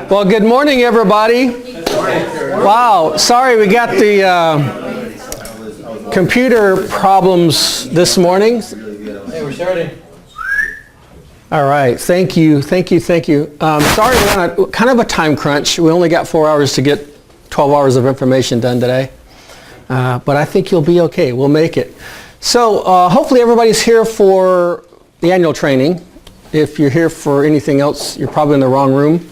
Well, good morning, everybody. Wow, sorry we got the computer problems this morning. Hey, we're starting. All right, thank you. Sorry, we're on kind of a time crunch. We only got 4 hours to get 12 hours of information done today. But I think you'll be okay. We'll make it. So hopefully everybody's here for the annual training. If you're here for anything else, you're probably in the wrong room.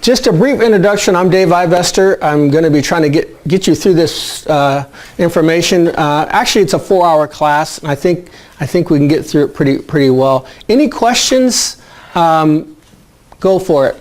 Just a brief introduction. I'm Dave Ivester. I'm going to be trying to get you through this information. Actually, it's a 4-hour class, and I think we can get through it pretty well. Any questions? Go for it.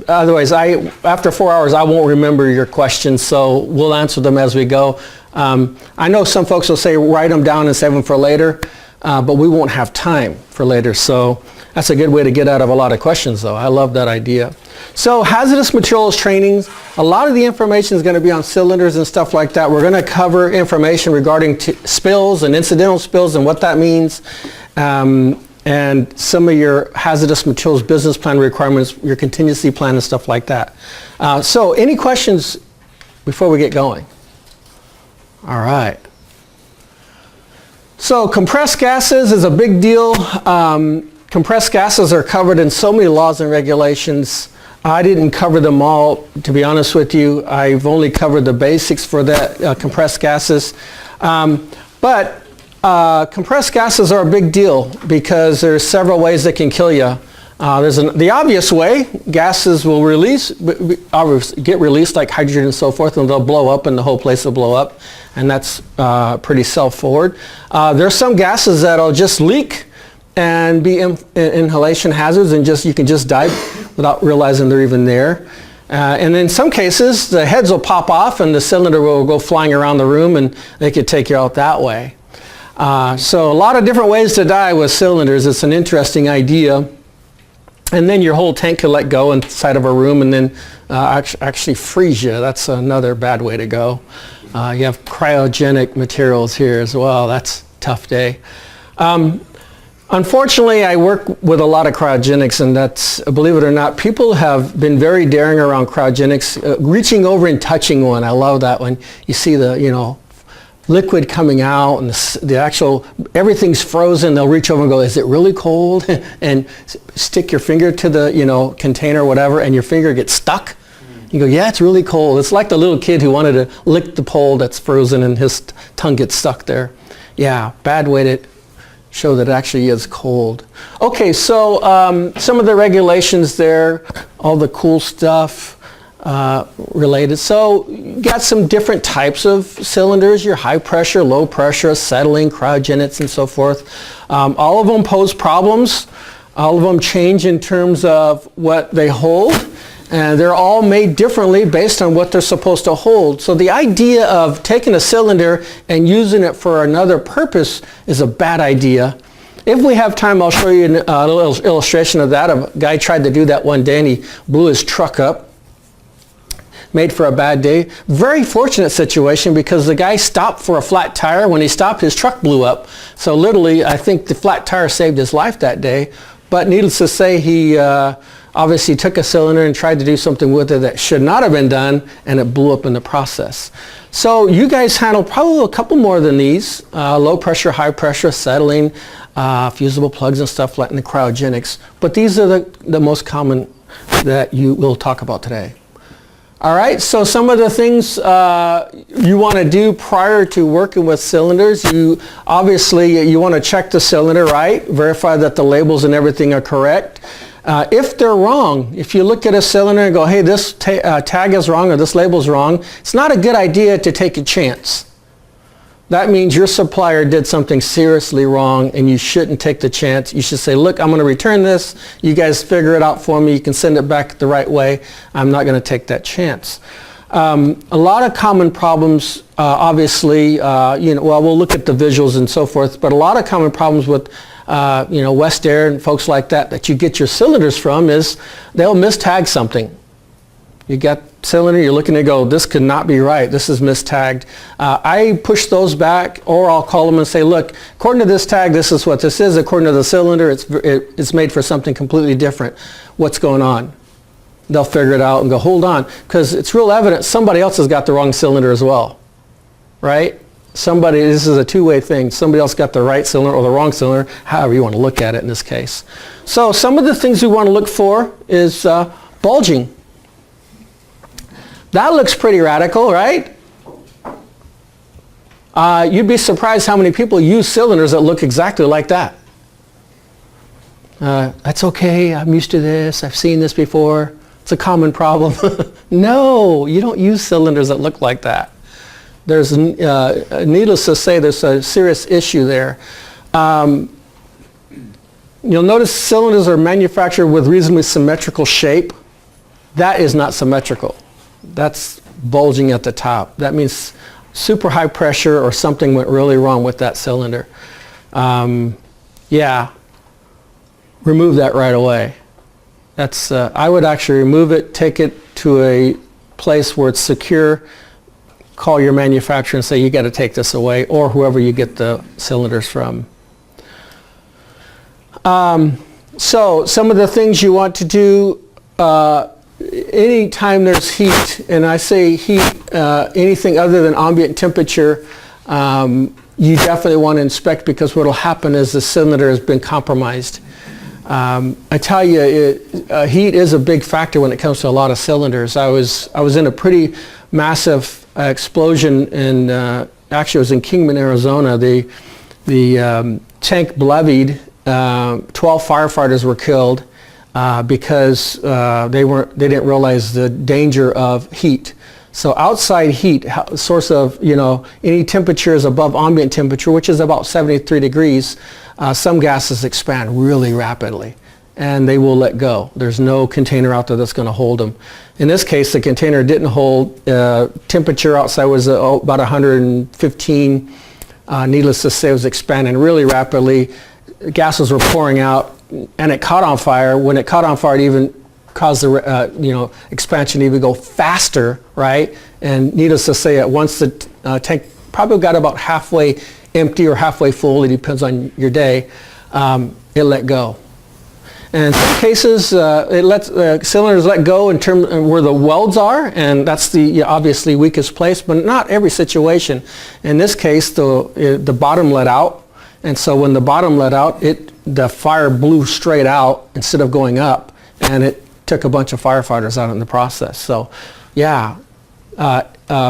Otherwise, after 4 hours, I won't remember your questions, so we'll answer them as we go. I know some folks will say write them down and save them for later, but we won't have time for later, so that's a good way to get out of a lot of questions, though. I love that idea. So hazardous materials training, a lot of the information is going to be on cylinders and stuff like that. We're going to cover information regarding spills and incidental spills and what that means, and some of your hazardous materials business plan requirements, your contingency plan and stuff like that. So any questions before we get going? All right. So compressed gases is a big deal. Compressed gases are covered in so many laws and regulations. I didn't cover them all, to be honest with you. I've only covered the basics for that compressed gases. But compressed gases are a big deal because there's several ways they can kill you. There's the obvious way. Gases will get released like hydrogen and so forth, and they'll blow up and the whole place will blow up, and that's pretty self-forward. There's some gases that'll just leak and be inhalation hazards, and you can just die without realizing they're even there. And in some cases, the heads will pop off and the cylinder will go flying around the room, and they could take you out that way. So a lot of different ways to die with cylinders. It's an interesting idea. And then your whole tank could let go inside of a room and then actually freeze you. That's another bad way to go. You have cryogenic materials here as well. That's a tough day. Unfortunately, I work with a lot of cryogenics, and that's, believe it or not, people have been very daring around cryogenics, reaching over and touching one. I love that when you see the, liquid coming out and the actual, everything's frozen. They'll reach over and go, is it really cold? And stick your finger to the, container or whatever, and your finger gets stuck. You go, yeah, it's really cold. It's like the little kid who wanted to lick the pole that's frozen and his tongue gets stuck there. Yeah, bad way to show that it actually is cold. Okay, so some of the regulations there, all the cool stuff related. So you got some different types of cylinders, your high pressure, low pressure, acetylene, cryogenics, and so forth. All of them pose problems. All of them change in terms of what they hold. And they're all made differently based on what they're supposed to hold. So the idea of taking a cylinder and using it for another purpose is a bad idea. If we have time, I'll show you a little illustration of that. A guy tried to do that one day and he blew his truck up. Made for a bad day. Very fortunate situation because the guy stopped for a flat tire. When he stopped, his truck blew up. So literally, I think the flat tire saved his life that day. But needless to say, he obviously took a cylinder and tried to do something with it that should not have been done, and it blew up in the process. So you guys handle probably a couple more than these. Low pressure, high pressure, acetylene, fusible plugs and stuff like in the cryogenics. But these are the most common that you will talk about today. All right, so some of the things you want to do prior to working with cylinders, you want to check the cylinder, right? Verify that the labels and everything are correct. If they're wrong, if you look at a cylinder and go, hey, this tag is wrong or this label's wrong, it's not a good idea to take a chance. That means your supplier did something seriously wrong and you shouldn't take the chance. You should say, look, I'm going to return this. You guys figure it out for me. You can send it back the right way. I'm not going to take that chance. A lot of common problems, obviously, we'll look at the visuals and so forth, but a lot of common problems with West Air and folks like that you get your cylinders from is they'll mistag something. You got cylinder, you're looking to go, this could not be right, this is mistagged. I push those back, or I'll call them and say, look, according to this tag, this is what this is. According to the cylinder, it's made for something completely different. What's going on? they'll figure it out and go, hold on, because it's real evident somebody else has got the wrong cylinder as well, right? This is a two-way thing. Somebody else got the right cylinder or the wrong cylinder, however you want to look at it in this case. So some of the things we want to look for is bulging. That looks pretty radical, right? You'd be surprised how many people use cylinders that look exactly like that. That's okay, I'm used to this, I've seen this before, it's a common problem. No, you don't use cylinders that look like that. There's, needless to say, there's a serious issue there. You'll notice cylinders are manufactured with reasonably symmetrical shape. That is not symmetrical. That's bulging at the top. That means super high pressure or something went really wrong with that cylinder. Yeah, remove that right away. That's, I would actually remove it, take it to a place where it's secure, call your manufacturer and say you got to take this away, or whoever you get the cylinders from. So some of the things you want to do anytime there's heat, and I say heat, anything other than ambient temperature, you definitely want to inspect, because what will happen is the cylinder has been compromised. I tell you, heat is a big factor when it comes to a lot of cylinders. I was in a pretty massive explosion in, actually it was in Kingman, Arizona. The tank levied, 12 firefighters were killed because they didn't realize the danger of heat. So outside heat, source of, any temperature is above ambient temperature, which is about 73 degrees, some gases expand really rapidly and they will let go. There's no container out there that's going to hold them. In this case, the container didn't hold. Temperature outside was about 115. Needless to say, it was expanding really rapidly. Gases were pouring out and it caught on fire. When it caught on fire, it even caused the expansion to even go faster, right? And needless to say, once the tank probably got about halfway empty or halfway full, it depends on your day, it let go. And in some cases, it lets cylinders let go in terms of where the welds are, and that's the obviously weakest place, but not every situation. In this case, the bottom let out, and so when the bottom let out, the fire blew straight out instead of going up, and it took a bunch of firefighters out in the process. So, yeah.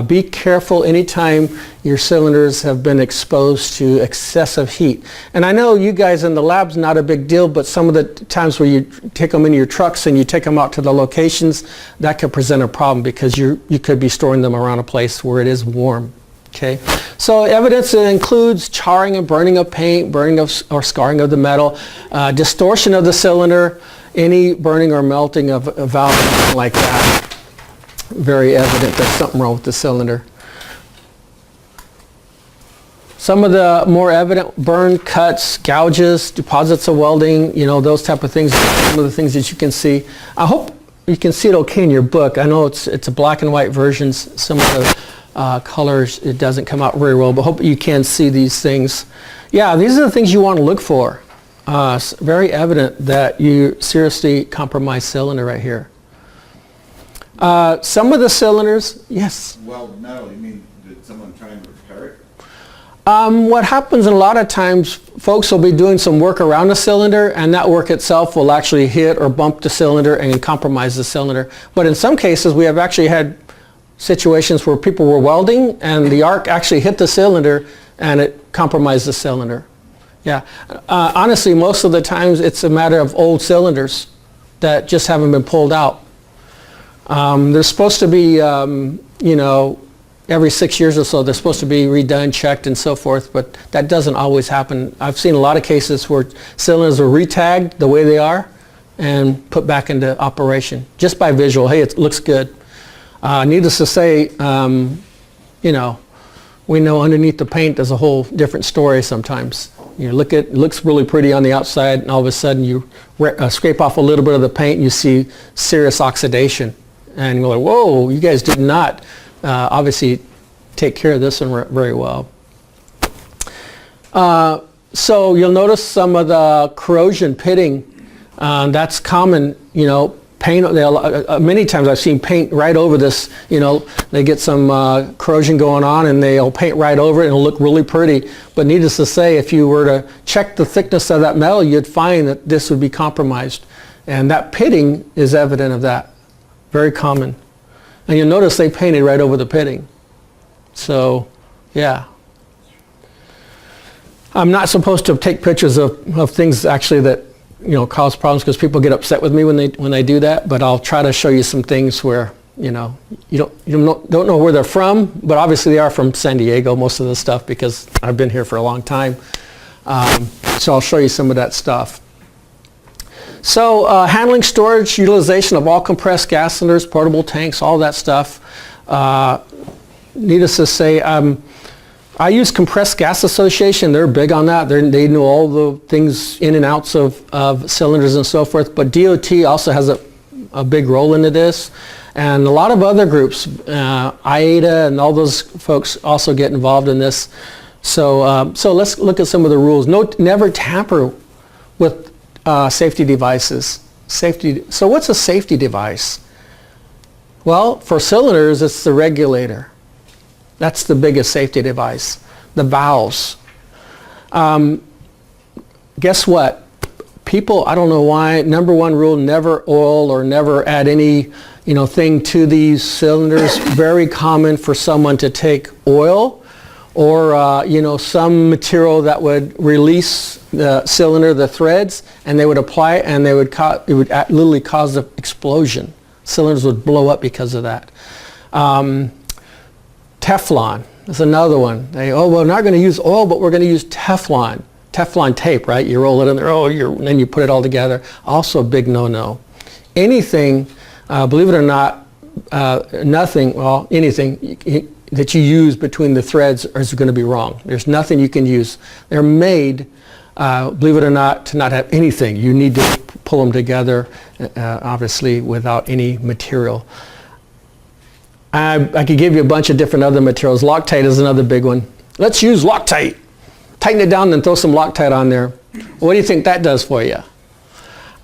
Be careful anytime your cylinders have been exposed to excessive heat. And I know you guys in the lab's not a big deal, but some of the times where you take them in your trucks and you take them out to the locations, that could present a problem because you could be storing them around a place where it is warm. Okay, so evidence includes charring and burning of paint, burning of or scarring of the metal, distortion of the cylinder, any burning or melting of a valve, anything like that. Very evident there's something wrong with the cylinder. Some of the more evident burn, cuts, gouges, deposits of welding, those type of things, some of the things that you can see. I hope you can see it okay in your book. I know it's a black and white versions. Some of the colors, it doesn't come out very well, but hope you can see these things. Yeah, these are the things you want to look for. Very evident that you seriously compromised cylinder right here. Some of the cylinders, yes? Well, no, you mean, did someone try and repair it? What happens a lot of times, folks will be doing some work around the cylinder, and that work itself will actually hit or bump the cylinder and compromise the cylinder. But in some cases, we have actually had situations where people were welding and the arc actually hit the cylinder and it compromised the cylinder. Yeah, honestly, most of the times it's a matter of old cylinders that just haven't been pulled out. They're supposed to be, every 6 years or so, they're supposed to be redone, checked, and so forth, but that doesn't always happen. I've seen a lot of cases where cylinders are retagged the way they are and put back into operation just by visual. Hey, it looks good. Needless to say, we know underneath the paint there's a whole different story sometimes. It looks really pretty on the outside, and all of a sudden you scrape off a little bit of the paint and you see serious oxidation. And you're like, whoa, you guys did not obviously take care of this one very well. So you'll notice some of the corrosion pitting. That's common, paint, many times I've seen paint right over this, they get some corrosion going on and they'll paint right over it and it'll look really pretty. But needless to say, if you were to check the thickness of that metal, you'd find that this would be compromised. And that pitting is evident of that. Very common. And you'll notice they painted right over the pitting. So, yeah. I'm not supposed to take pictures of things actually that cause problems, because people get upset with me when they do that. But I'll try to show you some things where you don't know where they're from, but obviously they are from San Diego, most of the stuff, because I've been here for a long time. So I'll show you some of that stuff. So handling, storage, utilization of all compressed gas cylinders, portable tanks, all that stuff. Needless to say, I use Compressed Gas Association. They're big on that. They know all the things in and outs of cylinders and so forth. But DOT also has a big role into this. And a lot of other groups, IATA and all those folks also get involved in this. So let's look at some of the rules. Never tamper with safety devices. So what's a safety device? Well, for cylinders, it's the regulator. That's the biggest safety device. The valves. Guess what? People, I don't know why, number one rule, never oil or never add any thing to these cylinders. Very common for someone to take oil or some material that would release the cylinder, the threads, and they would apply it, and it would literally cause an explosion. Cylinders would blow up because of that. Teflon is another one. We're not going to use oil, but we're going to use Teflon. Teflon tape, right? You roll it in there, and then you put it all together. Also a big no-no. Anything, believe it or not, anything that you use between the threads is going to be wrong. There's nothing you can use. They're made, believe it or not, to not have anything. You need to pull them together, obviously, without any material. I could give you a bunch of different other materials. Loctite is another big one. Let's use Loctite. Tighten it down and throw some Loctite on there. What do you think that does for you?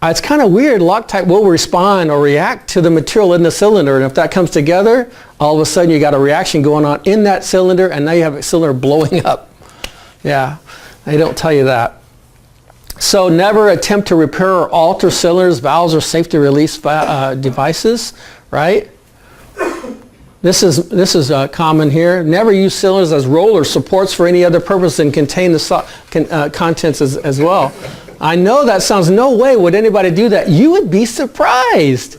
It's kind of weird. Loctite will respond or react to the material in the cylinder, and if that comes together, all of a sudden you got a reaction going on in that cylinder, and now you have a cylinder blowing up. Yeah, they don't tell you that. So never attempt to repair or alter cylinders, valves, or safety release devices, right? This is common here. Never use cylinders as roller supports for any other purpose and contain the contents as well. I know that sounds, no way would anybody do that. You would be surprised.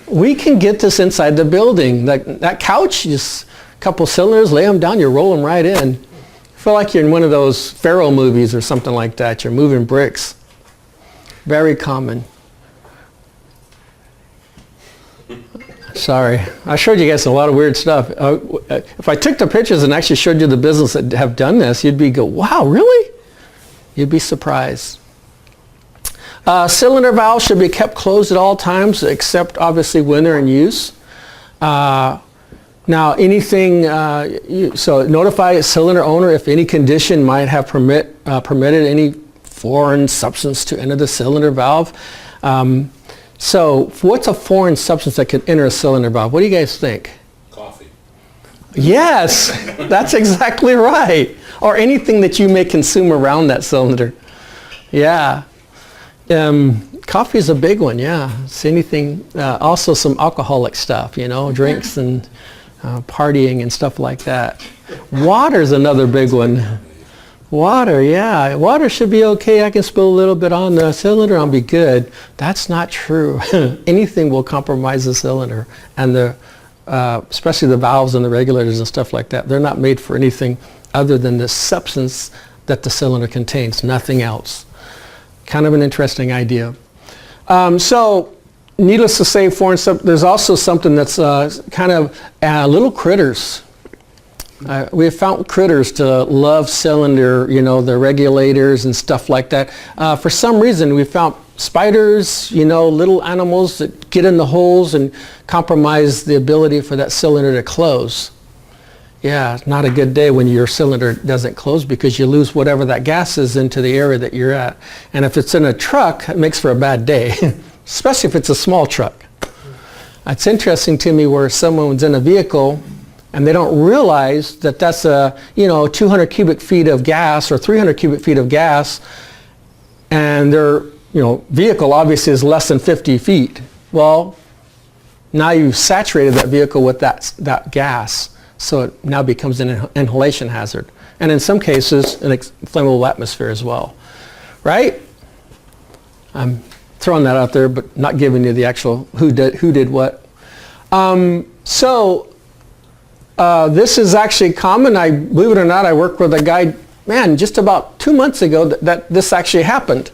We can get this inside the building. That couch, just a couple cylinders, lay them down, you roll them right in. I feel like you're in one of those Pharaoh movies or something like that. You're moving bricks. Very common. Sorry. I showed you guys a lot of weird stuff. If I took the pictures and actually showed you the business that have done this, you'd go, wow, really? You'd be surprised. Cylinder valves should be kept closed at all times, except obviously when they're in use. Now anything, so notify a cylinder owner if any condition might have permitted any foreign substance to enter the cylinder valve. So what's a foreign substance that could enter a cylinder valve? What do you guys think? Coffee. Yes, that's exactly right. Or anything that you may consume around that cylinder. Yeah. Coffee is a big one, yeah. It's anything, also some alcoholic stuff, drinks and partying and stuff like that. Water's another big one. Water, yeah. Water should be okay. I can spill a little bit on the cylinder, I'll be good. That's not true. Anything will compromise the cylinder, and especially the valves and the regulators and stuff like that. They're not made for anything other than the substance that the cylinder contains, nothing else. Kind of an interesting idea. So, needless to say, there's also something that's kind of little critters. We have found critters to love cylinder, the regulators and stuff like that. For some reason, we found spiders, little animals that get in the holes and compromise the ability for that cylinder to close. Yeah, it's not a good day when your cylinder doesn't close, because you lose whatever that gas is into the area that you're at. And if it's in a truck, it makes for a bad day. especially if it's a small truck. It's interesting to me where someone's in a vehicle and they don't realize that that's a, 200 cubic feet of gas or 300 cubic feet of gas, and their, vehicle obviously is less than 50 feet. Well, now you've saturated that vehicle with that gas, so it now becomes an inhalation hazard. And in some cases, an flammable atmosphere as well, right? I'm throwing that out there, but not giving you the actual who did what. This is actually common. Believe it or not, I worked with a guy, just about 2 months ago that this actually happened.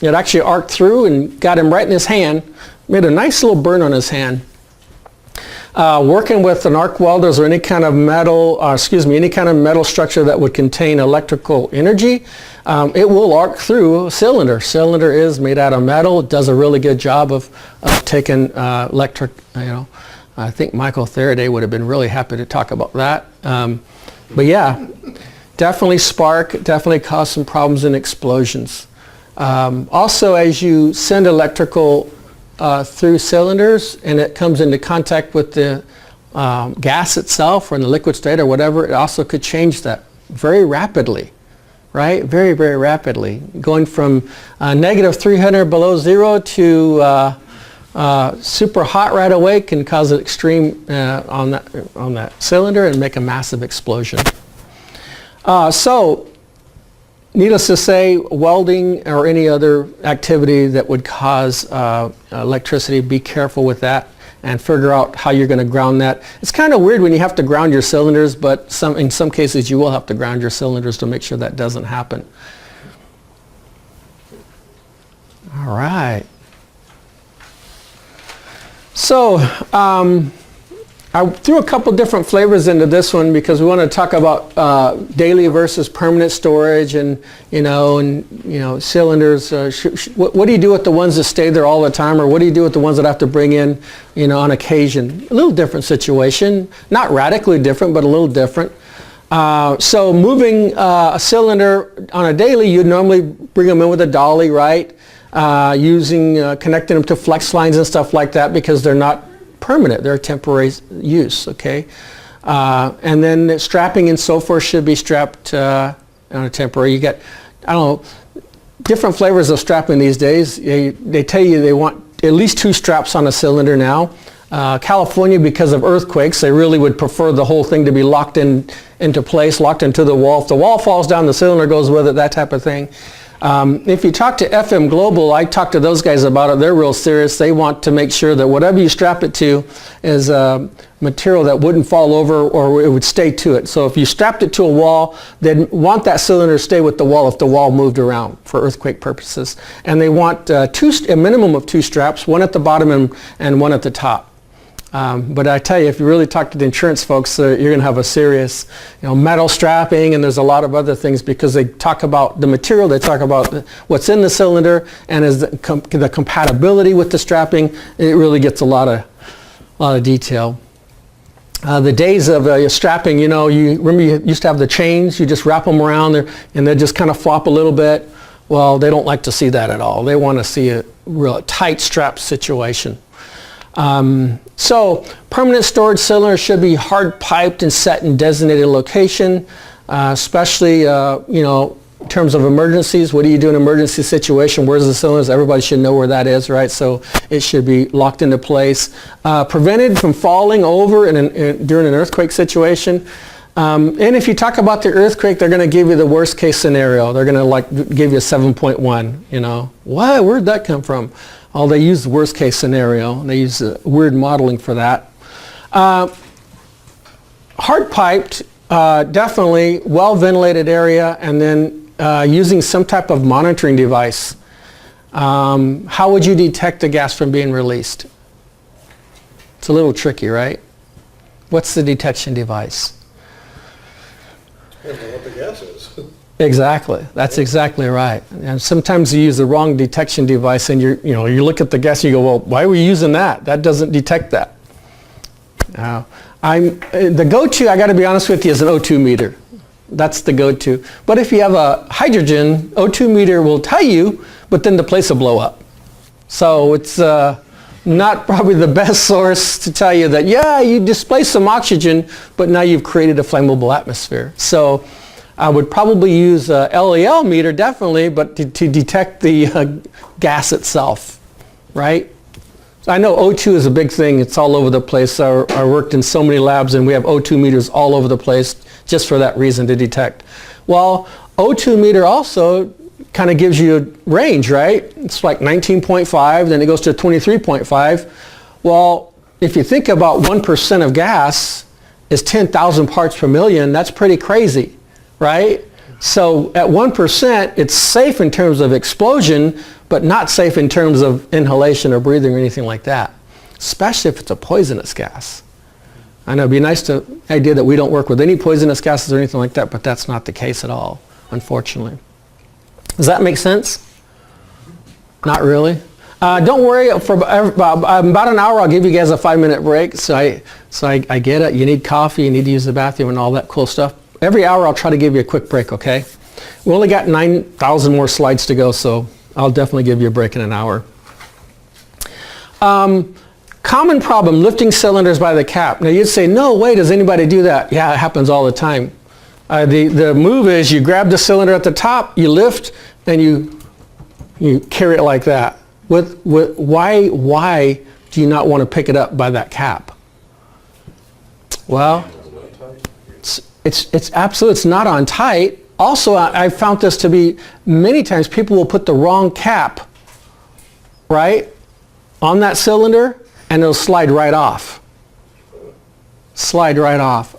It actually arced through and got him right in his hand, made a nice little burn on his hand. Working with an arc welders or any kind of metal, any kind of metal structure that would contain electrical energy, it will arc through a cylinder. Cylinder is made out of metal. It does a really good job of taking electric, I think Michael Faraday would have been really happy to talk about that. But yeah, definitely spark, definitely cause some problems and explosions. Also, as you send electrical through cylinders and it comes into contact with the gas itself or in the liquid state or whatever, it also could change that very rapidly, right? Very, very rapidly. Going from negative 300 below zero to super hot right away can cause an extreme on that cylinder and make a massive explosion. So, needless to say, welding or any other activity that would cause electricity, be careful with that and figure out how you're going to ground that. It's kind of weird when you have to ground your cylinders, but in some cases you will have to ground your cylinders to make sure that doesn't happen. All right. So, I threw a couple different flavors into this one because we want to talk about daily versus permanent storage and cylinders. What do you do with the ones that stay there all the time, or what do you do with the ones that have to bring in, on occasion? A little different situation, not radically different, but a little different. So moving a cylinder on a daily, you'd normally bring them in with a dolly, right? Connecting them to flex lines and stuff like that because they're not permanent, they're temporary use, okay? And then strapping and so forth should be strapped on a temporary. You get, different flavors of strapping these days. They tell you they want at least 2 straps on a cylinder now. California, because of earthquakes, they really would prefer the whole thing to be locked into place, locked into the wall. If the wall falls down, the cylinder goes with it, that type of thing. If you talk to FM Global, I talked to those guys about it. They're real serious. They want to make sure that whatever you strap it to is material that wouldn't fall over or it would stay to it. So if you strapped it to a wall, they'd want that cylinder to stay with the wall if the wall moved around for earthquake purposes. And they want a minimum of 2 straps, one at the bottom and one at the top. But I tell you, if you really talk to the insurance folks, you're going to have a serious, metal strapping, and there's a lot of other things because they talk about the material, they talk about what's in the cylinder, and as the compatibility with the strapping, it really gets a lot of detail. The days of strapping, you remember you used to have the chains, you just wrap them around there, and they just kind of flop a little bit. Well, they don't like to see that at all. They want to see a real tight strap situation. So permanent storage cylinder should be hard piped and set in designated location, especially in terms of emergencies. What do you do in an emergency situation? Where's the cylinders? Everybody should know where that is, right? So it should be locked into place. Prevented from falling over during an earthquake situation. And if you talk about the earthquake, they're going to give you the worst case scenario. They're going to give you a 7.1. What? Where'd that come from? Oh, they use the worst case scenario. They use weird modeling for that. Hard piped, definitely well ventilated area, and then using some type of monitoring device. How would you detect the gas from being released? It's a little tricky, right? What's the detection device? Depends on what the gas is. Exactly. That's exactly right. And sometimes you use the wrong detection device, and you look at the gas, and you go, well, why are we using that? That doesn't detect that. The go-to, I got to be honest with you, is an O2 meter. That's the go-to. But if you have a hydrogen, O2 meter will tell you, but then the place will blow up. So it's not probably the best source to tell you that, yeah, you displaced some oxygen, but now you've created a flammable atmosphere. So I would probably use a LEL meter, definitely, but to detect the gas itself, right? I know O2 is a big thing. It's all over the place. I worked in so many labs, and we have O2 meters all over the place just for that reason, to detect. Well, O2 meter also kind of gives you a range, right? It's like 19.5, then it goes to 23.5. Well, if you think about 1% of gas is 10,000 parts per million, that's pretty crazy, right? So at 1%, it's safe in terms of explosion, but not safe in terms of inhalation or breathing or anything like that, especially if it's a poisonous gas. I know it'd be nice to idea that we don't work with any poisonous gases or anything like that, but that's not the case at all, unfortunately. Does that make sense? Not really? Don't worry, for about an hour I'll give you guys a 5-minute break. So I get it. You need coffee, you need to use the bathroom and all that cool stuff. Every hour I'll try to give you a quick break, okay? We only got 9,000 more slides to go, so I'll definitely give you a break in an hour. Common problem, lifting cylinders by the cap. Now you'd say, no way, does anybody do that? Yeah, it happens all the time. The move is you grab the cylinder at the top, you lift, and you carry it like that. Why do you not want to pick it up by that cap? Well, it's absolute. It's not on tight. Also, I found this to be many times people will put the wrong cap, right, on that cylinder, and it'll slide right off. Slide right off.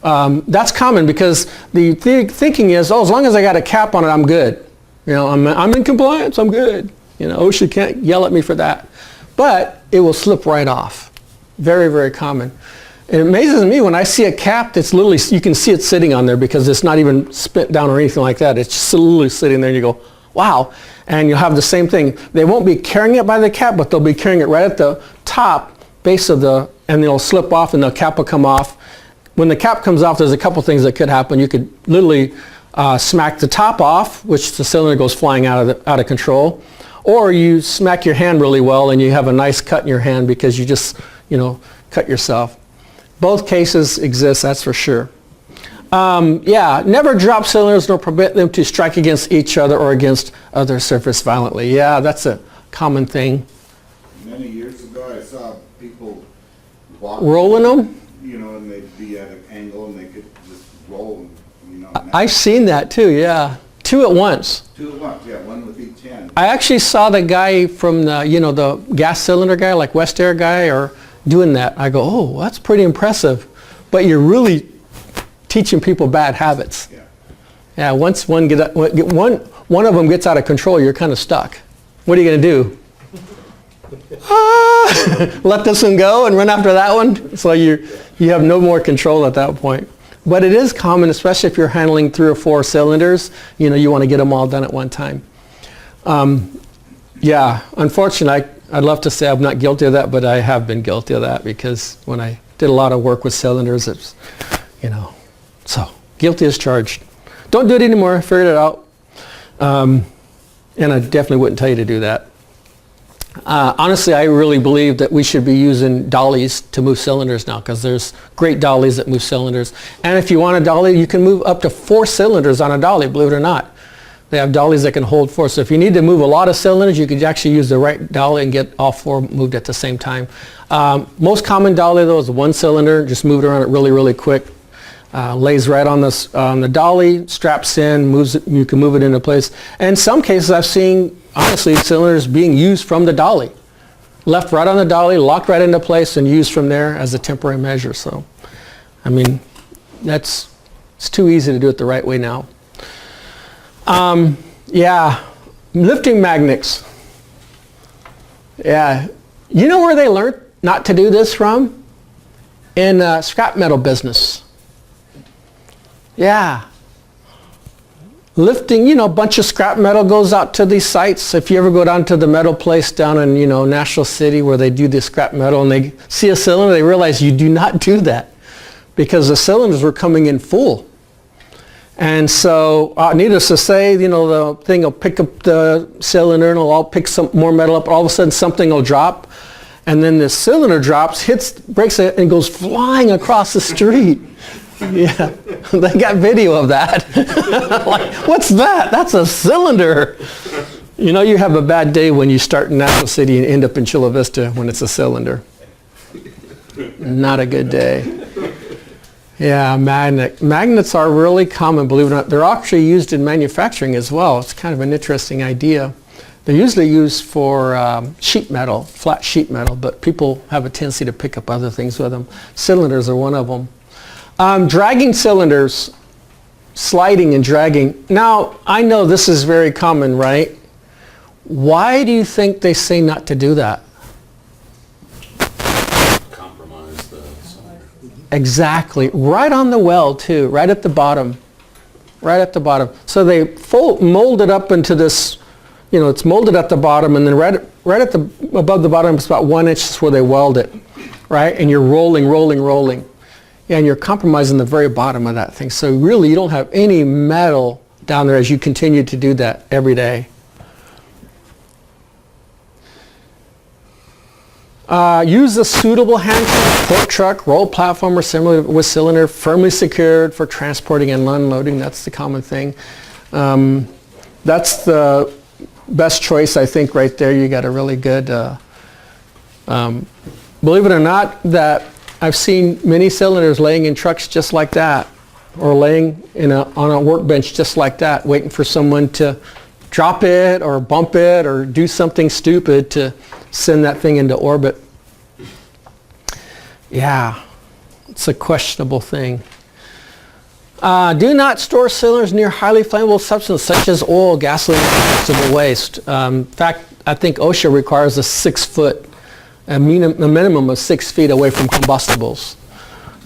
That's common because the thinking is, oh, as long as I got a cap on it, I'm good. You know, I'm in compliance, I'm good. You know, OSHA can't yell at me for that. But it will slip right off. Very, very common. It amazes me when I see a cap that's literally, you can see it sitting on there because it's not even spent down or anything like that. It's just literally sitting there and you go, wow. And you'll have the same thing. They won't be carrying it by the cap, but they'll be carrying it right at the top base of and it'll slip off and the cap will come off. When the cap comes off, there's a couple things that could happen. You could literally smack the top off, which the cylinder goes flying out of control, or you smack your hand really well and you have a nice cut in your hand because you just, cut yourself. Both cases exist, that's for sure. Never drop cylinders nor permit them to strike against each other or against other surface violently. Yeah, that's a common thing. Many years ago, I saw people walk. Rolling them? And they'd be at an angle and they could just roll, I've seen that too, yeah. 2 at once. 2 at once, yeah, one with each hand. I actually saw the guy from the gas cylinder guy, like West Air guy, or doing that. I go, oh, that's pretty impressive. But you're really teaching people bad habits. Yeah. Yeah, once one of them gets out of control, you're kind of stuck. What are you going to do? Let this one go and run after that one? So you have no more control at that point. But it is common, especially if you're handling 3 or 4 cylinders, you want to get them all done at one time. Unfortunately, I'd love to say I'm not guilty of that, but I have been guilty of that because when I did a lot of work with cylinders, it's, so guilty as charged. Don't do it anymore, I figured it out. And I definitely wouldn't tell you to do that. Honestly, I really believe that we should be using dollies to move cylinders now because there's great dollies that move cylinders. And if you want a dolly, you can move up to 4 cylinders on a dolly, believe it or not. They have dollies that can hold 4. So if you need to move a lot of cylinders, you could actually use the right dolly and get all 4 moved at the same time. Most common dolly, though, is 1 cylinder. Just move it around it really, really quick. Lays right on the dolly, straps in, moves it, you can move it into place. And in some cases I've seen, honestly, cylinders being used from the dolly. Left right on the dolly, locked right into place and used from there as a temporary measure. So, it's too easy to do it the right way now. Lifting magnets. Yeah, you know where they learned not to do this from? In scrap metal business. Yeah. Lifting, a bunch of scrap metal goes out to these sites. If you ever go down to the metal place down in, Nashville City where they do the scrap metal and they see a cylinder, they realize you do not do that because the cylinders were coming in full. And so, needless to say, you know, the thing will pick up the cylinder and it'll all pick some more metal up. All of a sudden something will drop. And then the cylinder drops, breaks it, and goes flying across the street. Yeah, they got video of that. Like, what's that? That's a cylinder. You know, you have a bad day when you start in National City and end up in Chula Vista when it's a cylinder. Not a good day. Yeah, magnets are really common, believe it or not. They're actually used in manufacturing as well. It's kind of an interesting idea. They're usually used for sheet metal, flat sheet metal, but people have a tendency to pick up other things with them. Cylinders are one of them. Dragging cylinders, sliding and dragging. Now, I know this is very common, right? Why do you think they say not to do that? Compromise the cylinder. Exactly. Right on the well, too, right at the bottom. Right at the bottom. So they mold it up into this, you know, it's molded at the bottom, and then right at the above the bottom, it's about 1 inch is where they weld it, right? And you're rolling. Yeah, and you're compromising the very bottom of that thing. So really, you don't have any metal down there as you continue to do that every day. Use a suitable handle, fork truck, roll platform, or similar with cylinder firmly secured for transporting and unloading. That's the common thing. That's the best choice, I think, right there. You got a really good, believe it or not, that I've seen many cylinders laying in trucks just like that, or laying on a workbench just like that, waiting for someone to drop it or bump it or do something stupid to send that thing into orbit. Yeah, it's a questionable thing. Do not store cylinders near highly flammable substances such as oil, gasoline, and combustible waste. In fact, I think OSHA requires a minimum of 6 feet away from combustibles.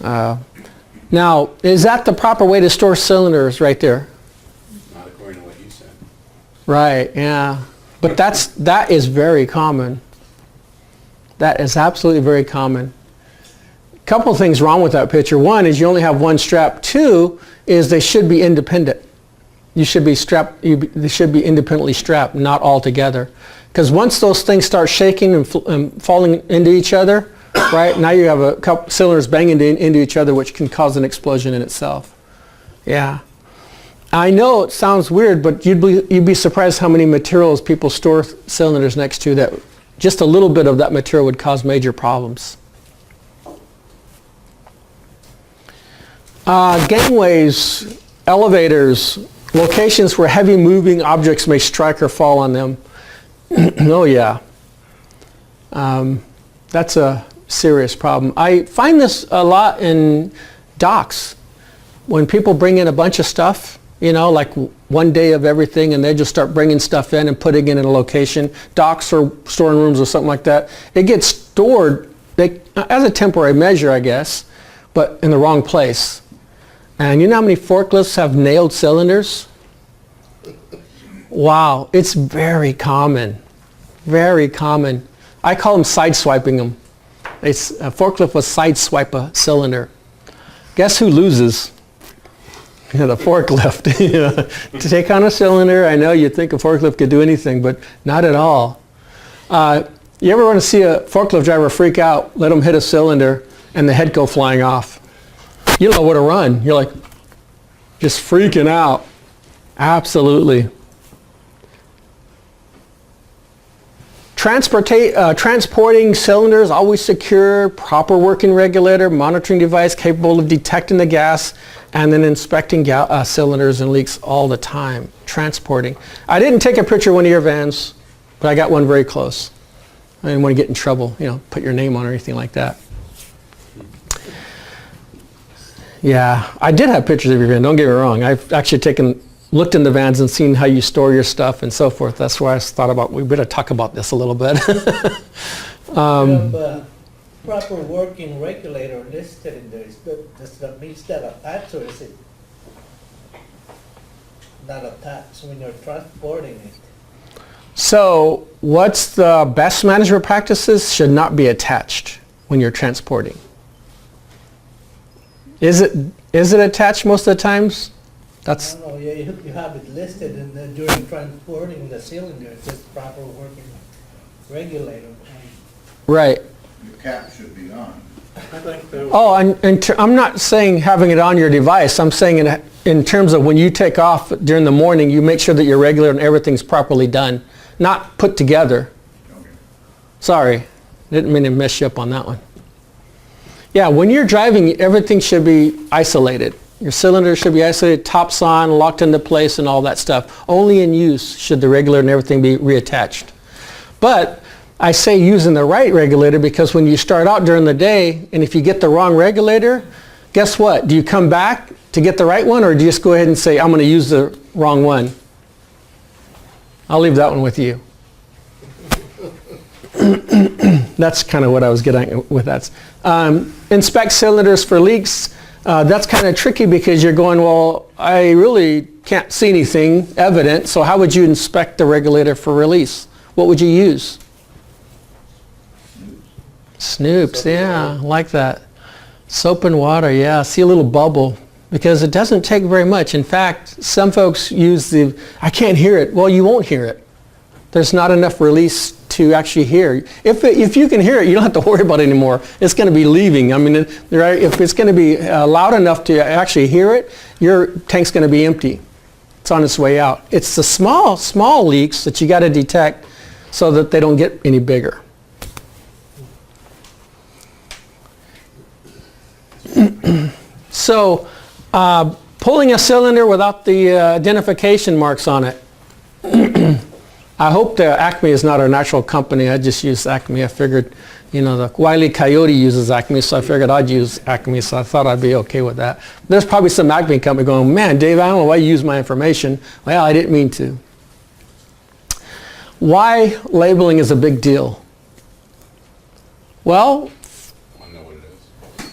Now, is that the proper way to store cylinders right there? Not according to what you said. Right, yeah. But that is very common. That is absolutely very common. Couple things wrong with that picture. One is you only have one strap. Two is they should be independent. They should be independently strapped, not all together. Because once those things start shaking and falling into each other, right, now you have a couple cylinders banging into each other, which can cause an explosion in itself. Yeah. I know it sounds weird, but you'd be surprised how many materials people store cylinders next to that just a little bit of that material would cause major problems. Gangways, elevators, locations where heavy moving objects may strike or fall on them. Oh yeah. That's a serious problem. I find this a lot in docks. When people bring in a bunch of stuff, you know, like one day of everything, and they just start bringing stuff in and putting it in a location, docks or storing rooms or something like that. It gets stored as a temporary measure, I guess, but in the wrong place. And you know how many forklifts have nailed cylinders? Wow, it's very common. Very common. I call them sideswiping them. A forklift will sideswipe a cylinder. Guess who loses? Yeah, the forklift. To take on a cylinder, I know you'd think a forklift could do anything, but not at all. You ever want to see a forklift driver freak out, let them hit a cylinder, and the head go flying off? You don't know where to run. You're like, just freaking out. Absolutely. Transporting cylinders, always secure, proper working regulator, monitoring device capable of detecting the gas, and then inspecting cylinders and leaks all the time. Transporting. I didn't take a picture of one of your vans, but I got one very close. I didn't want to get in trouble, put your name on or anything like that. Yeah, I did have pictures of your van, don't get me wrong. I've actually looked in the vans and seen how you store your stuff and so forth. That's why I thought we better talk about this a little bit. Proper working regulator listed in there. Does that mean that attached, or is it not attached when you're transporting it? So what's the best management practices? Should not be attached when you're transporting. Is it attached most of the times? I That's, don't know, you have it listed and then during transporting the cylinder, it says proper working regulator. right. Your cap should be on. I think that was, Oh, I'm not saying having it on your device. I'm saying in terms of when you take off during the morning, you make sure that your regulator and everything's properly done, not put together. Okay. Sorry, didn't mean to mess you up on that one. Yeah, when you're driving, everything should be isolated. Your cylinder should be isolated, tops on, locked into place and all that stuff. Only in use should the regulator and everything be reattached. But I say using the right regulator because when you start out during the day and if you get the wrong regulator, guess what? Do you come back to get the right one or do you just go ahead and say, I'm going to use the wrong one? I'll leave that one with you. That's kind of what I was getting at with that. Inspect cylinders for leaks. That's kind of tricky because you're going, well, I really can't see anything evident, so how would you inspect the regulator for release? What would you use? Snoops, yeah, I like that. Soap and water, yeah, see a little bubble because it doesn't take very much. In fact, some folks use I can't hear it. Well, you won't hear it. There's not enough release to actually hear. If you can hear it, you don't have to worry about it anymore. It's going to be leaving. I mean, if it's going to be loud enough to actually hear it, your tank's going to be empty. It's on its way out. It's the small leaks that you got to detect so that they don't get any bigger. So, pulling a cylinder without the identification marks on it. I hope the Acme is not our natural company. I just use Acme. I figured, the Wile E. Coyote uses Acme, so I figured I'd use Acme, so I thought I'd be okay with that. There's probably some Acme company going, man, Dave, I don't know why you use my information. Well, I didn't mean to. Why labeling is a big deal? Well, I know what it is.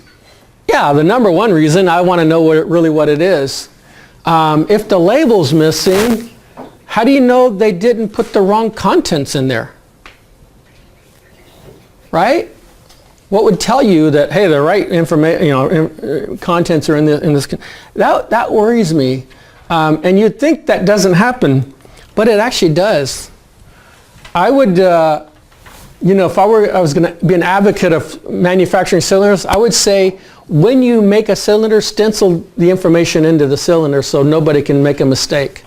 yeah, the number one reason I want to know what it is. If the label's missing, how do you know they didn't put the wrong contents in there? Right? What would tell you that, hey, the right information, contents are in this? That worries me. And you'd think that doesn't happen, but it actually does. I would, if I was going to be an advocate of manufacturing cylinders, I would say when you make a cylinder, stencil the information into the cylinder so nobody can make a mistake.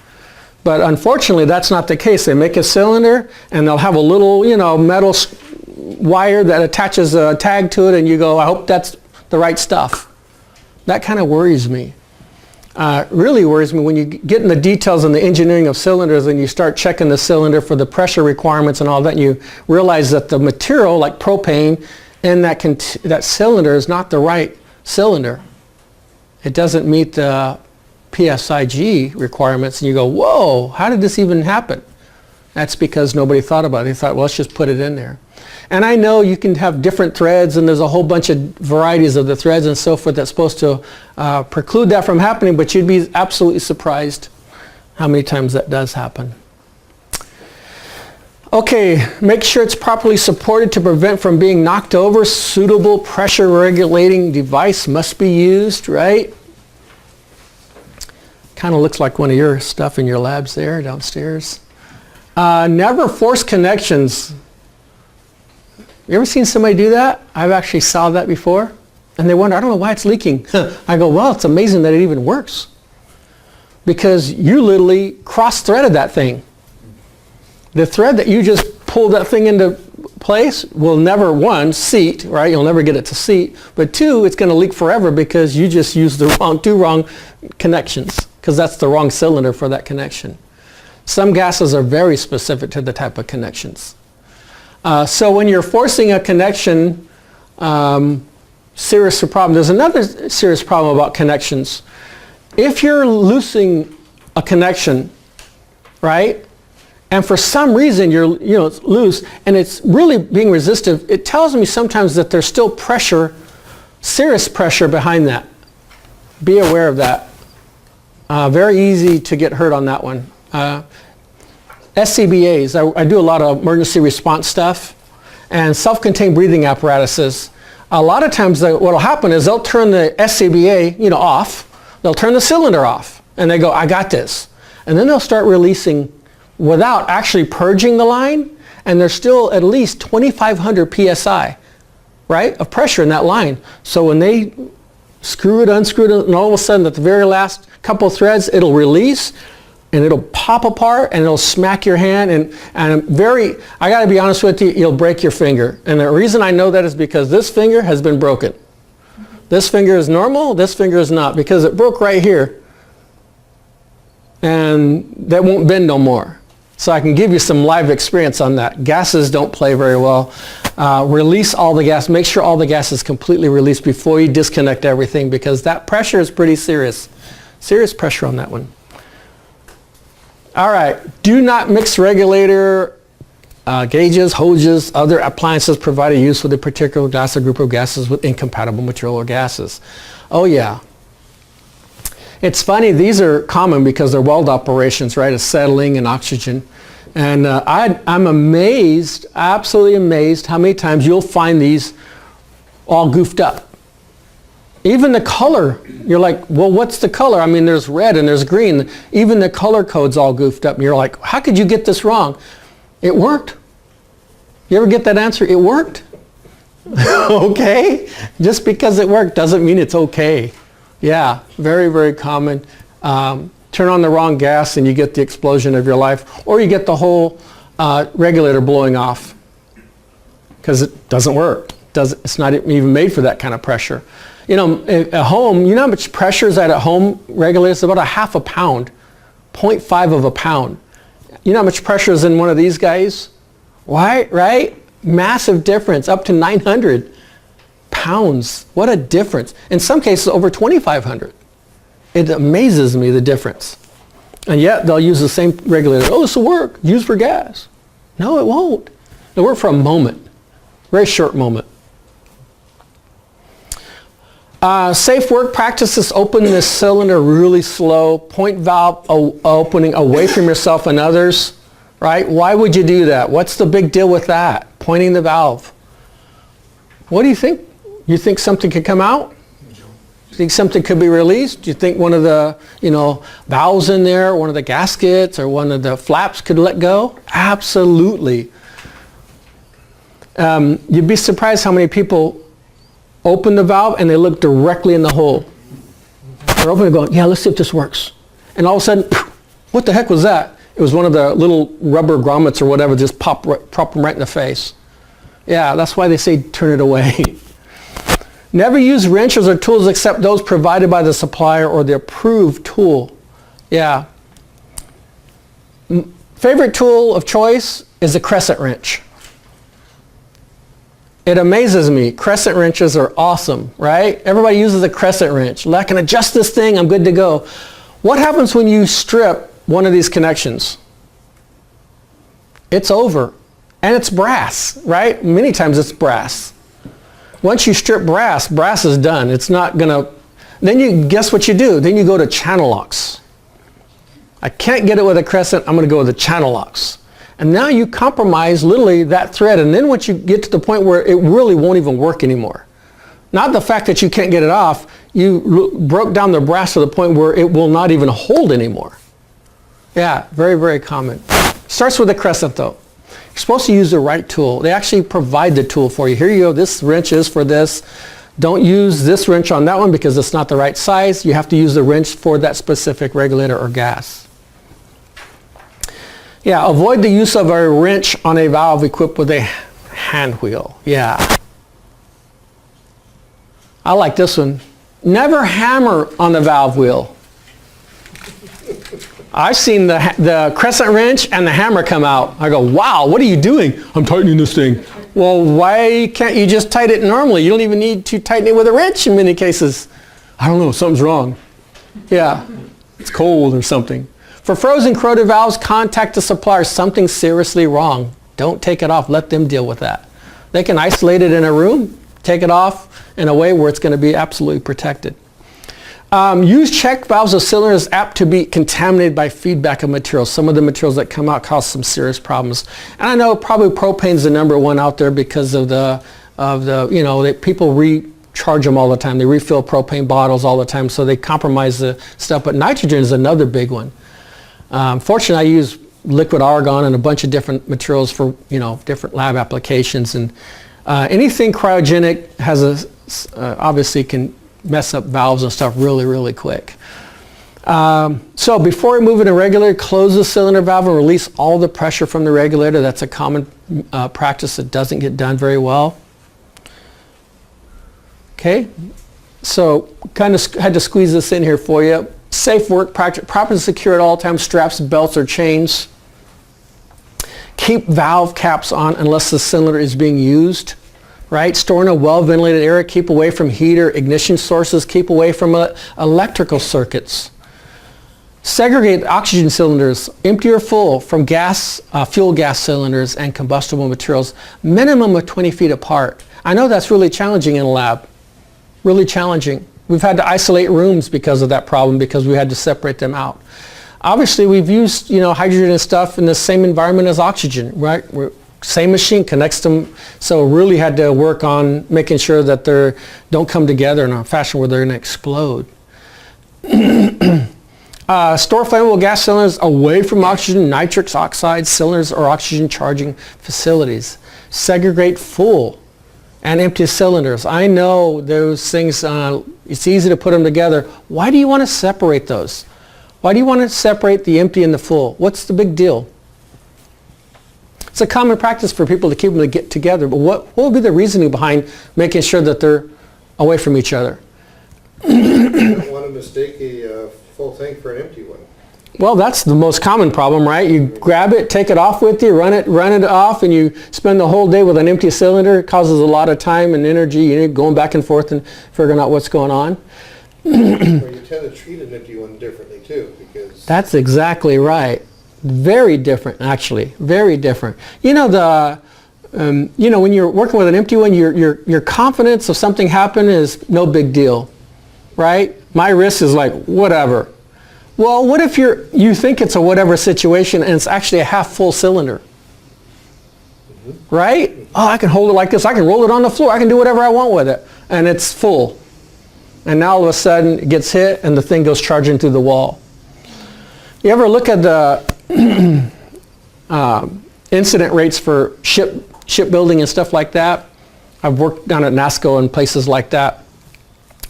But unfortunately, that's not the case. They make a cylinder and they'll have a little, metal wire that attaches a tag to it and you go, I hope that's the right stuff. That kind of worries me. Really worries me when you get in the details and the engineering of cylinders and you start checking the cylinder for the pressure requirements and all that and you realize that the material like propane in that cylinder is not the right cylinder. It doesn't meet the PSIG requirements and you go, whoa, how did this even happen? That's because nobody thought about it. They thought, well, let's just put it in there. And I know you can have different threads and there's a whole bunch of varieties of the threads and so forth that's supposed to preclude that from happening, but you'd be absolutely surprised how many times that does happen. Okay, make sure it's properly supported to prevent from being knocked over. Suitable pressure regulating device must be used, right? Kind of looks like one of your stuff in your labs there downstairs. Never force connections. You ever seen somebody do that? I've actually saw that before. And they wonder, I don't know why it's leaking. I go, well, it's amazing that it even works. Because you literally cross-threaded that thing. The thread that you just pulled that thing into place will never, one, seat, right? You'll never get it to seat. But two, it's going to leak forever because you just used the two wrong connections. Because that's the wrong cylinder for that connection. Some gases are very specific to the type of connections. So when you're forcing a connection, serious problem. There's another serious problem about connections. If you're loosing a connection, right, and for some reason it's loose and it's really being resistive, it tells me sometimes that there's still pressure, serious pressure behind that. Be aware of that. Very easy to get hurt on that one. SCBAs, I do a lot of emergency response stuff, and self-contained breathing apparatuses. A lot of times what will happen is they'll turn the SCBA off, they'll turn the cylinder off. And they go, I got this. And then they'll start releasing without actually purging the line, and there's still at least 2,500 PSI, right, of pressure in that line. So when they screw it, unscrew it, and all of a sudden at the very last couple threads, it'll release, and it'll pop apart, and it'll smack your hand, and I gotta be honest with you, you'll break your finger. And the reason I know that is because this finger has been broken. This finger is normal, this finger is not, because it broke right here. And that won't bend no more. So I can give you some live experience on that. Gases don't play very well. Release all the gas. Make sure all the gas is completely released before you disconnect everything, because that pressure is pretty serious. Serious pressure on that one. All right. Do not mix regulator gauges, hoses, other appliances provided use with a particular gas or group of gases with incompatible material or gases. Oh yeah. It's funny, these are common because they're weld operations, right? Acetylene and oxygen. And I'm amazed, absolutely amazed how many times you'll find these all goofed up. Even the color, you're like, well, what's the color? I mean, there's red and there's green. Even the color code's all goofed up. And you're like, how could you get this wrong? It worked. You ever get that answer? It worked. Okay? Just because it worked doesn't mean it's okay. Yeah, very, very common. Turn on the wrong gas and you get the explosion of your life, or you get the whole regulator blowing off because it doesn't work. It's not even made for that kind of pressure. You know, at home, you know how much pressure is at a home regulator? It's about a half a pound, 0.5 of a pound. You know how much pressure is in one of these guys? Why, right? Massive difference, up to 900 pounds. What a difference. In some cases, over 2,500. It amazes me, the difference. And yet, they'll use the same regulator. Oh, this will work. Use for gas. No, it won't. It'll work for a moment. Very short moment. Safe work practices: open this cylinder really slow. Point valve opening away from yourself and others. Right? Why would you do that? What's the big deal with that? Pointing the valve. What do you think? You think something could come out? You think something could be released? Do you think one of the, valves in there, one of the gaskets, or one of the flaps could let go? Absolutely. You'd be surprised how many people open the valve and they look directly in the hole. They're opening and going, yeah, let's see if this works. And all of a sudden, what the heck was that? It was one of the little rubber grommets or whatever, just pop them right in the face. Yeah, that's why they say turn it away. Never use wrenches or tools except those provided by the supplier or the approved tool. Yeah. Favorite tool of choice is a crescent wrench. It amazes me. Crescent wrenches are awesome, right? Everybody uses a crescent wrench. I can adjust this thing, I'm good to go. What happens when you strip one of these connections? It's over. And it's brass, right? Many times it's brass. Once you strip brass is done. It's not gonna, then you, guess what you do? Then you go to channel locks. I can't get it with a crescent, I'm gonna go with the channel locks. And now you compromise literally that thread, and then once you get to the point where it really won't even work anymore. Not the fact that you can't get it off, you broke down the brass to the point where it will not even hold anymore. Yeah, very, very common. Starts with a crescent though. You're supposed to use the right tool. They actually provide the tool for you. Here you go, this wrench is for this. Don't use this wrench on that one because it's not the right size. You have to use the wrench for that specific regulator or gas. Yeah, avoid the use of a wrench on a valve equipped with a hand wheel. Yeah. I like this one. Never hammer on the valve wheel. I've seen the crescent wrench and the hammer come out. I go, wow, what are you doing? I'm tightening this thing. Well, why can't you just tighten it normally? You don't even need to tighten it with a wrench in many cases. I don't know, something's wrong. Yeah, it's cold or something. For frozen corroded valves, contact the supplier. Something's seriously wrong. Don't take it off. Let them deal with that. They can isolate it in a room, take it off in a way where it's going to be absolutely protected. Use check valves of cylinders apt to be contaminated by feedback of materials. Some of the materials that come out cause some serious problems. And I know probably propane's the number one out there because of that people charge them all the time. They refill propane bottles all the time, so they compromise the stuff. But nitrogen is another big one. Fortunately, I use liquid argon and a bunch of different materials for, different lab applications. And anything cryogenic has obviously can mess up valves and stuff really, really quick. So before we move into regulator, close the cylinder valve and release all the pressure from the regulator. That's a common practice that doesn't get done very well. Okay, so kind of had to squeeze this in here for you. Safe work, properly secure at all times, straps, belts, or chains. Keep valve caps on unless the cylinder is being used. Right? Store in a well-ventilated area. Keep away from heater, ignition sources. Keep away from electrical circuits. Segregate oxygen cylinders, empty or full, from fuel gas cylinders and combustible materials. Minimum of 20 feet apart. I know that's really challenging in a lab. Really challenging. We've had to isolate rooms because of that problem, because we had to separate them out. Obviously, we've used hydrogen and stuff in the same environment as oxygen, right? Same machine connects them, so really had to work on making sure that they don't come together in a fashion where they're going to explode. Store flammable gas cylinders away from oxygen, nitrous oxide cylinders, or oxygen charging facilities. Segregate full and empty cylinders. I know those things, it's easy to put them together. Why do you want to separate those? Why do you want to separate the empty and the full? What's the big deal? It's a common practice for people to keep them together, but what would be the reasoning behind making sure that they're away from each other? You don't want to mistake a full tank for an empty one. Well, that's the most common problem, right? You grab it, take it off with you, run it off, and you spend the whole day with an empty cylinder. It causes a lot of time and energy, going back and forth and figuring out what's going on. Well, you tend to treat an empty one differently too, because That's exactly right. Very different, actually. Very different. When you're working with an empty one, your confidence of something happened is no big deal, right? My risk is like, whatever. Well, what if you think it's a whatever situation and it's actually a half full cylinder? Right? Oh, I can hold it like this. I can roll it on the floor. I can do whatever I want with it. And it's full. And now all of a sudden it gets hit and the thing goes charging through the wall. You ever look at the incident rates for shipbuilding and stuff like that? I've worked down at NASCO and places like that.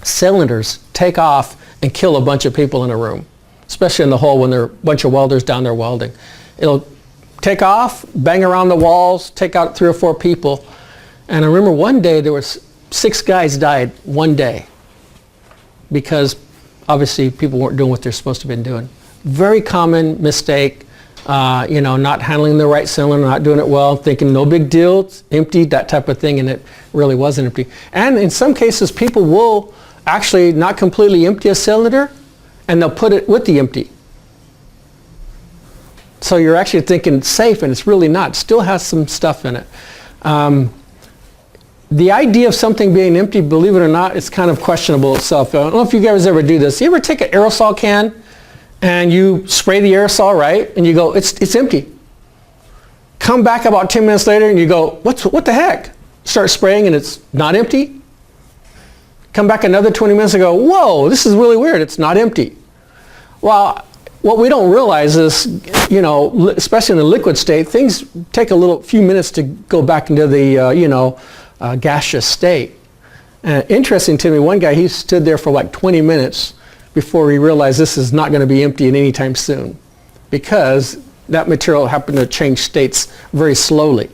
Cylinders take off and kill a bunch of people in a room, especially in the hole when there are a bunch of welders down there welding. It'll take off, bang around the walls, take out 3 or 4 people. And I remember one day there was 6 guys died one day because obviously people weren't doing what they're supposed to have been doing. Very common mistake, not handling the right cylinder, not doing it well, thinking no big deal, it's empty, that type of thing, and it really wasn't empty. And in some cases, people will actually not completely empty a cylinder, and they'll put it with the empty. So you're actually thinking it's safe, and it's really not. It still has some stuff in it. The idea of something being empty, believe it or not, it's kind of questionable itself. I don't know if you guys ever do this. You ever take an aerosol can and you spray the aerosol, right? And you go, it's empty. Come back about 10 minutes later and you go, what the heck? Start spraying and it's not empty. Come back another 20 minutes and go, whoa, this is really weird. It's not empty. Well, what we don't realize is, especially in the liquid state, things take few minutes to go back into the, gaseous state. Interesting to me, one guy, he stood there for like 20 minutes before he realized this is not going to be empty anytime soon, because that material happened to change states very slowly.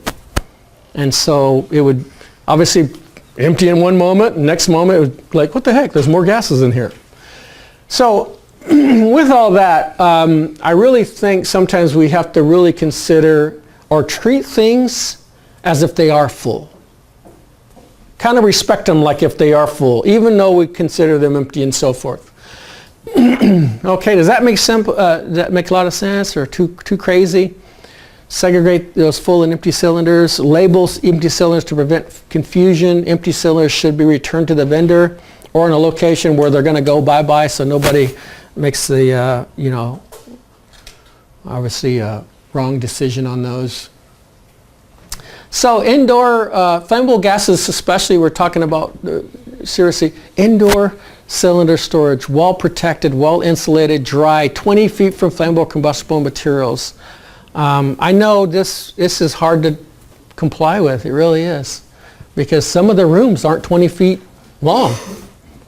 And so it would obviously empty in one moment, next moment it was like, what the heck, there's more gases in here. So with all that, I really think sometimes we have to really consider or treat things as if they are full. Kind of respect them like if they are full, even though we consider them empty and so forth. Okay, does that make a lot of sense, or too crazy? Segregate those full and empty cylinders. Label empty cylinders to prevent confusion. Empty cylinders should be returned to the vendor or in a location where they're going to go bye-bye, so nobody makes the, obviously wrong decision on those. So indoor flammable gases, especially we're talking about, seriously, indoor cylinder storage, well protected, well insulated, dry, 20 feet from flammable combustible materials. I know this is hard to comply with, it really is, because some of the rooms aren't 20 feet long.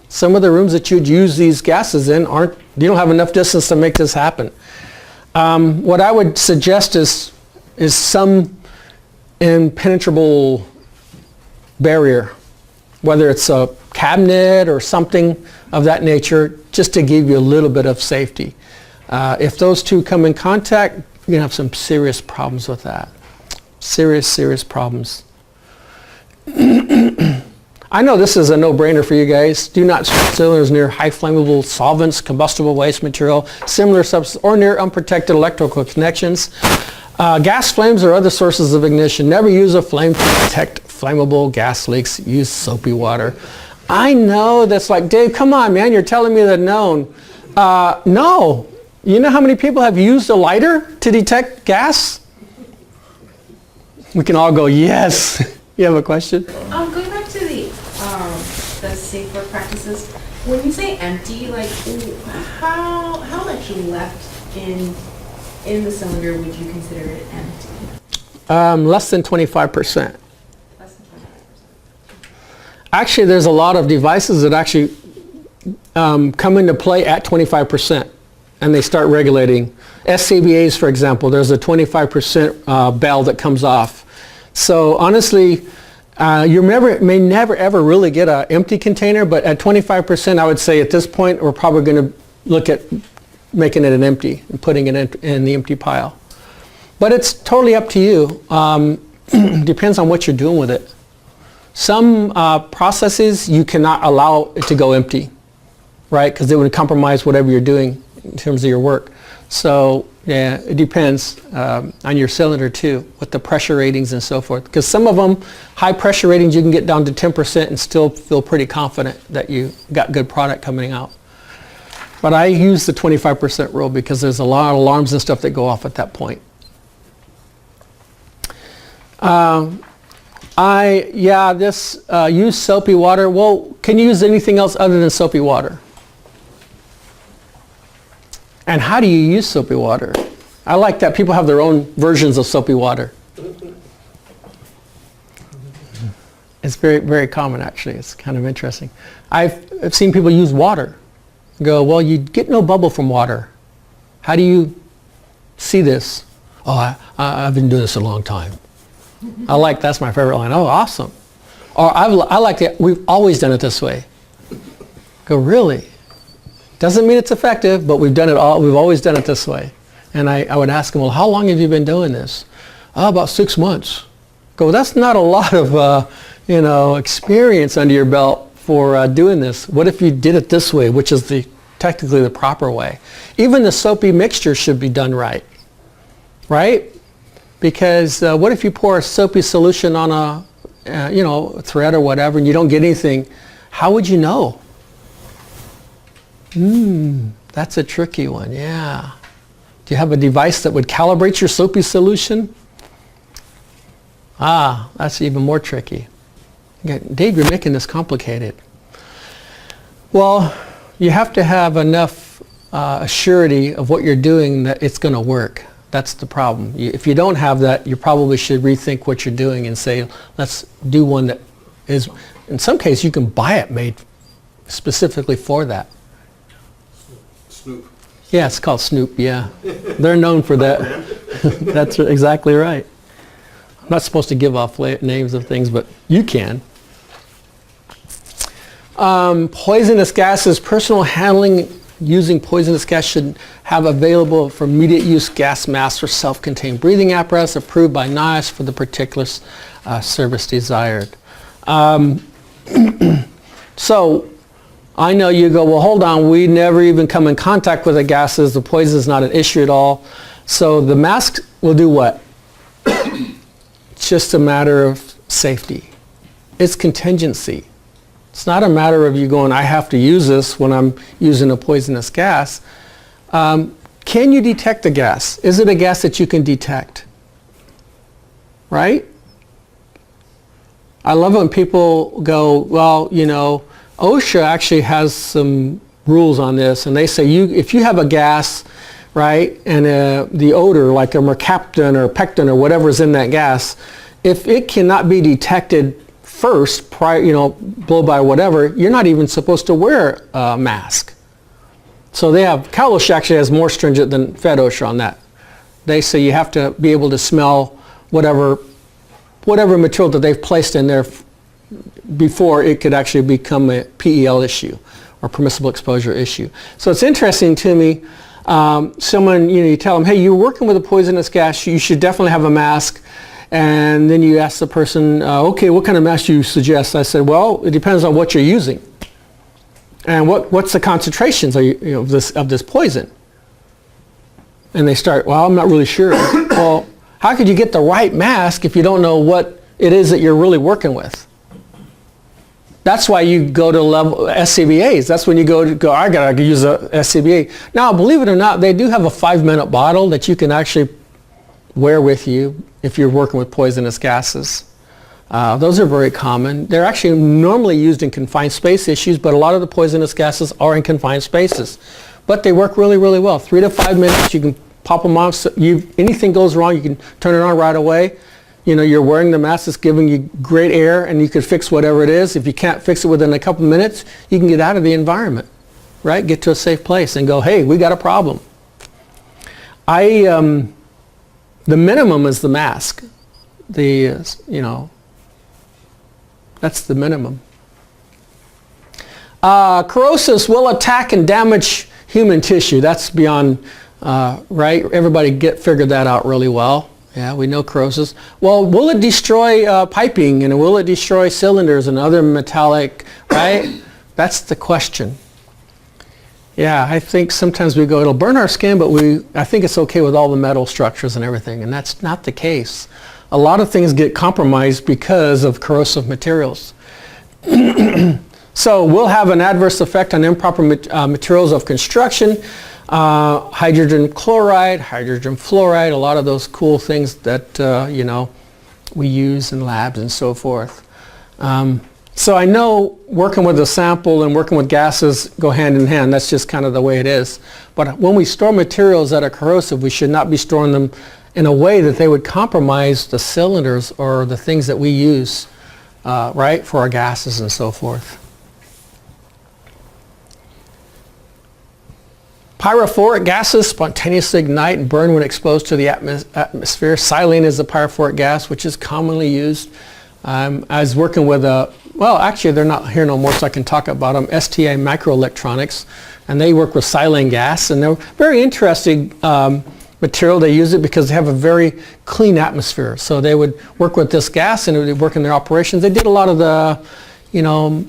Some of the rooms that you'd use these gases in you don't have enough distance to make this happen. What I would suggest is some impenetrable barrier, whether it's a cabinet or something of that nature, just to give you a little bit of safety. If those two come in contact, you're going to have some serious problems with that. Serious problems. I know this is a no-brainer for you guys. Do not store cylinders near high flammable solvents, combustible waste material, similar substances, or near unprotected electrical connections. Gas flames or other sources of ignition. Never use a flame to detect flammable gas leaks. Use soapy water. I know that's like, Dave, come on, man, you're telling me the known. No. You know how many people have used a lighter to detect gas? We can all go, yes. You have a question? Going back to the safe work practices, when you say empty, like how much left in the cylinder would you consider it empty? Less than 25%. Less than 25%. Actually, there's a lot of devices that actually come into play at 25%, and they start regulating. SCBA's, for example, there's a 25% bell that comes off. So honestly, you may never ever really get an empty container, but at 25%, I would say at this point, we're probably going to look at making it an empty and putting it in the empty pile. But it's totally up to you. Depends on what you're doing with it. Some processes you cannot allow it to go empty, right? Because it would compromise whatever you're doing in terms of your work. So yeah, it depends on your cylinder too, with the pressure ratings and so forth. Because some of them, high pressure ratings, you can get down to 10% and still feel pretty confident that you got good product coming out. But I use the 25% rule because there's a lot of alarms and stuff that go off at that point. Use soapy water. Well, can you use anything else other than soapy water? And how do you use soapy water? I like that people have their own versions of soapy water. It's very common, actually. It's kind of interesting. I've seen people use water. Go, well, you get no bubble from water. How do you see this? Oh, I've been doing this a long time. That's my favorite line. Oh, awesome. Or I like it, we've always done it this way. Go, really? Doesn't mean it's effective, but we've always done it this way. And I would ask them, well, how long have you been doing this? Oh, about 6 months. Go, that's not a lot of experience under your belt for doing this. What if you did it this way, which is technically the proper way? Even the soapy mixture should be done right, right? Because what if you pour a soapy solution on a thread or whatever, and you don't get anything? How would you know? That's a tricky one, yeah. Do you have a device that would calibrate your soapy solution? That's even more tricky. Dave, you're making this complicated. Well, you have to have enough assurity of what you're doing that it's going to work. That's the problem. If you don't have that, you probably should rethink what you're doing and say, let's do one that is, in some cases, you can buy it made specifically for that. Snoop. Yeah, it's called Snoop, yeah. They're known for that. That's exactly right. I'm not supposed to give off names of things, but you can. Poisonous gases, personal handling using poisonous gas should have available for immediate use gas masks or self-contained breathing apparatus approved by NIOSH for the particular service desired. So I know you go, well, hold on, we never even come in contact with the gases. The poison is not an issue at all. So the mask will do what? It's just a matter of safety. It's contingency. It's not a matter of you going, I have to use this when I'm using a poisonous gas. Can you detect the gas? Is it a gas that you can detect? Right? I love it when people go, well, you know, OSHA actually has some rules on this, and they say if you have a gas, right, and the odor, like a mercaptan or pectin or whatever is in that gas, if it cannot be detected first, prior, you know, blow by whatever, you're not even supposed to wear a mask. So Cal OSHA actually has more stringent than Fed OSHA on that. They say you have to be able to smell whatever material that they've placed in there before it could actually become a PEL issue or permissible exposure issue. So it's interesting to me, someone, you know, you tell them, hey, you're working with a poisonous gas, you should definitely have a mask. And then you ask the person, okay, what kind of mask do you suggest? I said, well, it depends on what you're using. And what's the concentrations of this poison? And they start, well, I'm not really sure. Well, how could you get the right mask if you don't know what it is that you're really working with? That's why you go to level SCBAs. That's when you go, I gotta use a SCBA. Now, believe it or not, they do have a 5-minute bottle that you can actually wear with you if you're working with poisonous gases. Those are very common. They're actually normally used in confined space issues, but a lot of the poisonous gases are in confined spaces. But they work really, really well. 3 to 5 minutes, you can pop them on. So anything goes wrong, you can turn it on right away. You know, you're wearing the mask, it's giving you great air, and you can fix whatever it is. If you can't fix it within a couple minutes, you can get out of the environment, right? Get to a safe place and go, hey, we got a problem. The minimum is the mask. You know, that's the minimum. Corrosives will attack and damage human tissue. That's beyond, right? Everybody figured that out really well. Yeah, we know corrosives. Well, will it destroy piping, and will it destroy cylinders and other metallic, right? That's the question. Yeah, I think sometimes we go, it'll burn our skin, but I think it's okay with all the metal structures and everything, and that's not the case. A lot of things get compromised because of corrosive materials. So we'll have an adverse effect on improper materials of construction, hydrogen chloride, hydrogen fluoride, a lot of those cool things that, you know, we use in labs and so forth. So I know working with a sample and working with gases go hand in hand. That's just kind of the way it is. But when we store materials that are corrosive, we should not be storing them in a way that they would compromise the cylinders or the things that we use, right, for our gases and so forth. Pyrophoric gases spontaneously ignite and burn when exposed to the atmosphere. Silane is a pyrophoric gas, which is commonly used. I was working with well, actually they're not here no more, so I can talk about them, STA Microelectronics, and they work with silane gas, and they're very interesting material. They use it because they have a very clean atmosphere. So they would work with this gas and it would work in their operations. They did a lot of the, you know,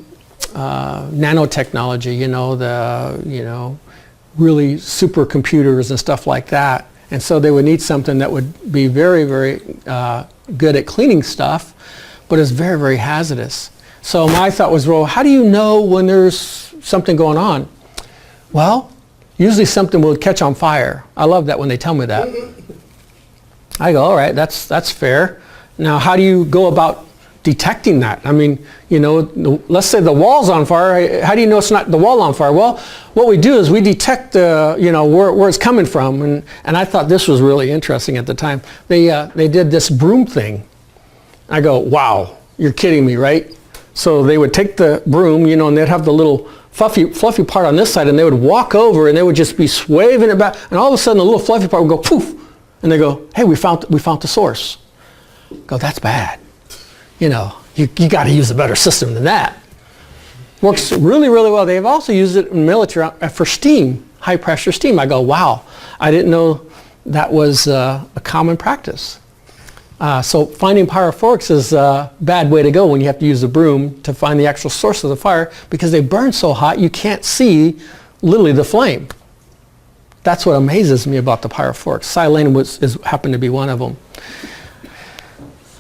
nanotechnology, you know, really supercomputers and stuff like that. And so they would need something that would be very, very good at cleaning stuff, but is very, very hazardous. So my thought was, well, how do you know when there's something going on? Well, usually something will catch on fire. I love that when they tell me that. I go, all right, that's fair. Now, how do you go about detecting that? I mean, you know, let's say the wall's on fire. How do you know it's not the wall on fire? Well, what we do is we detect the, you know, where it's coming from. And I thought this was really interesting at the time. They did this broom thing. I go, wow, you're kidding me, right? So they would take the broom, you know, and they'd have the little fluffy part on this side, and they would walk over and they would just be waving it back, and all of a sudden the little fluffy part would go poof, and they go, hey, we found the source. Go, that's bad. You know, you got to use a better system than that. Works really, really well. They've also used it in military for steam, high pressure steam. I go, wow, I didn't know that was a common practice. So finding pyrophorics is a bad way to go when you have to use a broom to find the actual source of the fire, because they burn so hot you can't see literally the flame. That's what amazes me about the pyrophorics. Silane happened to be one of them.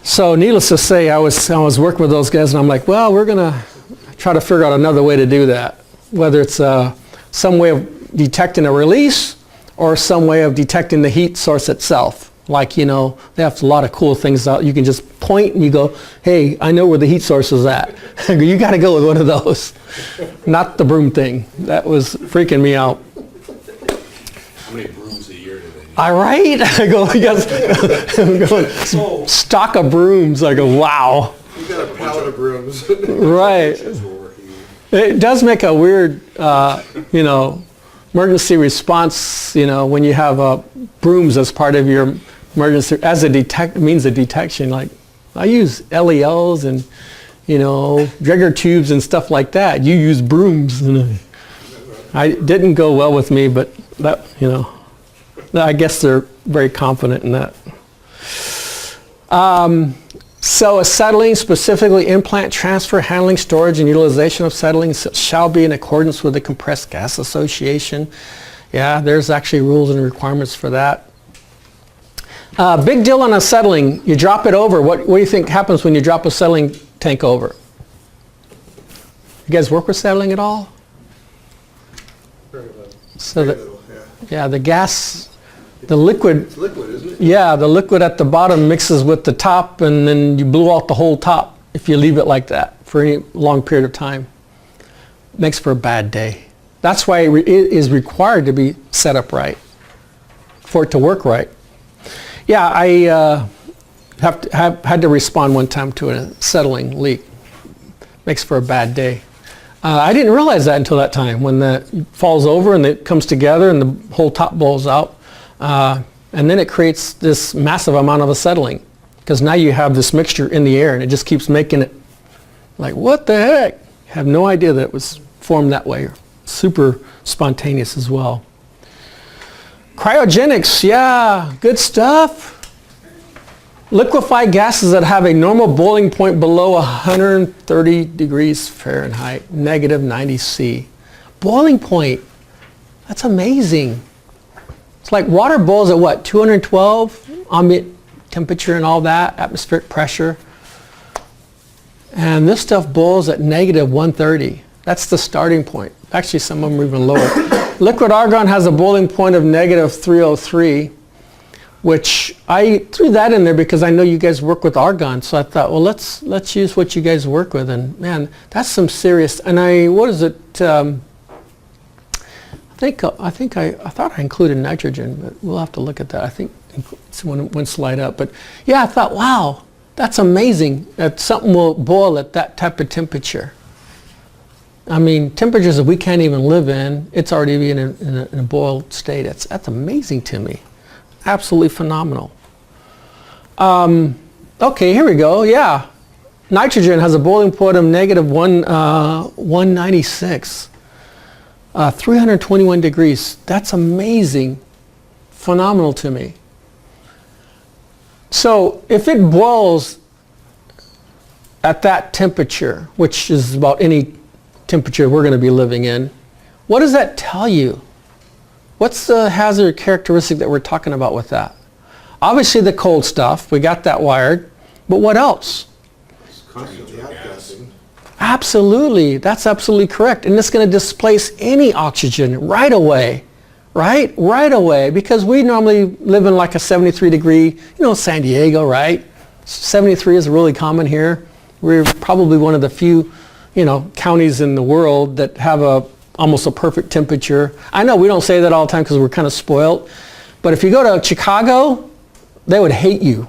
So needless to say, I was working with those guys, and I'm like, well, we're going to try to figure out another way to do that, whether it's some way of detecting a release or some way of detecting the heat source itself. Like, you know, they have a lot of cool things out. You can just point and you go, hey, I know where the heat source is at. You got to go with one of those. Not the broom thing. That was freaking me out. How many brooms a year do they need? All right. I go, I'm going, stock of brooms. I go, wow. You got a pallet of brooms. Right. It does make a weird, you know, emergency response, you know, when you have brooms as part of your emergency, as a means of detection. Like, I use LELs and, you know, Draeger tubes and stuff like that. You use brooms. And I didn't go well with me, but that, you know, I guess they're very confident in that. So acetylene, specifically implant transfer, handling, storage, and utilization of acetylene shall be in accordance with the Compressed Gas Association. Yeah, there's actually rules and requirements for that. Big deal on acetylene. You drop it over. What do you think happens when you drop a acetylene tank over? You guys work with acetylene at all? So yeah, the gas, the liquid. It's liquid, isn't it? Yeah, the liquid at the bottom mixes with the top, and then you blew out the whole top if you leave it like that for any long period of time. Makes for a bad day. That's why it is required to be set up right, for it to work right. Yeah, I had to respond one time to an acetylene leak. Makes for a bad day. I didn't realize that until that time, when that falls over and it comes together and the whole top blows out. And then it creates this massive amount of acetylene, because now you have this mixture in the air and it just keeps making it like, what the heck? Have no idea that it was formed that way. Super spontaneous as well. Cryogenics, yeah, good stuff. Liquefy gases that have a normal boiling point below 130 degrees Fahrenheit, negative 90 C. Boiling point, that's amazing. It's like water boils at what, 212 ambient temperature and all that, atmospheric pressure. And this stuff boils at negative 130. That's the starting point. Actually, some of them are even lower. Liquid argon has a boiling point of negative 303, which I threw that in there because I know you guys work with argon. So I thought, well, let's use what you guys work with. And man, that's some serious, and I thought I included nitrogen, but we'll have to look at that. I think it's one slide up. But yeah, I thought, wow, that's amazing that something will boil at that type of temperature. I mean, temperatures that we can't even live in, it's already in a boiled state. That's amazing to me. Absolutely phenomenal. Okay, here we go. Yeah, nitrogen has a boiling point of negative 196. 321 degrees. That's amazing. Phenomenal to me. So if it boils at that temperature, which is about any temperature we're going to be living in, what does that tell you? What's the hazard characteristic that we're talking about with that? Obviously the cold stuff, we got that wired, but what else? It's constantly outgassing. Absolutely, that's absolutely correct. And it's going to displace any oxygen right away, right? Right away, because we normally live in like a 73 degree, San Diego, right? 73 is really common here. We're probably one of the few, counties in the world that have almost a perfect temperature. I know we don't say that all the time because we're kind of spoiled, but if you go to Chicago, they would hate you.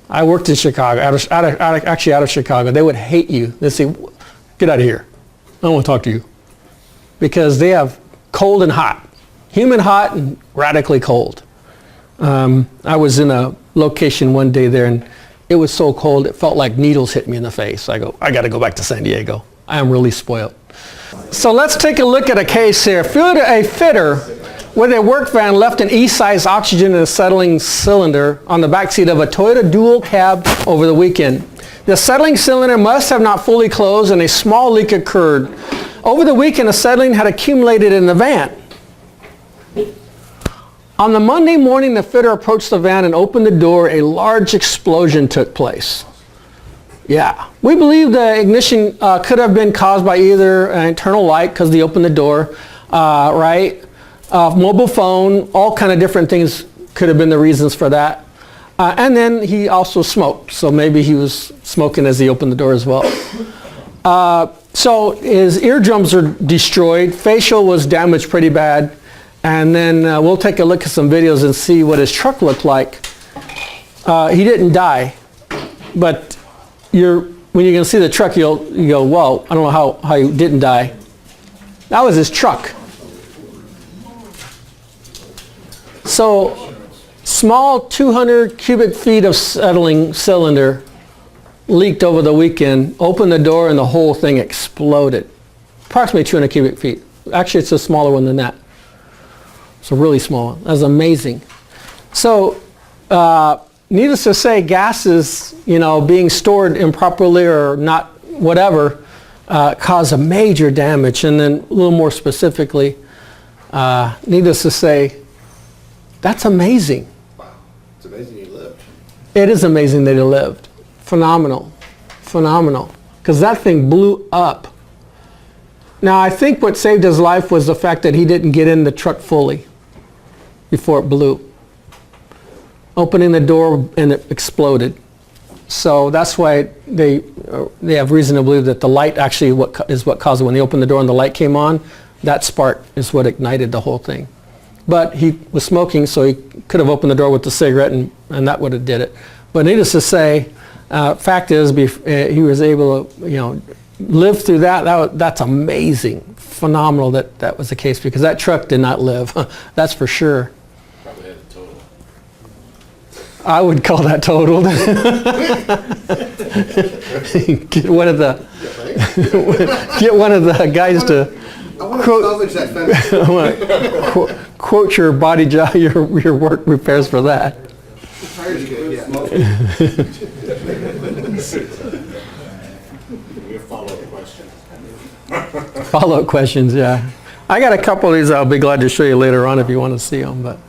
I worked in Chicago, actually out of Chicago. They would hate you. They'd say, get out of here. I don't want to talk to you. Because they have cold and hot. Humid hot and radically cold. I was in a location one day there and it was so cold it felt like needles hit me in the face. I go, I got to go back to San Diego. I am really spoiled. So let's take a look at a case here. A fitter with a work van left an E-size oxygen and acetylene cylinder on the backseat of a Toyota dual cab over the weekend. The acetylene cylinder must have not fully closed and a small leak occurred. Over the weekend, acetylene had accumulated in the van. On the Monday morning, the fitter approached the van and opened the door. A large explosion took place. Yeah, we believe the ignition could have been caused by either an internal light because they opened the door, right? Mobile phone, all kind of different things could have been the reasons for that. And then he also smoked, so maybe he was smoking as he opened the door as well. So his eardrums are destroyed, facial was damaged pretty bad, and then we'll take a look at some videos and see what his truck looked like. He didn't die, but when you're going to see the truck, you go, whoa, I don't know how he didn't die. That was his truck. So, small 200 cubic feet of settling cylinder leaked over the weekend, opened the door, and the whole thing exploded. Approximately 200 cubic feet. Actually, it's a smaller one than that. It's a really small one. That's amazing. So, needless to say, gases, being stored improperly or not, whatever, cause a major damage. And then a little more specifically, needless to say, that's amazing. Wow, it's amazing he lived. It is amazing that he lived. Phenomenal. Phenomenal. Because that thing blew up. Now, I think what saved his life was the fact that he didn't get in the truck fully before it blew. Opening the door and it exploded. So that's why they have reason to believe that the light actually is what caused it. When they opened the door and the light came on, that spark is what ignited the whole thing. But he was smoking, so he could have opened the door with the cigarette and that would have did it. But needless to say, fact is, he was able to, live through that. That's amazing, phenomenal that was the case, because that truck did not live. That's for sure. Probably had a total. I would call that totaled. Get one of the guys to I want to salvage that fence. quote your body job, your work repairs for that. Tires good, yeah. We have follow-up questions. Follow-up questions, yeah. I got a couple of these I'll be glad to show you later on if you want to see them. But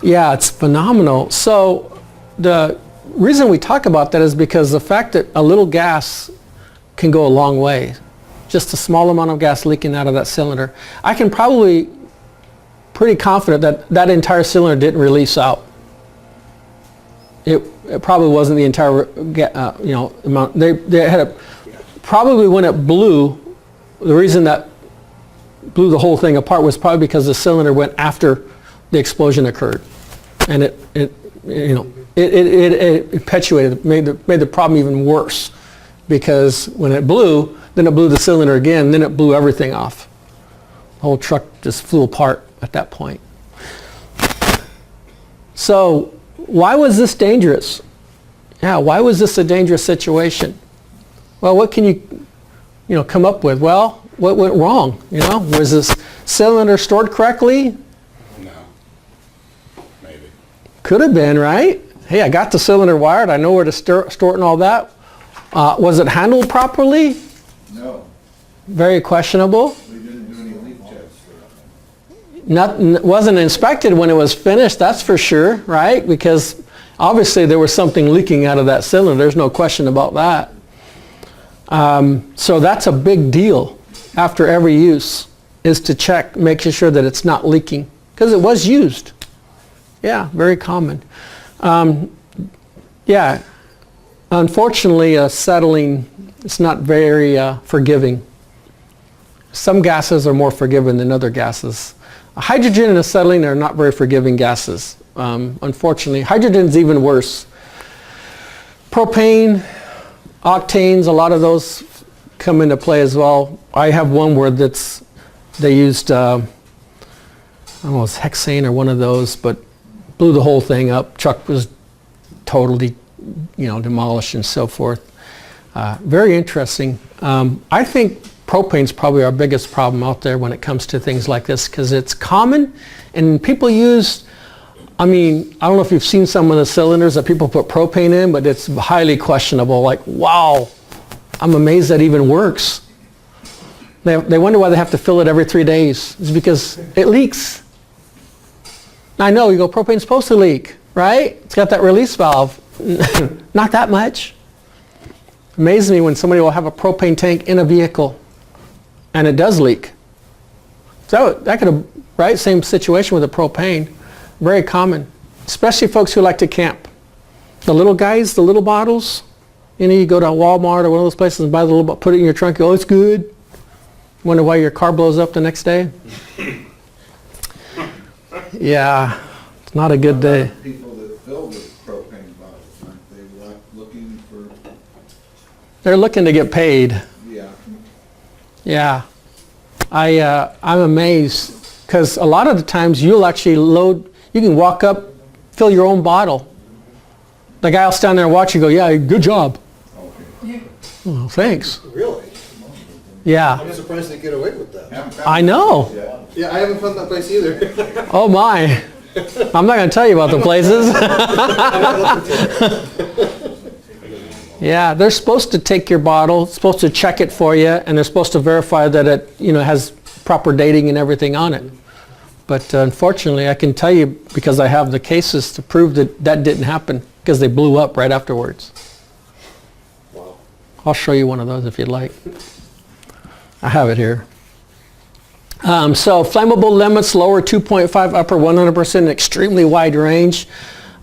yeah, it's phenomenal. So the reason we talk about that is because the fact that a little gas can go a long way. Just a small amount of gas leaking out of that cylinder. I can probably pretty confident that that entire cylinder didn't release out. It probably wasn't the entire amount. They had probably when it blew, the reason that blew the whole thing apart was probably because the cylinder went after the explosion occurred, and it perpetuated, made the problem even worse, because when it blew, then it blew the cylinder again, then it blew everything off. The whole truck just flew apart at that point. So why was this dangerous? Yeah, why was this a dangerous situation? Well, what can you come up with? Well, what went wrong? Was this cylinder stored correctly? No. Maybe. Could have been, right? Hey, I got the cylinder wired. I know where to store it and all that. Was it handled properly? No, Very questionable. we didn't do any leak checks. Wasn't inspected when it was finished, that's for sure, right? Because obviously there was something leaking out of that cylinder. There's no question about that. So that's a big deal after every use, is to check, making sure that it's not leaking, because it was used. Yeah, very common. Yeah, unfortunately, acetylene is not very forgiving. Some gases are more forgiving than other gases. Hydrogen and acetylene are not very forgiving gases. Unfortunately, hydrogen's even worse. Propane, octanes, a lot of those come into play as well. I have one where they used, I don't know, it's hexane or one of those, but blew the whole thing up. Truck was totally, demolished and so forth. Very interesting. I think propane's probably our biggest problem out there when it comes to things like this, because it's common and people use, I don't know if you've seen some of the cylinders that people put propane in, but it's highly questionable. Like, wow, I'm amazed that even works. They wonder why they have to fill it every 3 days. It's because it leaks. I know, you go, propane's supposed to leak, right? It's got that release valve. Not that much. Amazes me when somebody will have a propane tank in a vehicle and it does leak. So that could have, right? Same situation with the propane. Very common. especially folks who like to camp. The little guys, the little bottles, you go to Walmart or one of those places and buy the little bottle, put it in your trunk, oh, it's good. Wonder why your car blows up the next day? Yeah, it's not a good day. People that fill with propane bottles, aren't they looking for, They're looking to get paid. yeah. Yeah. I'm amazed because a lot of the times you'll actually load, you can walk up, fill your own bottle. The guy will stand there and watch you go, yeah, good job. Okay. Oh, thanks. Really? Yeah, I'm surprised they get away with that. Haven't found I know. it yet. Yeah, I haven't found that place either. Oh my. I'm not going to tell you about the places. Yeah, they're supposed to take your bottle, supposed to check it for you, and they're supposed to verify that it, has proper dating and everything on it. But unfortunately, I can tell you because I have the cases to prove that that didn't happen because they blew up right afterwards. Wow. I'll show you one of those if you'd like. I have it here. So flammable limits, lower 2.5, upper 100%, extremely wide range.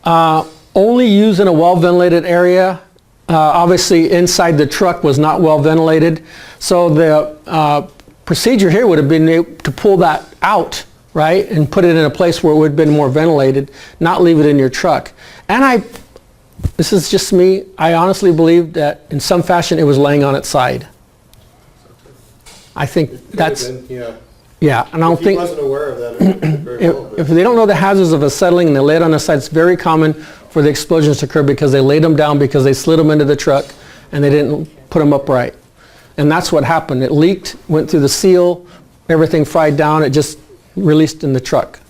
Only used in a well-ventilated area. Obviously, inside the truck was not well ventilated. So the procedure here would have been to pull that out, right, and put it in a place where it would have been more ventilated, not leave it in your truck. And this is just me, I honestly believe that in some fashion it was laying on its side. I think that's, Could've been, yeah. yeah, and I don't If he think, wasn't aware of that, it could very well if been. they don't know the hazards of acetylene and they lay it on the side, it's very common for the explosions to occur because they laid them down because they slid them into the truck and they didn't put them upright. And that's what happened. It leaked, went through the seal, everything fried down, it just released in the truck.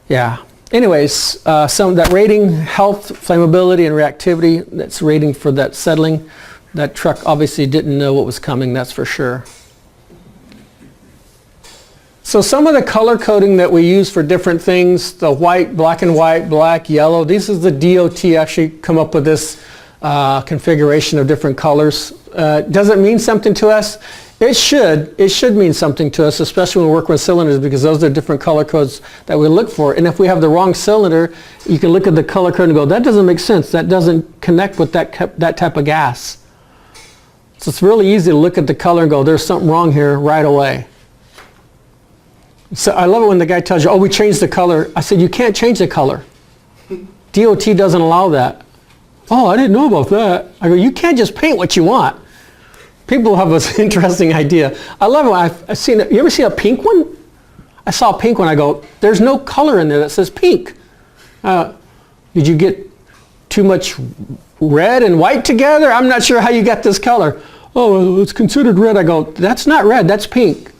Yeah. Anyways, some that rating, health, flammability, and reactivity, that's rating for that settling. That truck obviously didn't know what was coming, that's for sure. So some of the color coding that we use for different things, the white, black and white, black, yellow, this is the DOT actually come up with this configuration of different colors. Does it mean something to us? It should mean something to us, especially when we work with cylinders because those are different color codes that we look for. And if we have the wrong cylinder, you can look at the color code and go, that doesn't make sense. That doesn't connect with that type of gas. So it's really easy to look at the color and go, there's something wrong here right away. So I love it when the guy tells you, oh, we changed the color. I said, you can't change the color. DOT doesn't allow that. Oh, I didn't know about that. I go, you can't just paint what you want. People have this interesting idea. I love it. I've seen it. You ever see a pink one? I saw a pink one. I go, there's no color in there that says pink. Did you get too much red and white together? I'm not sure how you got this color. Oh, well, it's considered red. I go, that's not red, that's pink.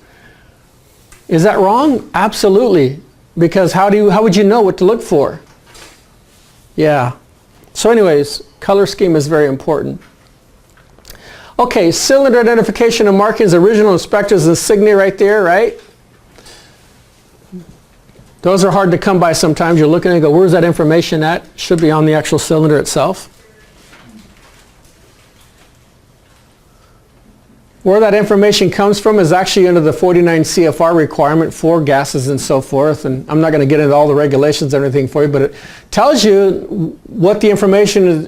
Is that wrong? Absolutely. Because how would you know what to look for? Yeah. So anyways, color scheme is very important. Okay, cylinder identification and markings, original inspectors insignia right there, right? Those are hard to come by sometimes. You're looking and go, where's that information at? Should be on the actual cylinder itself. Where that information comes from is actually under the 49 CFR requirement for gases and so forth. And I'm not going to get into all the regulations and everything for you, but it tells you what the information is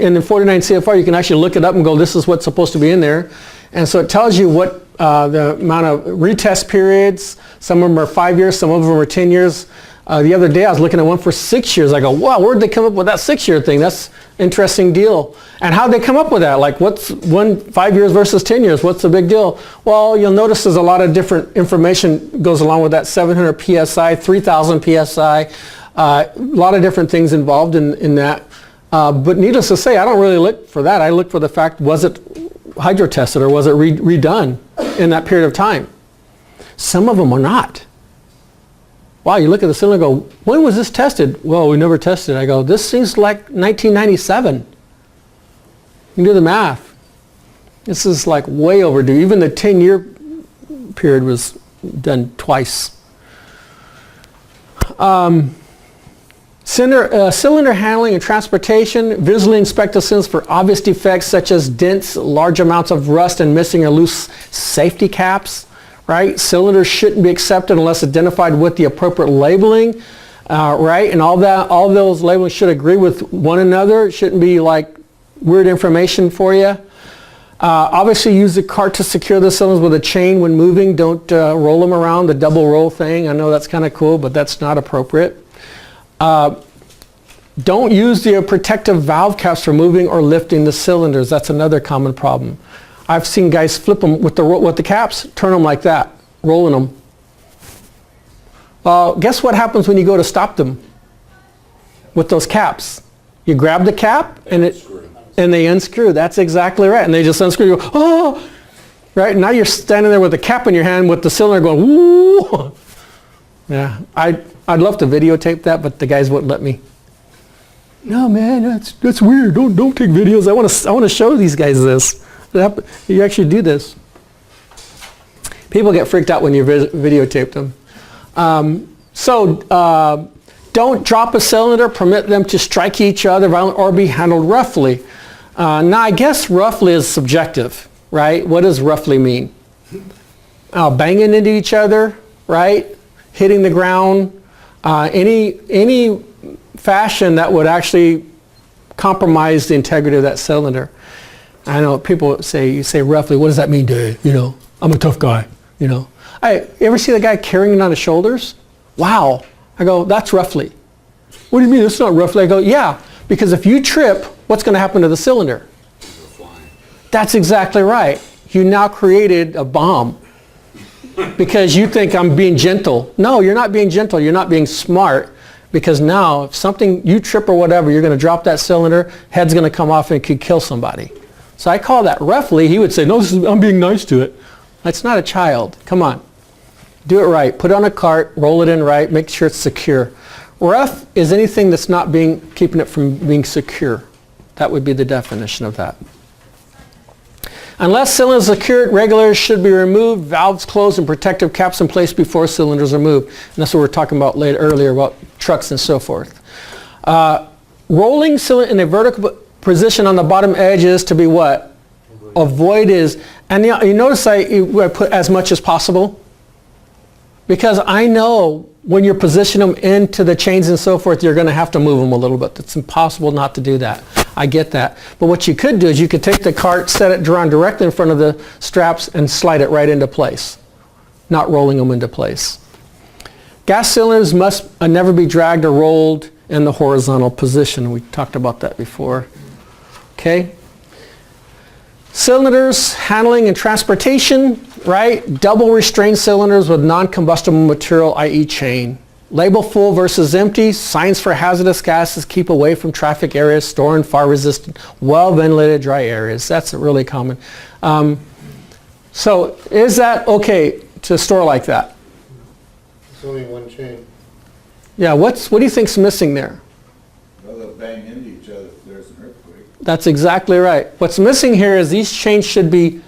in the 49 CFR. You can actually look it up and go, this is what's supposed to be in there. And so it tells you what the amount of retest periods. Some of them are 5 years, some of them are 10 years. The other day I was looking at one for 6 years. I go, wow, where'd they come up with that 6-year thing? That's an interesting deal. And how'd they come up with that? Like what's 5 years versus 10 years? What's the big deal? Well, you'll notice there's a lot of different information goes along with that. 700 PSI, 3000 PSI, a lot of different things involved in that. But needless to say, I don't really look for that. I look for the fact, was it hydro tested or was it redone in that period of time? Some of them are not. Wow, you look at the cylinder and go, when was this tested? Well, we never tested. I go, this seems like 1997. You can do the math. This is like way overdue. Even the 10-year period was done twice. Cylinder handling and transportation, visually inspect the cylinders for obvious defects such as dents, large amounts of rust, and missing or loose safety caps. Right? Cylinders shouldn't be accepted unless identified with the appropriate labeling. right? And all those labels should agree with one another. It shouldn't be like weird information for you. Obviously use the cart to secure the cylinders with a chain when moving. Don't roll them around, the double roll thing. I know that's kind of cool, but that's not appropriate. Don't use the protective valve caps for moving or lifting the cylinders. That's another common problem. I've seen guys flip them with the caps, turn them like that, rolling them. Guess what happens when you go to stop them with those caps? You grab the cap and they unscrew. That's exactly right. And they just unscrew. You go, oh, right? Now you're standing there with the cap in your hand with the cylinder going, woo. Yeah, I'd love to videotape that, but the guys wouldn't let me. No, man, that's weird. Don't take videos. I want to show these guys this. You actually do this. People get freaked out when you videotape them. Don't drop a cylinder. Permit them to strike each other violently or be handled roughly. Now, I guess roughly is subjective, right? What does roughly mean? Banging into each other, right? Hitting the ground. Any fashion that would actually compromise the integrity of that cylinder. I know people say, you say roughly, what does that mean, Dave? You know, I'm a tough guy, you know. You ever see the guy carrying it on his shoulders? Wow. I go, that's roughly. What do you mean, it's not roughly? I go, yeah, because if you trip, what's going to happen to the cylinder? That's exactly right. You now created a bomb because you think I'm being gentle. No, you're not being gentle. You're not being smart, because now if something, you trip or whatever, you're going to drop that cylinder, head's going to come off and it could kill somebody. So I call that roughly. He would say, no, I'm being nice to it. That's not a child. Come on. Do it right. Put it on a cart, roll it in right, make sure it's secure. Rough is anything that's not keeping it from being secure. That would be the definition of that. Unless cylinders are secured, regulators should be removed, valves closed, and protective caps in place before cylinders are moved. And that's what we were talking about earlier about trucks and so forth. Rolling cylinder in a vertical position on the bottom edge is to be what? Avoid is, and you notice I put as much as possible, because I know when you position them into the chains and so forth, you're going to have to move them a little bit. It's impossible not to do that. I get that. But what you could do is you could take the cart, set it drawn directly in front of the straps, and slide it right into place, not rolling them into place. Gas cylinders must never be dragged or rolled in the horizontal position. We talked about that before. Okay. Cylinders, handling and transportation, right? Double restrained cylinders with non-combustible material, i.e. chain. Label full versus empty. Signs for hazardous gases. Keep away from traffic areas. Store in fire-resistant, well-ventilated dry areas. That's really common. So is that okay to store like that? It's only one chain. Yeah, what do you think's missing there? Well, they'll bang into each other if there's an earthquake. That's exactly right. What's missing here is these chains should be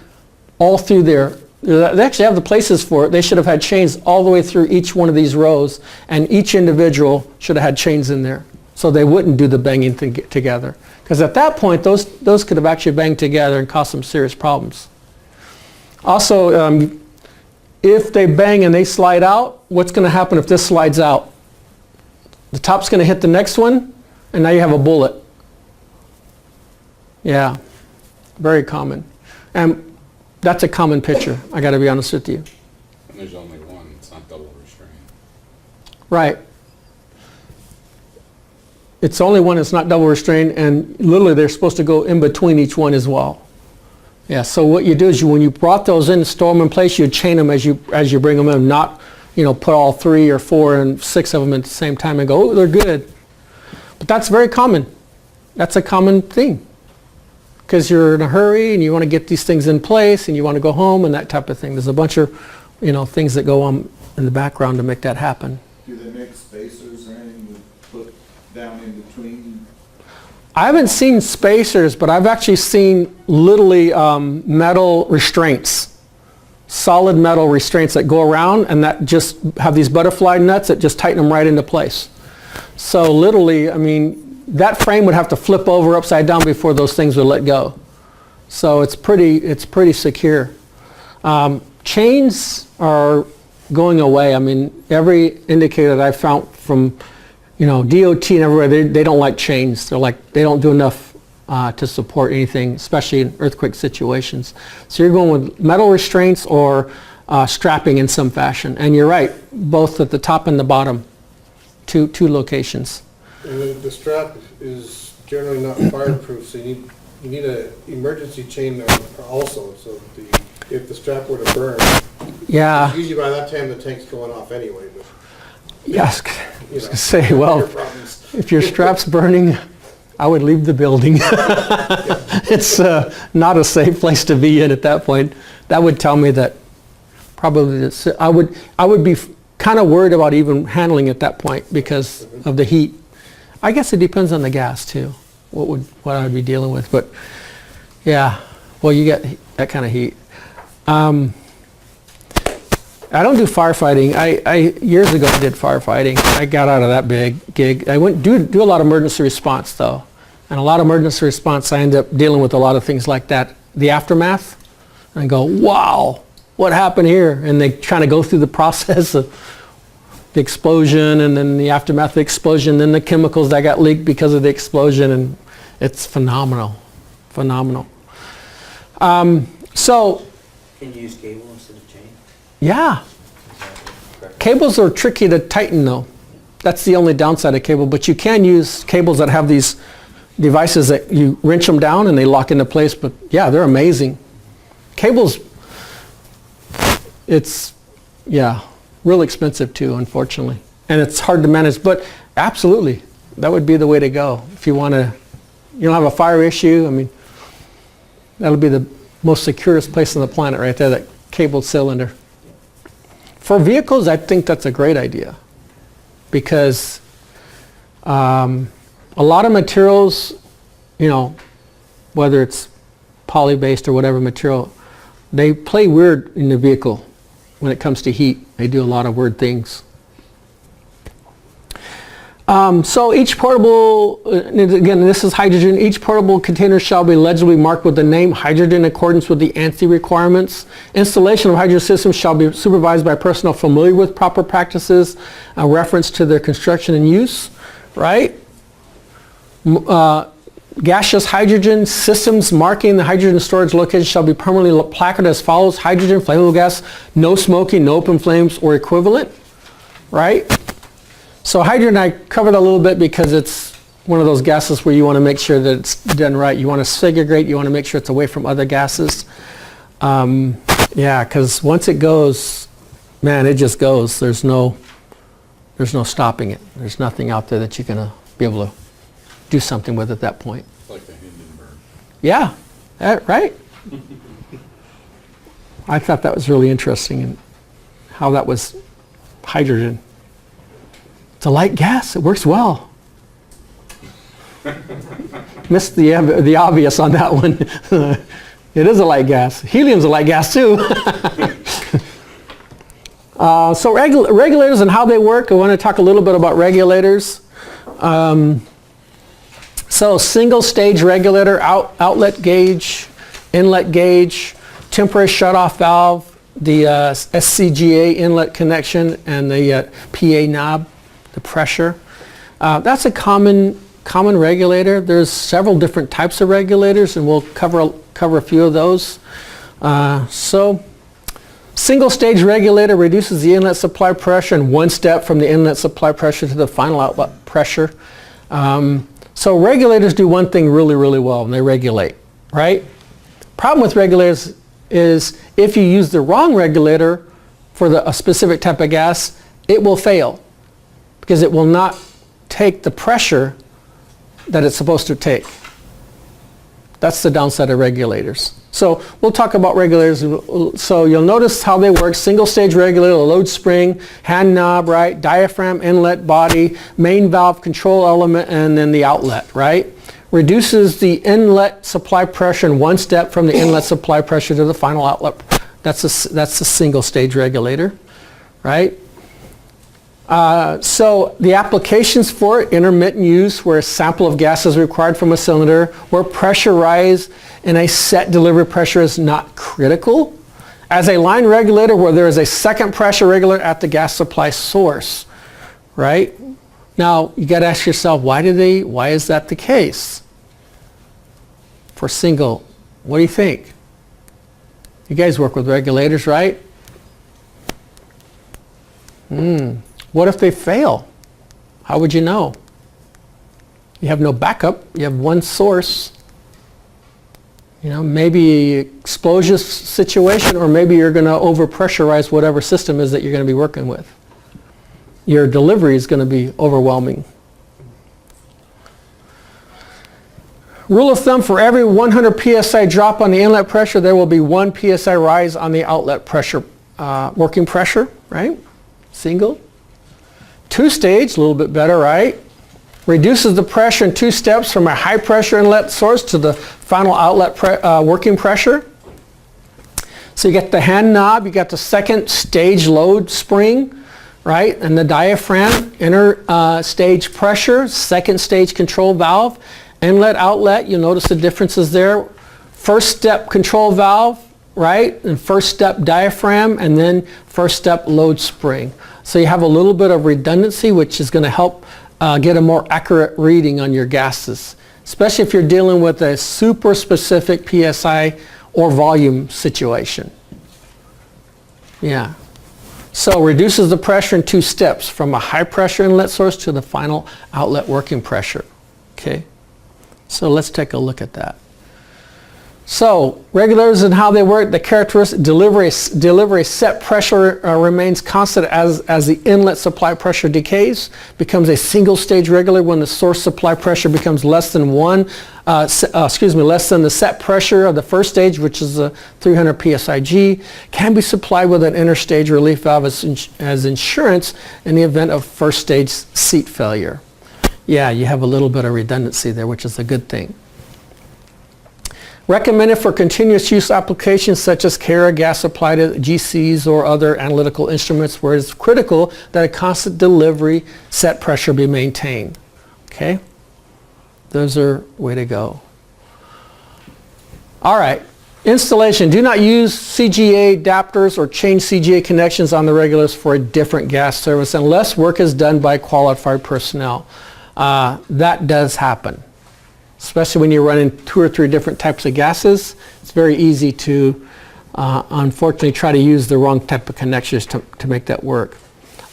all through there. They actually have the places for it. They should have had chains all the way through each one of these rows, and each individual should have had chains in there, so they wouldn't do the banging thing together. Because at that point, those could have actually banged together and caused some serious problems. Also, if they bang and they slide out, what's going to happen if this slides out? The top's going to hit the next one, and now you have a bullet. Yeah, very common. And that's a common picture, I got to be honest with you. And there's only one, it's not double restrained. Right. It's only one that's not double restrained, and literally they're supposed to go in between each one as well. Yeah, so what you do is when you brought those in, store them in place, you chain them as you bring them in, not put all 3 or 4 and 6 of them at the same time and go, oh, they're good. But that's very common. That's a common thing. Because you're in a hurry and you want to get these things in place and you want to go home and that type of thing. There's a bunch of things that go on in the background to make that happen. Do they make spacers or anything to put down in between? I haven't seen spacers, but I've actually seen literally metal restraints, solid metal restraints that go around and that just have these butterfly nuts that just tighten them right into place. So literally, I mean, that frame would have to flip over upside down before those things would let go. So it's pretty secure. Chains are going away. I mean, every indicator that I found from DOT and everywhere, they don't like chains. They don't do enough to support anything, especially in earthquake situations. So you're going with metal restraints or strapping in some fashion. And you're right, both at the top and the bottom, two locations. And the strap is generally not fireproof, so you need an emergency chain also, so if the strap were to burn, Yeah, usually by that time the tank's going off anyway, but, yes, I you was know. gonna say, well, your problems. if your strap's burning, I would leave the building. It's not a safe place to be in at that point. That would tell me that probably I would be kind of worried about even handling at that point because of the heat. I guess it depends on the gas too, what I'd be dealing with. But yeah, well, you get that kind of heat. I don't do firefighting. I years ago did firefighting. I got out of that big gig. I went do a lot of emergency response though, and a lot of emergency response. I end up dealing with a lot of things like that, the aftermath. And I go, wow, what happened here? And they trying to go through the process of the explosion, and then the aftermath of the explosion, then the chemicals that got leaked because of the explosion, and it's phenomenal. So. Can you use cable instead of chain? Yeah. Cables are tricky to tighten though. That's the only downside of cable, but you can use cables that have these devices that you wrench them down and they lock into place, but yeah, they're amazing. Cables, it's, yeah, real expensive too, unfortunately. And it's hard to manage, but absolutely, that would be the way to go. If you want to, you don't have a fire issue, I mean, that'll be the most securest place on the planet right there, that cabled cylinder. For vehicles, I think that's a great idea because a lot of materials, whether it's poly-based or whatever material, they play weird in the vehicle when it comes to heat. They do a lot of weird things. So each portable, again, this is hydrogen, each portable container shall be legibly marked with the name hydrogen in accordance with the ANSI requirements. Installation of hydrogen systems shall be supervised by personnel familiar with proper practices, a reference to their construction and use, right? Gaseous hydrogen systems marking the hydrogen storage location shall be permanently placarded as follows: hydrogen, flammable gas, no smoking, no open flames or equivalent, right? So hydrogen, I covered a little bit because it's one of those gases where you want to make sure that it's done right. You want to segregate, you want to make sure it's away from other gases. Yeah, because once it goes, man, it just goes. There's no stopping it. There's nothing out there that you're going to be able to do something with at that point. Like the Hindenburg. Yeah, right? I thought that was really interesting and how that was hydrogen. It's a light gas. It works well. Missed the obvious on that one. It is a light gas. Helium's a light gas too. So regulators and how they work. I want to talk a little bit about regulators. So single stage regulator, outlet gauge, inlet gauge, temporary shutoff valve, the SCGA inlet connection, and the PA knob, the pressure. That's a common regulator. There's several different types of regulators, and we'll cover a few of those. So single stage regulator reduces the inlet supply pressure in one step from the inlet supply pressure to the final outlet pressure. So regulators do one thing really, really well, and they regulate, right? Problem with regulators is if you use the wrong regulator for a specific type of gas, it will fail because it will not take the pressure that it's supposed to take. That's the downside of regulators. So we'll talk about regulators. So you'll notice how they work. Single stage regulator, load spring, hand knob, right? Diaphragm, inlet, body, main valve, control element, and then the outlet, right? Reduces the inlet supply pressure in one step from the inlet supply pressure to the final outlet. That's a single stage regulator, right? So the applications for it: intermittent use, where a sample of gas is required from a cylinder, where pressure rise and a set delivery pressure is not critical. As a line regulator, where there is a second pressure regulator at the gas supply source, right? Now, you got to ask yourself, why is that the case? For single, what do you think? You guys work with regulators, right? What if they fail? How would you know? You have no backup. You have one source. You know, maybe explosion situation, or maybe you're going to overpressurize whatever system is that you're going to be working with. Your delivery is going to be overwhelming. Rule of thumb, for every 100 psi drop on the inlet pressure, there will be 1 psi rise on the outlet pressure, working pressure, right? Single. Two-stage, a little bit better, right? Reduces the pressure in 2 steps from a high pressure inlet source to the final outlet working pressure. So you get the hand knob, you got the second stage load spring, right? And the diaphragm, inner stage pressure, second stage control valve, inlet outlet, you'll notice the differences there. First step control valve, right? And first step diaphragm, and then first step load spring. So you have a little bit of redundancy, which is going to help get a more accurate reading on your gases, especially if you're dealing with a super specific PSI or volume situation. Yeah. So reduces the pressure in 2 steps from a high pressure inlet source to the final outlet working pressure. Okay. So let's take a look at that. So regulators and how they work, the characteristic delivery set pressure remains constant as the inlet supply pressure decays, becomes a single stage regulator when the source supply pressure becomes less than less than the set pressure of the first stage, which is the 300 psig, can be supplied with an interstage relief valve as insurance in the event of first stage seat failure. Yeah, you have a little bit of redundancy there, which is a good thing. Recommended for continuous use applications such as carrier gas supply to GCs or other analytical instruments where it's critical that a constant delivery set pressure be maintained. Okay? Those are way to go. All right. Installation. Do not use CGA adapters or change CGA connections on the regulators for a different gas service unless work is done by qualified personnel. That does happen. Especially when you're running 2 or 3 different types of gases, it's very easy to, unfortunately, try to use the wrong type of connections to make that work.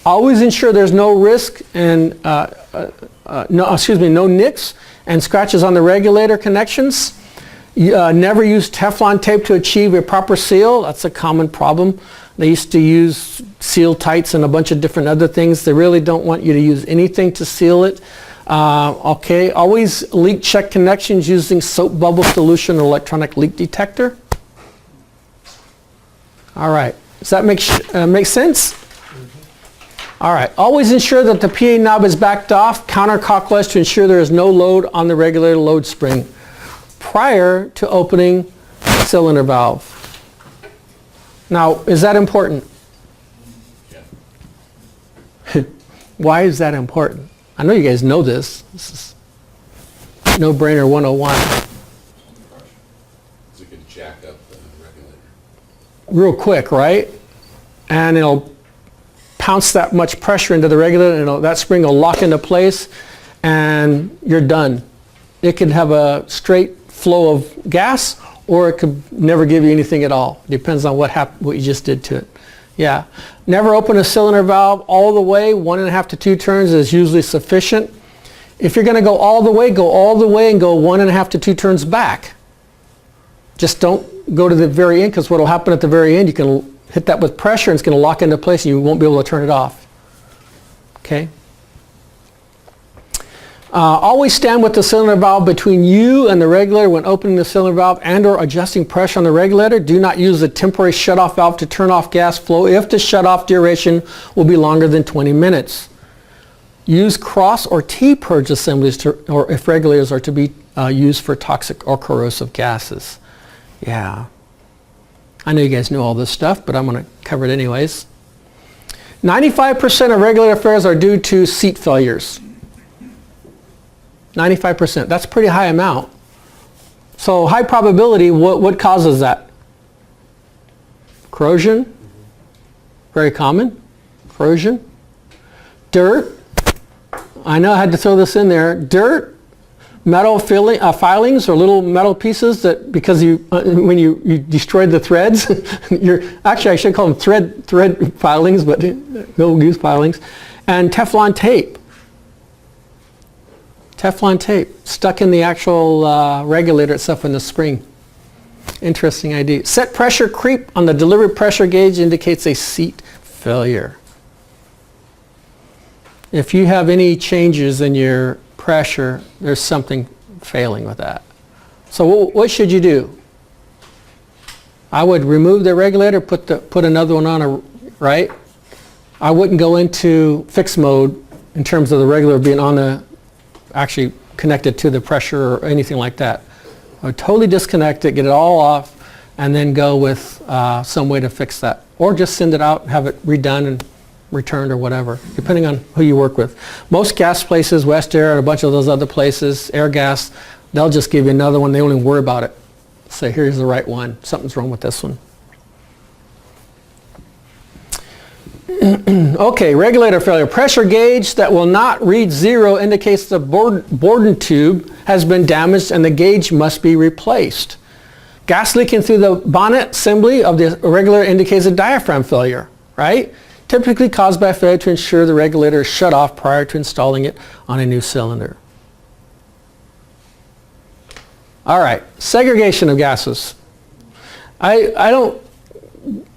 Always ensure there's no risk and no nicks and scratches on the regulator connections. Never use Teflon tape to achieve a proper seal. That's a common problem. They used to use seal tights and a bunch of different other things. They really don't want you to use anything to seal it. Okay, always leak check connections using soap bubble solution or electronic leak detector. All right, does that make sense? All right, always ensure that the PA knob is backed off counterclockwise to ensure there is no load on the regulator load spring prior to opening the cylinder valve. Now, is that important? Yeah. Why is that important? I know you guys know this. This is no-brainer 101. So you can jack up the regulator. Real quick, right? And it'll pounce that much pressure into the regulator, and that spring will lock into place, and you're done. It could have a straight flow of gas, or it could never give you anything at all. Depends on what you just did to it. Yeah. Never open a cylinder valve all the way. 1.5 to 2 turns is usually sufficient. If you're going to go all the way and go 1.5 to 2 turns back. Just don't go to the very end, because what will happen at the very end, you can hit that with pressure and it's going to lock into place and you won't be able to turn it off. Okay? Always stand with the cylinder valve between you and the regulator when opening the cylinder valve and or adjusting pressure on the regulator. Do not use the temporary shutoff valve to turn off gas flow if the shutoff duration will be longer than 20 minutes. Use cross or T-purge assemblies or if regulators are to be used for toxic or corrosive gases. Yeah. I know you guys know all this stuff, but I'm going to cover it anyways. 95% of regulator failures are due to seat failures. 95%. That's a pretty high amount. So high probability, what causes that? Corrosion. Very common. Corrosion. Dirt. I know I had to throw this in there. Dirt, metal filings or little metal pieces that because when you destroyed the threads, actually I should call them thread filings, but we'll use filings, and Teflon tape. Teflon tape stuck in the actual regulator itself in the spring. Interesting idea. Set pressure creep on the delivery pressure gauge indicates a seat failure. If you have any changes in your pressure, there's something failing with that. So what should you do? I would remove the regulator, put another one on, right? I wouldn't go into fixed mode in terms of the regulator being on actually connected to the pressure or anything like that. I would totally disconnect it, get it all off, and then go with some way to fix that. Or just send it out, have it redone and returned or whatever, depending on who you work with. Most gas places, West Air and a bunch of those other places, Air Gas, they'll just give you another one. They don't even worry about it. Say, here's the right one. Something's wrong with this one. Okay, regulator failure. Pressure gauge that will not read 0 indicates the Borden tube has been damaged and the gauge must be replaced. Gas leaking through the bonnet assembly of the regulator indicates a diaphragm failure, right? Typically caused by failure to ensure the regulator is shut off prior to installing it on a new cylinder. All right, segregation of gases. I don't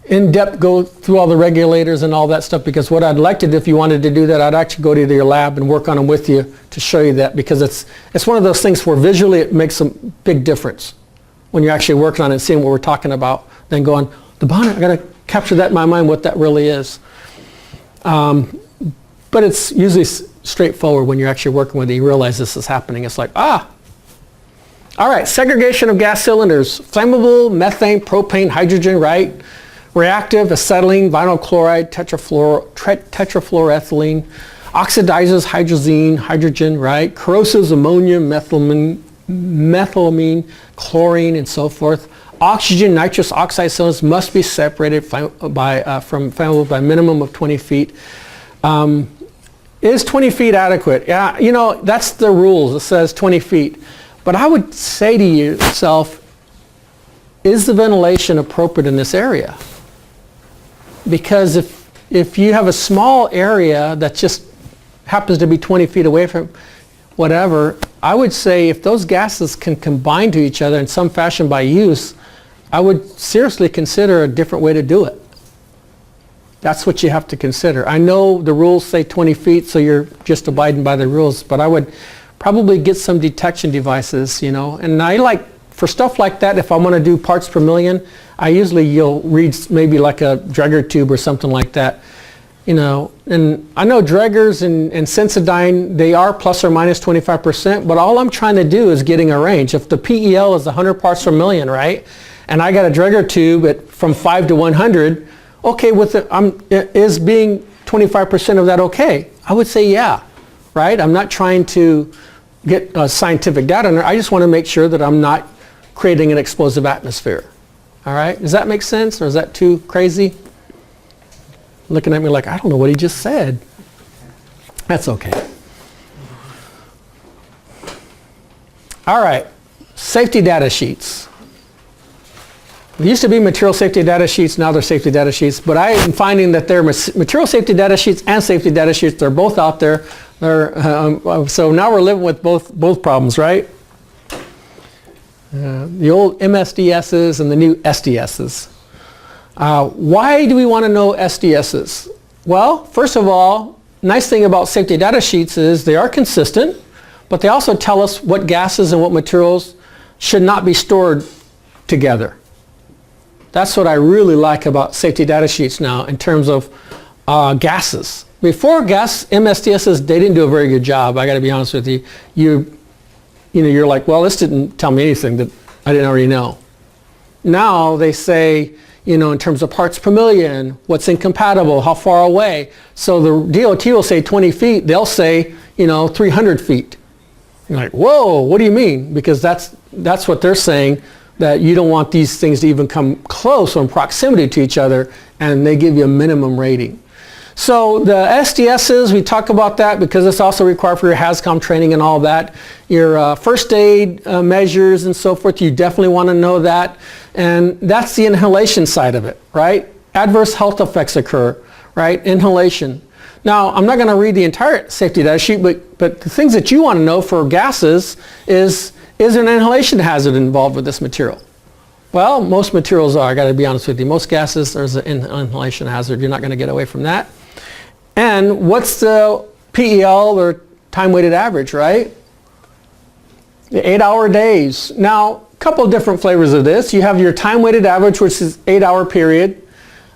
in depth go through all the regulators and all that stuff because what I'd like to do if you wanted to do that, I'd actually go to your lab and work on them with you to show you that because it's one of those things where visually it makes a big difference when you're actually working on it and seeing what we're talking about, then going, the bonnet, I got to capture that in my mind what that really is. But it's usually straightforward when you're actually working with it. You realize this is happening. It's like, All right, segregation of gas cylinders. Flammable, methane, propane, hydrogen, right? Reactive, acetylene, vinyl chloride, tetrafluoroethylene. Oxidizes, hydrazine, hydrogen, right? Corrosives, ammonia, methylamine, chlorine, and so forth. Oxygen, nitrous oxide cylinders must be separated from flammable by a minimum of 20 feet. Is 20 feet adequate? Yeah, you know, that's the rules. It says 20 feet. But I would say to yourself, is the ventilation appropriate in this area? Because if you have a small area that just happens to be 20 feet away from whatever, I would say if those gases can combine to each other in some fashion by use, I would seriously consider a different way to do it. That's what you have to consider. I know the rules say 20 feet, so you're just abiding by the rules, but I would probably get some detection devices, you know. And I like, for stuff like that, if I want to do parts per million, you'll read maybe like a Draeger tube or something like that, you know. And I know Draegers and Sensodyne, they are plus or minus 25%, but all I'm trying to do is getting a range. If the PEL is 100 parts per million, right, and I got a Draeger tube from 5 to 100, okay, is being 25% of that okay? I would say yeah, right? I'm not trying to get scientific data on it. I just want to make sure that I'm not creating an explosive atmosphere. All right? Does that make sense, or is that too crazy? Looking at me like, I don't know what he just said. That's okay. All right, safety data sheets. There used to be material safety data sheets, now they're safety data sheets, but I am finding that there are material safety data sheets and safety data sheets. They're both out there. So now we're living with both problems, right? The old MSDSs and the new SDSs. Why do we want to know SDSs? Well, first of all, nice thing about safety data sheets is they are consistent, but they also tell us what gases and what materials should not be stored together. That's what I really like about safety data sheets now in terms of gases. Before MSDSs, they didn't do a very good job. I got to be honest with you. You're like, well, this didn't tell me anything that I didn't already know. Now they say, in terms of parts per million, what's incompatible, how far away. So the DOT will say 20 feet. They'll say, 300 feet. You're like, whoa, what do you mean? Because that's what they're saying, that you don't want these things to even come close or in proximity to each other, and they give you a minimum rating. So the SDSs, we talk about that because it's also required for your HAZCOM training and all that. Your first aid measures and so forth, you definitely want to know that. And that's the inhalation side of it, right? Adverse health effects occur, right? Inhalation. Now, I'm not going to read the entire safety data sheet, but the things that you want to know for gases is there an inhalation hazard involved with this material? Well, most materials are, I got to be honest with you. Most gases, there's an inhalation hazard. You're not going to get away from that. And what's the PEL or time-weighted average, right? The 8-hour days. Now, a couple of different flavors of this. You have your time-weighted average, which is 8-hour period,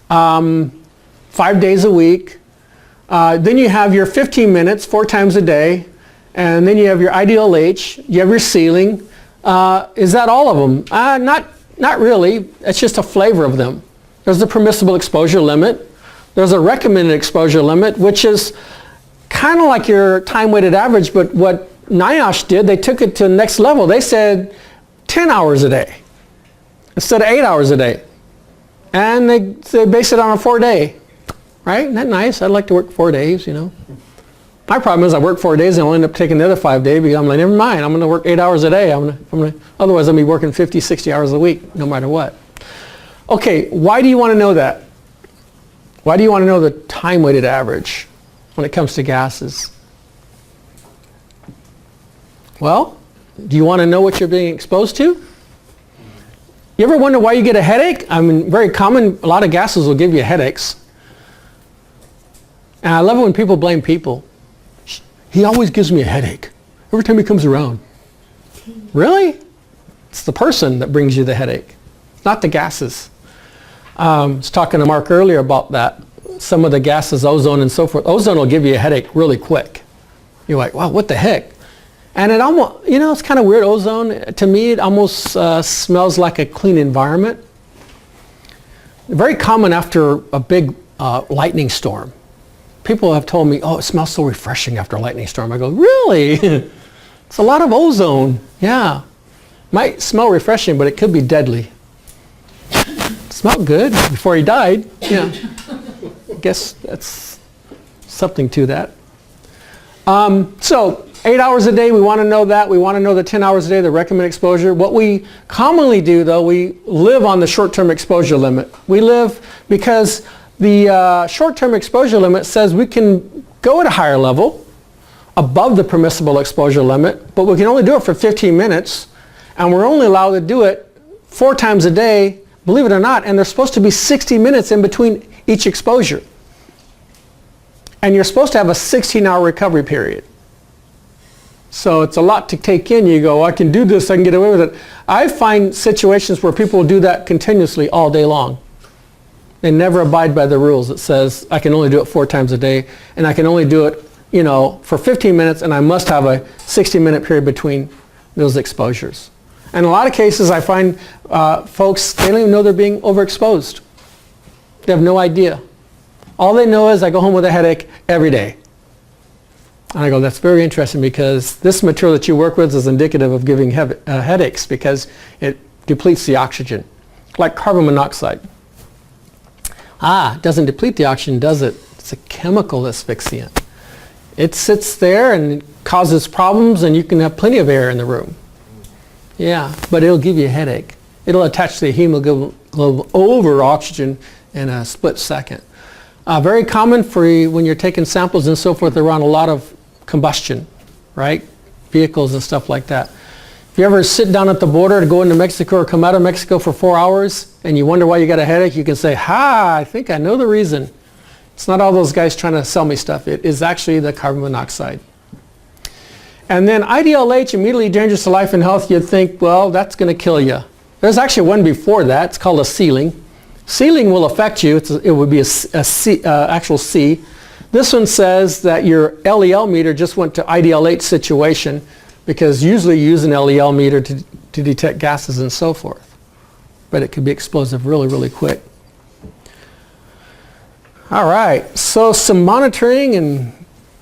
5 days a week. Then you have your 15 minutes, 4 times a day. And then you have your IDLH. You have your ceiling. Is that all of them? Not really. It's just a flavor of them. There's the permissible exposure limit. There's a recommended exposure limit, which is kind of like your time-weighted average, but what NIOSH did, they took it to the next level. They said 10 hours a day instead of 8 hours a day. And they base it on a 4-day. Right? Isn't that nice? I'd like to work 4 days, you know. My problem is I work 4 days and I'll end up taking the other 5 days because I'm like, never mind, I'm going to work 8 hours a day. Otherwise, I'll be working 50, 60 hours a week, no matter what. Okay, why do you want to know that? Why do you want to know the time-weighted average when it comes to gases? Well, do you want to know what you're being exposed to? You ever wonder why you get a headache? I mean, very common, a lot of gases will give you headaches. And I love it when people blame people. He always gives me a headache every time he comes around. Really? It's the person that brings you the headache, not the gases. I was talking to Mark earlier about that. Some of the gases, ozone and so forth. Ozone will give you a headache really quick. You're like, wow, what the heck? And it almost, you know, it's kind of weird. Ozone, to me, it almost smells like a clean environment. Very common after a big lightning storm. People have told me, oh, it smells so refreshing after a lightning storm. I go, really? It's a lot of ozone. Yeah. Might smell refreshing, but it could be deadly. Smelled good before he died. Yeah. I guess that's something to that. So 8 hours a day, we want to know that. We want to know the 10 hours a day, the recommended exposure. What we commonly do, though, we live on the short-term exposure limit. We live because the short-term exposure limit says we can go at a higher level above the permissible exposure limit, but we can only do it for 15 minutes, and we're only allowed to do it 4 times a day, believe it or not, and there's supposed to be 60 minutes in between each exposure. And you're supposed to have a 16-hour recovery period. So it's a lot to take in. You go, I can do this, I can get away with it. I find situations where people do that continuously all day long. They never abide by the rules. It says I can only do it 4 times a day, and I can only do it, you know, for 15 minutes, and I must have a 60-minute period between those exposures. And in a lot of cases, I find folks, they don't even know they're being overexposed. They have no idea. All they know is I go home with a headache every day. And I go, that's very interesting because this material that you work with is indicative of giving headaches because it depletes the oxygen, like carbon monoxide. It doesn't deplete the oxygen, does it? It's a chemical asphyxiant. It sits there and causes problems, and you can have plenty of air in the room. Yeah, but it'll give you a headache. It'll attach to the hemoglobin over oxygen in a split second. Very common for when you're taking samples and so forth around a lot of combustion, right? Vehicles and stuff like that. If you ever sit down at the border to go into Mexico or come out of Mexico for 4 hours and you wonder why you got a headache, you can say, I think I know the reason. It's not all those guys trying to sell me stuff. It is actually the carbon monoxide. And then IDLH, immediately dangerous to life and health, you'd think, well, that's going to kill you. There's actually one before that. It's called a ceiling. Ceiling will affect you. It would be actual C. This one says that your LEL meter just went to IDLH situation because usually you use an LEL meter to detect gases and so forth. But it could be explosive really, really quick. All right, so some monitoring and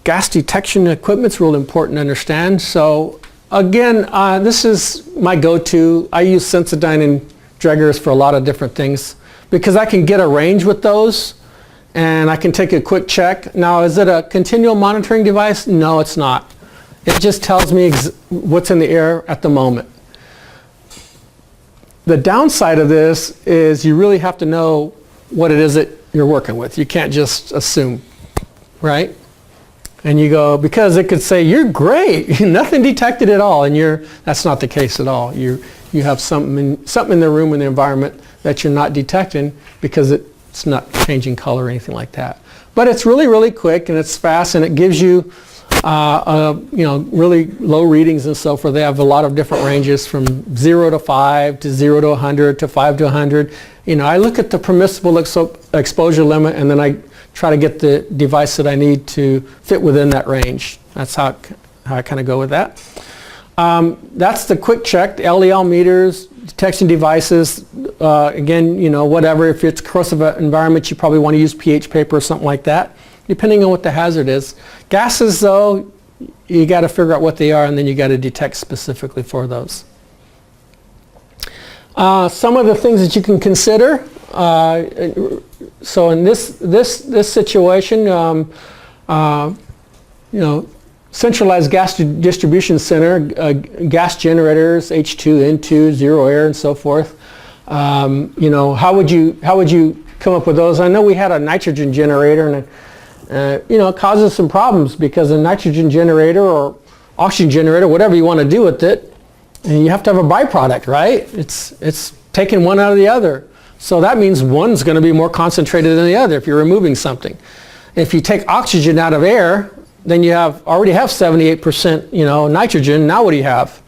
gas detection equipment's real important to understand. So again, this is my go-to. I use Sensodyne and Drägers for a lot of different things because I can get a range with those. and I can take a quick check. Now, is it a continual monitoring device? No, it's not. It just tells me what's in the air at the moment. The downside of this is you really have to know what it is that you're working with. You can't just assume, right? And you go, because it could say, you're great, nothing detected at all, and that's not the case at all. You have something in the room, in the environment, that you're not detecting because it's not changing color or anything like that. But it's really, really quick, and it's fast, and it gives you really low readings and so forth. They have a lot of different ranges from 0 to 5 to 0 to 100 to 5 to 100. I look at the permissible exposure limit, and then I try to get the device that I need to fit within that range. That's how I kind of go with that. That's the quick check, the LEL meters, detection devices. Again, whatever. If it's corrosive environment, you probably want to use pH paper or something like that, depending on what the hazard is. Gases, though, you got to figure out what they are, and then you got to detect specifically for those. Some of the things that you can consider. So in this situation, centralized gas distribution center, gas generators, H2, N2, zero air, and so forth. How would you come up with those? I know we had a nitrogen generator, and it causes some problems because a nitrogen generator or oxygen generator, whatever you want to do with it, and you have to have a byproduct, right? It's taking one out of the other. So that means one's going to be more concentrated than the other if you're removing something. If you take oxygen out of air, then you already have 78% nitrogen. Now what do you have?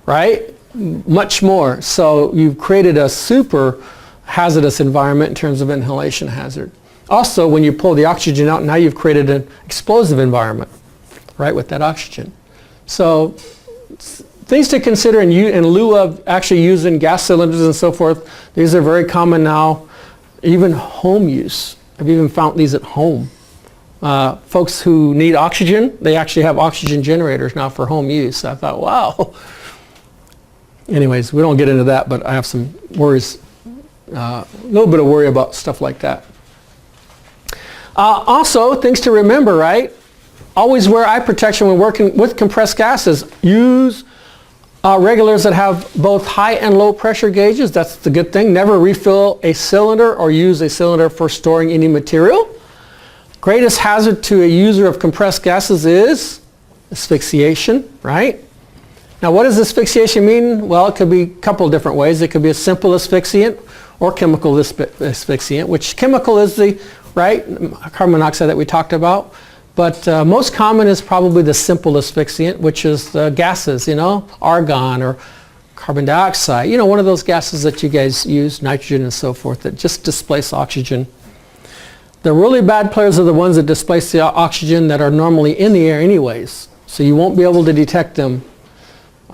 Right? Much more. So you've created a super hazardous environment in terms of inhalation hazard. Also, when you pull the oxygen out, now you've created an explosive environment, right, with that oxygen. So things to consider in lieu of actually using gas cylinders and so forth. These are very common now, even home use. I've even found these at home. Folks who need oxygen, they actually have oxygen generators now for home use. I thought, wow. Anyways, we don't get into that, but I have some worries, a little bit of worry about stuff like that. Also, things to remember, right? Always wear eye protection when working with compressed gases. Use regulars that have both high and low pressure gauges. That's the good thing. Never refill a cylinder or use a cylinder for storing any material. Greatest hazard to a user of compressed gases is asphyxiation, right? Now, what does asphyxiation mean? Well, it could be a couple different ways. It could be a simple asphyxiant or chemical asphyxiant, which chemical is the, right, carbon monoxide that we talked about. But most common is probably the simple asphyxiant, which is the gases, argon or carbon dioxide. One of those gases that you guys use, nitrogen and so forth, that just displace oxygen. The really bad players are the ones that displace the oxygen that are normally in the air anyways. So you won't be able to detect them.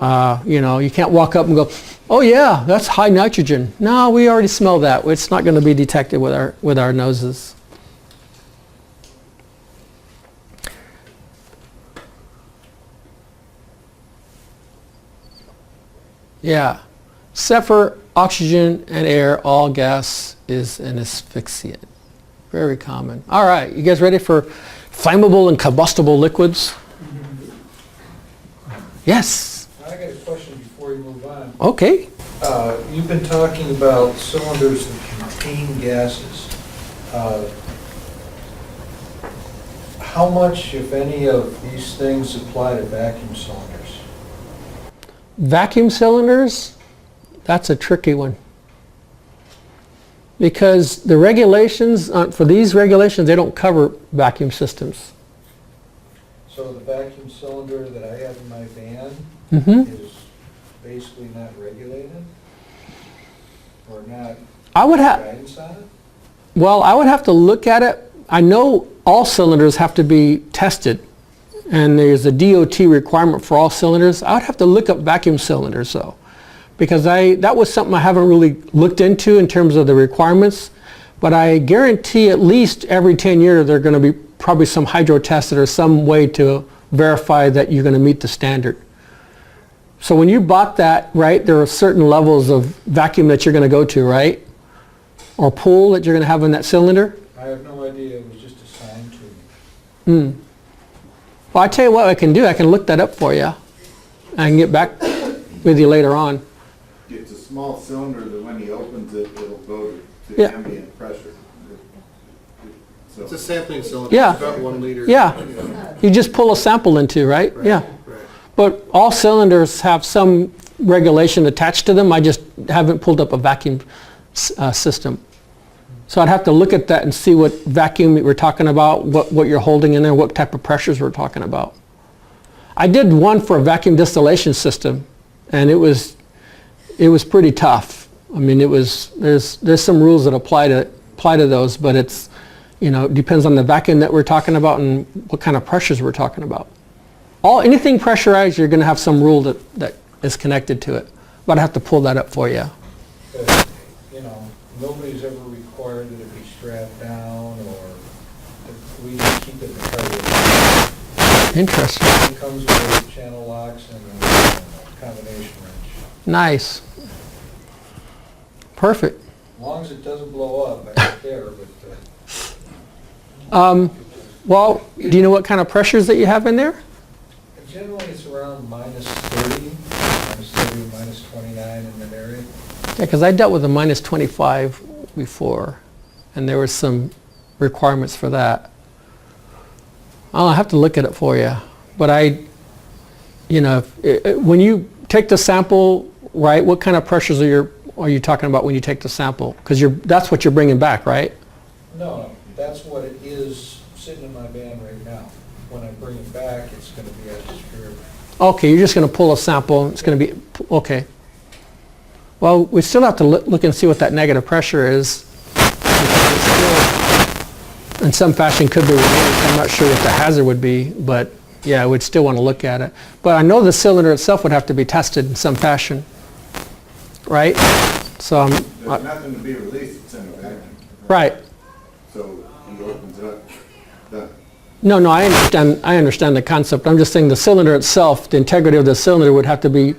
You can't walk up and go, oh yeah, that's high nitrogen. No, we already smell that. It's not going to be detected with our noses. Yeah, except for oxygen and air, all gas is an asphyxiant. Very common. All right, you guys ready for flammable and combustible liquids? Yes. I got a question before you move on. Okay. You've been talking about cylinders that contain gases. How much, if any, of these things apply to vacuum cylinders? Vacuum cylinders, that's a tricky one. Because the regulations, for these regulations, they don't cover vacuum systems. So the vacuum cylinder that I have in my van is basically not regulated? Or not I would have, guidance on it? well, I would have to look at it. I know all cylinders have to be tested, and there's a DOT requirement for all cylinders. I would have to look up vacuum cylinders though, because that was something I haven't really looked into in terms of the requirements, but I guarantee at least every 10 years there are going to be probably some hydro tested or some way to verify that you're going to meet the standard. So when you bought that, right, there are certain levels of vacuum that you're going to go to, right? Or pool that you're going to have in that cylinder. I have no idea time to me. Well, I tell you what I can do. I can look that up for you. I can get back with you later on. It's a small cylinder that when he opens it, it'll go to Yeah. ambient pressure. So- It's a sampling cylinder. Yeah. It's about 1 liter. Yeah. You just pull a sample into, right? Yeah. Right. But all cylinders have some regulation attached to them. I just haven't pulled up a vacuum system. So I'd have to look at that and see what vacuum we're talking about, what you're holding in there, what type of pressures we're talking about. I did one for a vacuum distillation system, and it was pretty tough. I mean, there's some rules that apply to those, but it's, it depends on the vacuum that we're talking about and what kind of pressures we're talking about. Anything pressurized, you're going to have some rule that is connected to it. But I have to pull that up for you. But, nobody's ever required that it be strapped down or we just keep it in the car. Interesting. It comes with channel locks and a combination wrench. Nice. Perfect. As long as it doesn't blow up, I don't care, but Well, do you know what kind of pressures that you have in there? generally it's around -30, -29 in that area. Yeah, because I dealt with a -25 before, and there was some requirements for that. I'll have to look at it for you. But when you take the sample, right, what kind of pressures are you talking about when you take the sample? Because that's what you're bringing back, right? No, that's what it is sitting in my van right now. When I bring it back, it's going to be atmospheric. Okay, you're just going to pull a sample. It's going to be, okay. Well, we still have to look and see what that negative pressure is. Because it's still, in some fashion, could be released. I'm not sure what the hazard would be, but yeah, I would still want to look at it. But I know the cylinder itself would have to be tested in some fashion, right? So There's nothing to be released, it's in a vacuum. right. So he opens it up, done. No, I understand the concept. I'm just saying the cylinder itself, the integrity of the cylinder would have to be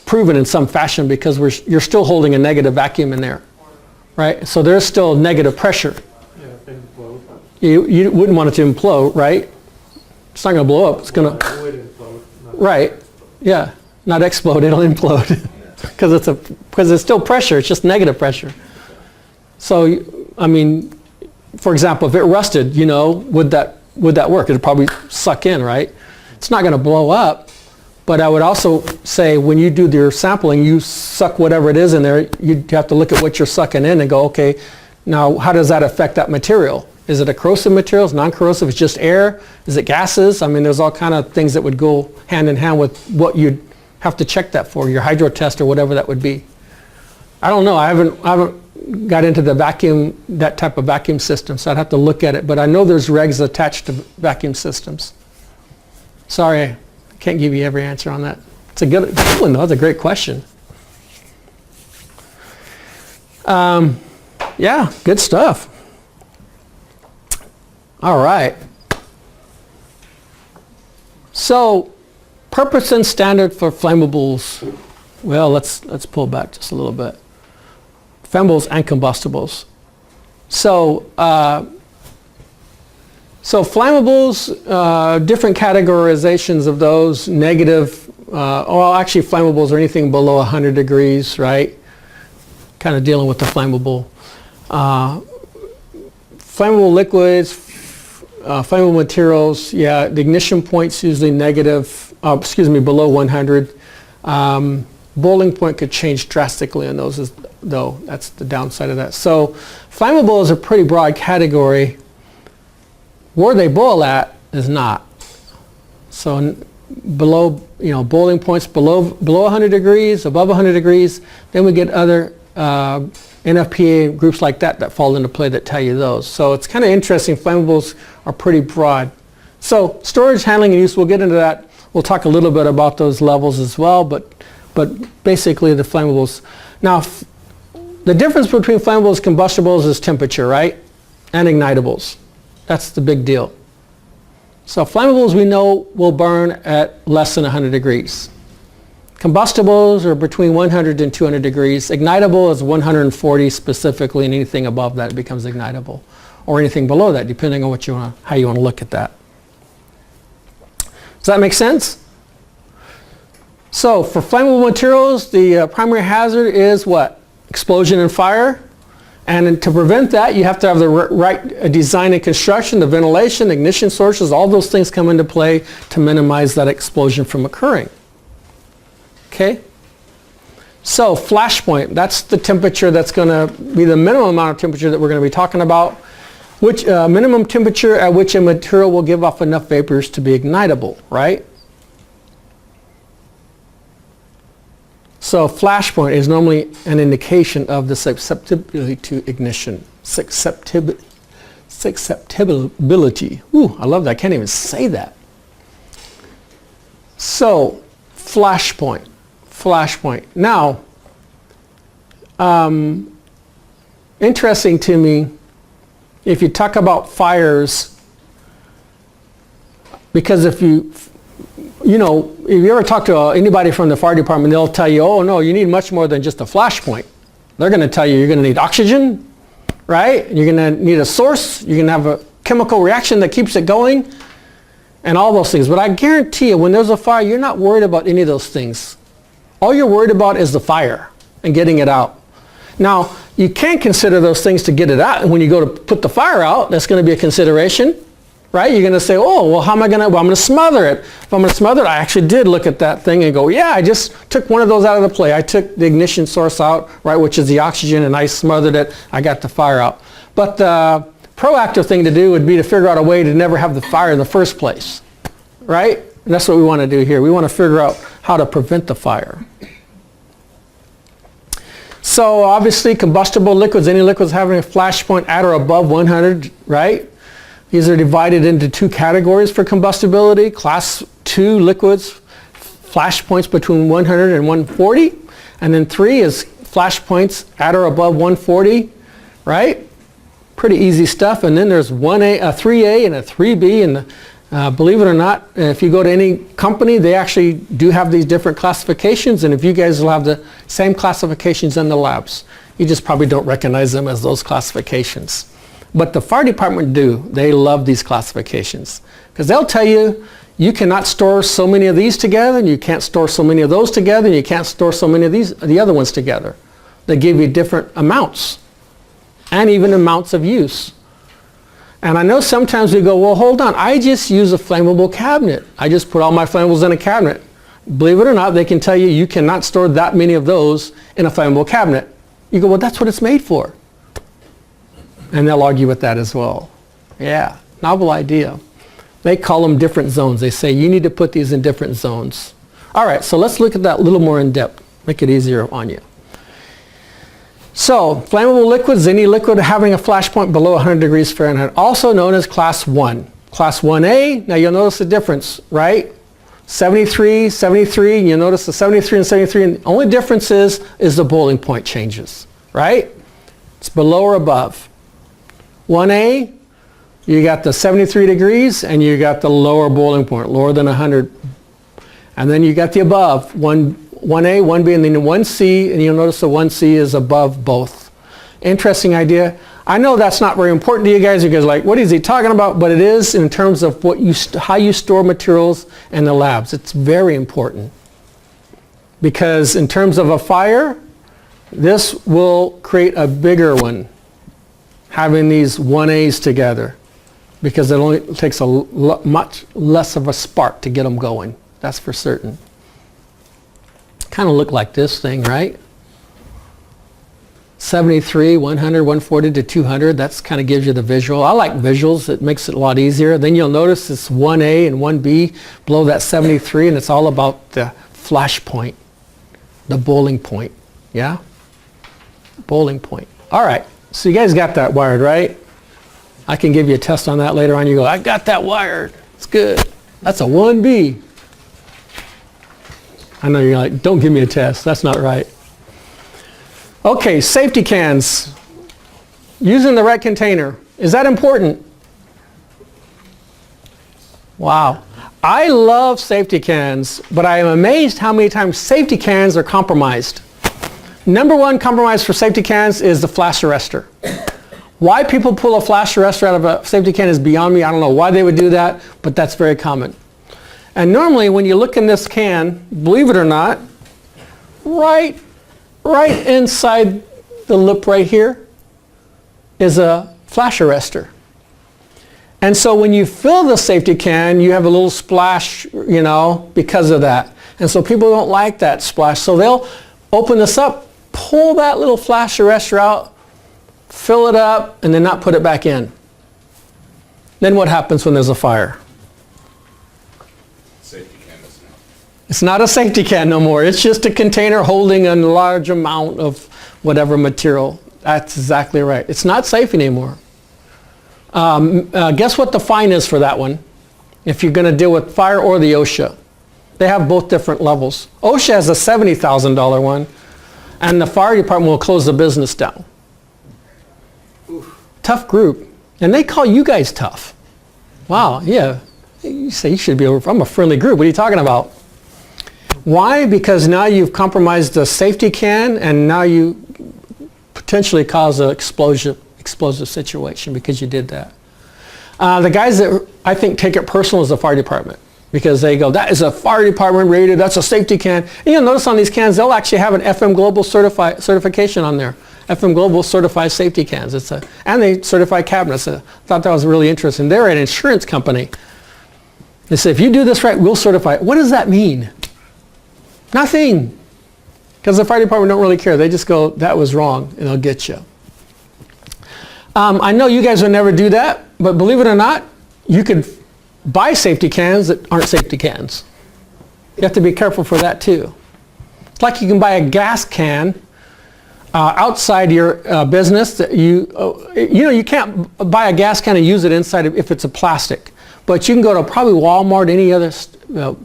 proven in some fashion because you're still holding a negative vacuum in there, right? So there's still negative pressure. Yeah, and blow. You wouldn't want it to implode, right? It's not going to blow up. It's going to, It would implode. not- right? Yeah, not explode. It'll implode because it's still pressure. It's just negative pressure. So I mean, for example, if it rusted, would that work? It'd probably suck in, right? It's not going to blow up. But I would also say when you do your sampling, you suck whatever it is in there, you have to look at what you're sucking in and go, okay, now how does that affect that material? Is it a corrosive material? Is it non-corrosive? It's just air? Is it gases? I mean, there's all kind of things that would go hand in hand with what you'd have to check that for, your hydro test or whatever that would be. I don't know. I haven't got into the vacuum, that type of vacuum system, so I'd have to look at it. But I know there's regs attached to vacuum systems. Sorry, I can't give you every answer on that. It's a good one, though. It's a great question. Yeah, good stuff. All right. So, purpose and standard for flammables. Well, let's pull back just a little bit. Flammables and combustibles. So flammables, different categorizations of those, negative, actually flammables are anything below 100 degrees, right? Kind of dealing with the flammable. Flammable liquids, flammable materials, yeah, the ignition point's usually negative, below 100. Boiling point could change drastically on those, though. That's the downside of that. So flammable is a pretty broad category. Where they boil at is not. So below, boiling points below 100 degrees, above 100 degrees, then we get other NFPA groups like that fall into play that tell you those. So it's kind of interesting. Flammables are pretty broad. So storage, handling, and use, we'll get into that. We'll talk a little bit about those levels as well, but basically the flammables. Now, the difference between flammables and combustibles is temperature, right? And ignitables. That's the big deal. So flammables we know will burn at less than 100 degrees. Combustibles are between 100 and 200 degrees. Ignitable is 140 specifically, and anything above that becomes ignitable. or anything below that, depending on how you want to look at that. Does that make sense? So for flammable materials, the primary hazard is what? Explosion and fire. And to prevent that, you have to have the right design and construction, the ventilation, ignition sources, all those things come into play to minimize that explosion from occurring. Okay? So flash point, that's the temperature that's going to be the minimum amount of temperature that we're going to be talking about, which minimum temperature at which a material will give off enough vapors to be ignitable, right? So flash point is normally an indication of the susceptibility to ignition. Susceptibility. Ooh, I love that. I can't even say that. So flash point. Flash point. Now, interesting to me, if you talk about fires, because if you ever talk to anybody from the fire department, they'll tell you, oh no, you need much more than just a flash point. They're going to tell you you're going to need oxygen, right? You're going to need a source. You're going to have a chemical reaction that keeps it going, and all those things. But I guarantee you, when there's a fire, you're not worried about any of those things. All you're worried about is the fire and getting it out. Now, you can consider those things to get it out, and when you go to put the fire out, that's going to be a consideration. Right? You're going to say, oh, well, how am I going to, well, I'm going to smother it. If I'm going to smother it, I actually did look at that thing and go, yeah, I just took one of those out of the play. I took the ignition source out, right, which is the oxygen, and I smothered it. I got the fire out. But the proactive thing to do would be to figure out a way to never have the fire in the first place, right? And that's what we want to do here. We want to figure out how to prevent the fire. So obviously, combustible liquids, any liquids having a flash point at or above 100, right? These are divided into two categories for combustibility. Class 2 liquids, flash points between 100 and 140. And then 3 is flash points at or above 140, right? Pretty easy stuff. And then there's 1A, a 3A and a 3B. And believe it or not, if you go to any company, they actually do have these different classifications. And if you guys will have the same classifications in the labs, you just probably don't recognize them as those classifications. But the fire department do. They love these classifications because they'll tell you you cannot store so many of these together, and you can't store so many of those together, and you can't store so many of the other ones together. They give you different amounts and even amounts of use. And I know sometimes we go, well, hold on, I just use a flammable cabinet. I just put all my flammables in a cabinet. Believe it or not, they can tell you you cannot store that many of those in a flammable cabinet. You go, well, that's what it's made for. And they'll argue with that as well. Yeah, novel idea. They call them different zones. They say you need to put these in different zones. All right, so let's look at that a little more in depth. Make it easier on you. So, flammable liquids, any liquid having a flash point below 100 degrees Fahrenheit, also known as class 1. Class 1A, now you'll notice the difference, right? 73, 73, you'll notice the 73 and 73, and the only difference is the boiling point changes, right? It's below or above. 1A, you got the 73 degrees and you got the lower boiling point, lower than 100. And then you got the above, 1A, 1B, and then 1C, and you'll notice the 1C is above both. Interesting idea. I know that's not very important to you guys. You guys are like, what is he talking about? But it is in terms of how you store materials in the labs. It's very important. Because in terms of a fire, this will create a bigger one, having these 1As together, because it only takes much less of a spark to get them going. That's for certain. Kind of look like this thing, right? 73, 100, 140 to 200, that's kind of gives you the visual. I like visuals, it makes it a lot easier. Then you'll notice this 1A and 1B below that 73, and it's all about the flash point, the boiling point, yeah? Boiling point. All right. So you guys got that wired, right? I can give you a test on that later on. You go, I got that wired. It's good. That's a 1B. I know you're like, don't give me a test. That's not right. Okay, safety cans. Using the right container. Is that important? Wow. I love safety cans, but I am amazed how many times safety cans are compromised. Number one compromise for safety cans is the flash arrestor. Why people pull a flash arrestor out of a safety can is beyond me. I don't know why they would do that, but that's very common. And normally when you look in this can, believe it or not, right inside the lip right here is a flash arrestor. And so when you fill the safety can, you have a little splash, you know, because of that. And so people don't like that splash. So they'll open this up, pull that little flash arrestor out, fill it up, and then not put it back in. Then what happens when there's a fire? Safety canvas now. It's not a safety can no more. It's just a container holding a large amount of whatever material. That's exactly right. It's not safe anymore. Guess what the fine is for that one? If you're going to deal with fire or the OSHA. They have both different levels. OSHA has a $70,000 one, and the fire department will close the business down. Tough group. And they call you guys tough. Wow, yeah. You say you should be over. I'm a friendly group. What are you talking about? Why? Because now you've compromised the safety can, and now you potentially cause an explosive situation because you did that. The guys that I think take it personal is the fire department, because they go, that is a fire department rated, that's a safety can. And you'll notice on these cans, they'll actually have an FM Global certification on there. FM Global certifies safety cans. And they certify cabinets. I thought that was really interesting. They're an insurance company. They say, if you do this right, we'll certify it. What does that mean? Nothing. Because the fire department don't really care. They just go, that was wrong, and they'll get you. I know you guys would never do that, but believe it or not, you could buy safety cans that aren't safety cans. You have to be careful for that too. It's like you can buy a gas can outside your business that you can't buy a gas can and use it inside if it's a plastic. But you can go to probably Walmart, any other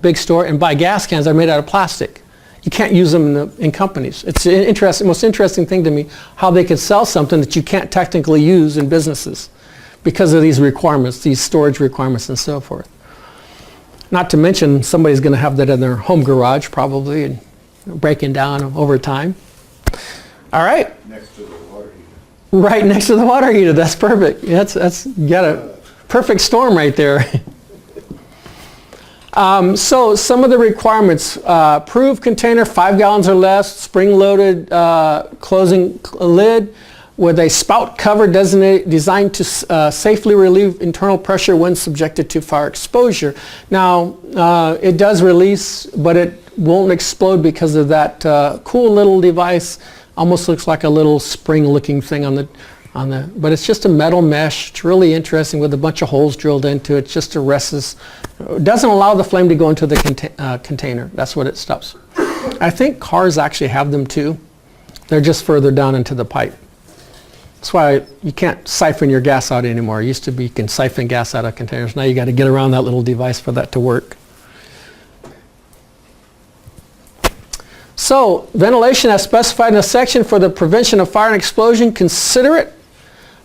big store, and buy gas cans that are made out of plastic. You can't use them in companies. It's the most interesting thing to me, how they could sell something that you can't technically use in businesses because of these requirements, these storage requirements and so forth. Not to mention somebody's going to have that in their home garage probably and breaking down over time. All right. Next to the water heater. Right next to the water heater. That's perfect. That's you got a perfect storm right there. So some of the requirements, approved container 5 gallons or less, spring-loaded closing lid with a spout cover designed to safely relieve internal pressure when subjected to fire exposure. Now, it does release, but it won't explode because of that cool little device. Almost looks like a little spring-looking thing on the, but it's just a metal mesh. It's really interesting with a bunch of holes drilled into it. Just arrests, doesn't allow the flame to go into the container. That's what it stops. I think cars actually have them too. They're just further down into the pipe. That's why you can't siphon your gas out anymore. It used to be you can siphon gas out of containers. Now you got to get around that little device for that to work. So, ventilation as specified in the section for the prevention of fire and explosion, consider it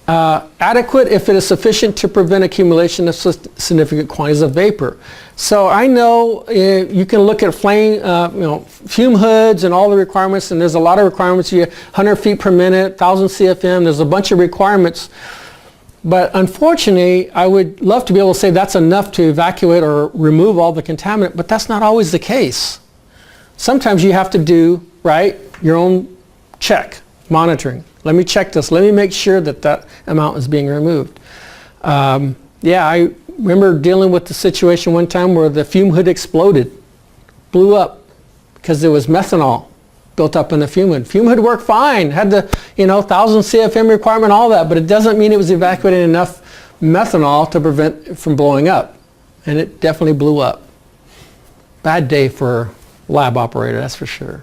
adequate if it is sufficient to prevent accumulation of significant quantities of vapor. So I know you can look at flame, fume hoods and all the requirements, and there's a lot of requirements. You 100 feet per minute, 1,000 CFM, there's a bunch of requirements. But unfortunately, I would love to be able to say that's enough to evacuate or remove all the contaminant, but that's not always the case. Sometimes you have to do, your own check, monitoring. Let me check this. Let me make sure that that amount is being removed. I remember dealing with the situation one time where the fume hood exploded, blew up, because there was methanol built up in the fume hood. Fume hood worked fine, had the 1,000 CFM requirement, all that, but it doesn't mean it was evacuating enough methanol to prevent it from blowing up. And it definitely blew up. Bad day for a lab operator, that's for sure.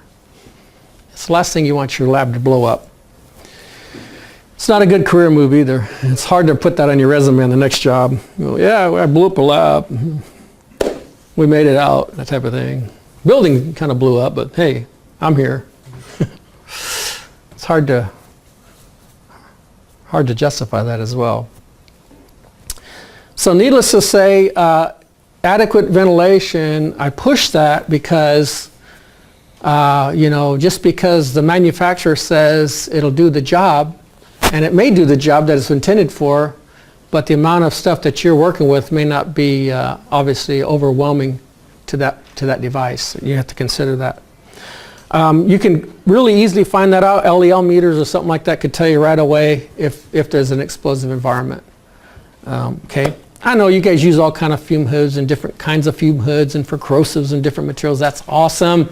It's the last thing you want your lab to blow up. It's not a good career move either. It's hard to put that on your resume on the next job. I blew up a lab. We made it out, that type of thing. Building kind of blew up, but hey, I'm here. It's hard to justify that as well. So needless to say, adequate ventilation, I push that because, just because the manufacturer says it'll do the job and it may do the job that it's intended for, but the amount of stuff that you're working with may not be obviously overwhelming to that device. You have to consider that. You can really easily find that out. LEL meters or something like that could tell you right away if there's an explosive environment. Okay. I know you guys use all kind of fume hoods and different kinds of fume hoods and for corrosives and different materials. That's awesome.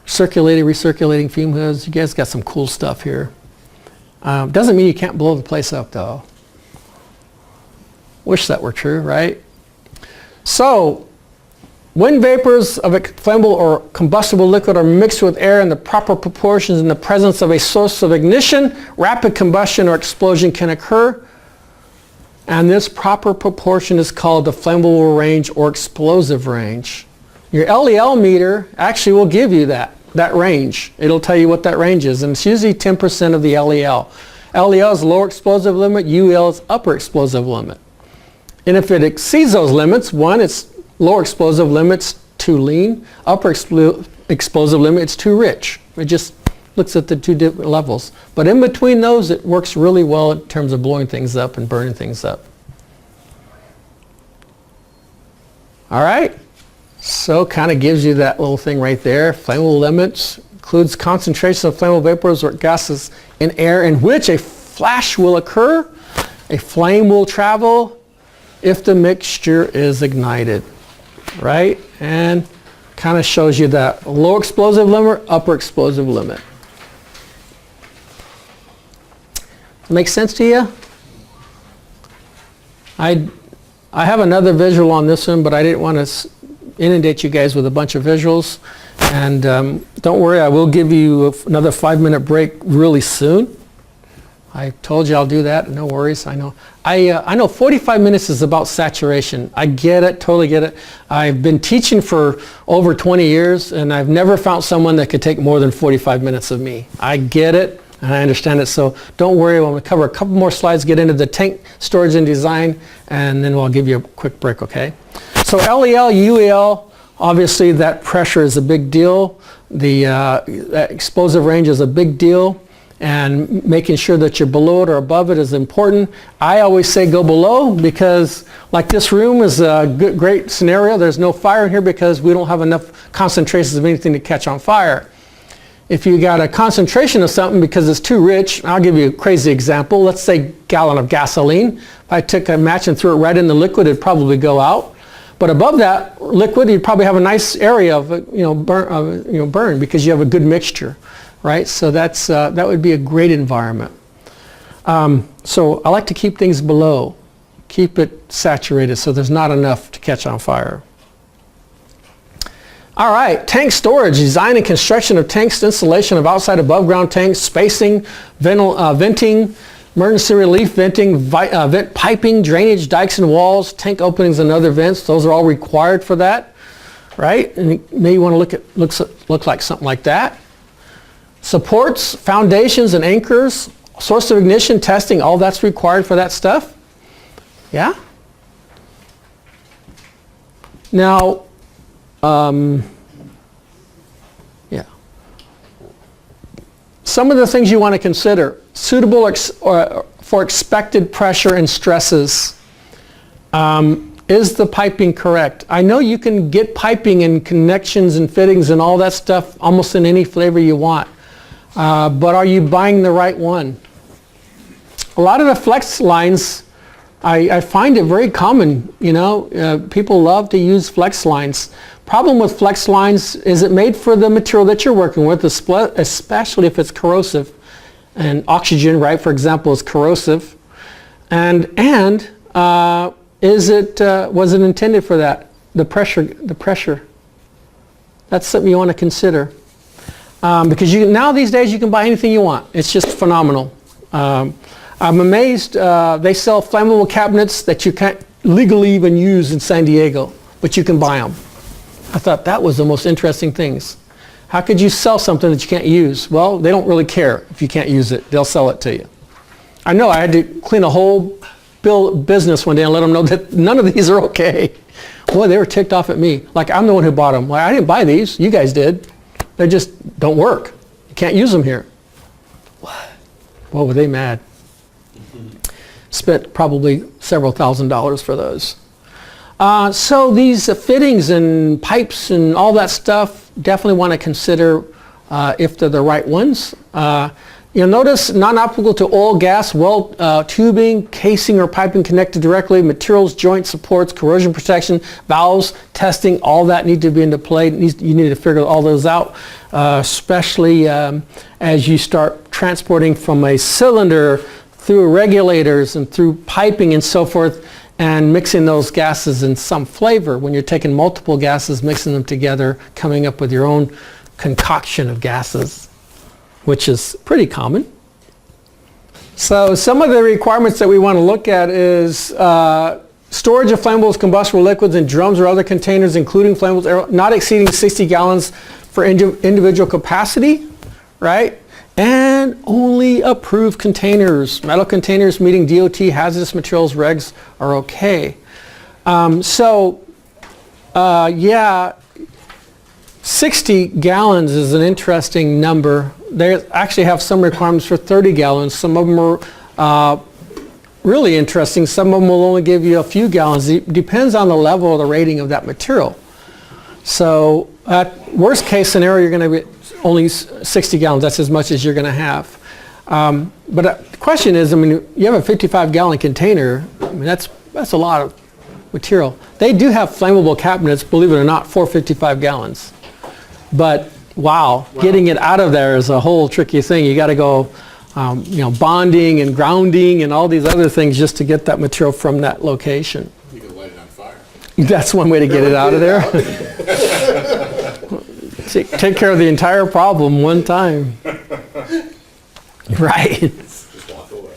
Recirculating fume hoods. You guys got some cool stuff here. Doesn't mean you can't blow the place up though. Wish that were true, right? So, when vapors of a flammable or combustible liquid are mixed with air in the proper proportions in the presence of a source of ignition, rapid combustion or explosion can occur. And this proper proportion is called the flammable range or explosive range. Your LEL meter actually will give you that range. It'll tell you what that range is, and it's usually 10% of the LEL. LEL is lower explosive limit, UL is upper explosive limit. And if it exceeds those limits, one, it's lower explosive limits, too lean. Upper explosive limit, it's too rich. It just looks at the two different levels. But in between those, it works really well in terms of blowing things up and burning things up. All right. So kind of gives you that little thing right there. Flammable limits includes concentration of flammable vapors or gases in air in which a flash will occur. A flame will travel if the mixture is ignited, right? And kind of shows you that low explosive limit, upper explosive limit. Make sense to you? I have another visual on this one, but I didn't want to inundate you guys with a bunch of visuals. And don't worry, I will give you another 5-minute break really soon. I told you I'll do that. No worries. I know. I know 45 minutes is about saturation. I get it. Totally get it. I've been teaching for over 20 years, and I've never found someone that could take more than 45 minutes of me. I get it, and I understand it. So don't worry. I'm going to cover a couple more slides, get into the tank storage and design, and then I'll give you a quick break, okay? So LEL, UEL, obviously that pressure is a big deal. The that explosive range is a big deal. And making sure that you're below it or above it is important. I always say go below because like this room is a great scenario. There's no fire in here because we don't have enough concentrations of anything to catch on fire. If you got a concentration of something because it's too rich, I'll give you a crazy example. Let's say a gallon of gasoline. If I took a match and threw it right in the liquid, it'd probably go out. But above that liquid, you'd probably have a nice area of burn because you have a good mixture. Right, so that would be a great environment. So I like to keep things below, keep it saturated so there's not enough to catch on fire. All right, tank storage, design and construction of tanks, installation of outside above ground tanks, spacing, venting, emergency relief venting, vent piping, drainage, dikes and walls, tank openings and other vents. Those are all required for that, right? And you may want to look like something like that. Supports, foundations, and anchors, source of ignition, testing, all that's required for that stuff. Yeah? Now, yeah. Some of the things you want to consider. Suitable for expected pressure and stresses. Is the piping correct? I know you can get piping and connections and fittings and all that stuff almost in any flavor you want. But are you buying the right one? A lot of the flex lines, I find it very common, people love to use flex lines. Problem with flex lines is it made for the material that you're working with, especially if it's corrosive. And oxygen, right, for example, is corrosive. And was it intended for that? The pressure. That's something you want to consider. Because now these days you can buy anything you want. It's just phenomenal. I'm amazed they sell flammable cabinets that you can't legally even use in San Diego, but you can buy them. I thought that was the most interesting things. How could you sell something that you can't use? Well, they don't really care if you can't use it. They'll sell it to you. I know I had to clean a whole business one day and let them know that none of these are okay. Boy, they were ticked off at me. Like I'm the one who bought them. Well, I didn't buy these. You guys did. They just don't work. You can't use them here. What? Boy, were they mad. Spent probably several $1,000s for those. So these fittings and pipes and all that stuff, definitely want to consider if they're the right ones. You'll notice non-applicable to oil, gas, well tubing, casing or piping connected directly, materials, joint supports, corrosion protection, valves, testing, all that need to be into play. You need to figure all those out, especially as you start transporting from a cylinder through regulators and through piping and so forth, and mixing those gases in some flavor. When you're taking multiple gases, mixing them together, coming up with your own concoction of gases, which is pretty common. So some of the requirements that we want to look at is storage of flammables, combustible liquids in drums or other containers, including flammables, not exceeding 60 gallons for individual capacity, right? And only approved containers. Metal containers meeting DOT hazardous materials regs are okay. Yeah, 60 gallons is an interesting number. They actually have some requirements for 30 gallons. Some of them are really interesting. Some of them will only give you a few gallons. It depends on the level of the rating of that material. So at worst case scenario, you're going to get only 60 gallons. That's as much as you're going to have. But the question is, I mean, you have a 55-gallon container. I mean, that's a lot of material. They do have flammable cabinets, believe it or not, for 55 gallons. But wow, getting it out of there is a whole tricky thing. You got to go, bonding and grounding and all these other things just to get that material from that location. You can light it on fire. That's one way to get it out of there. Take care of the entire problem one time. Right. Just walk away.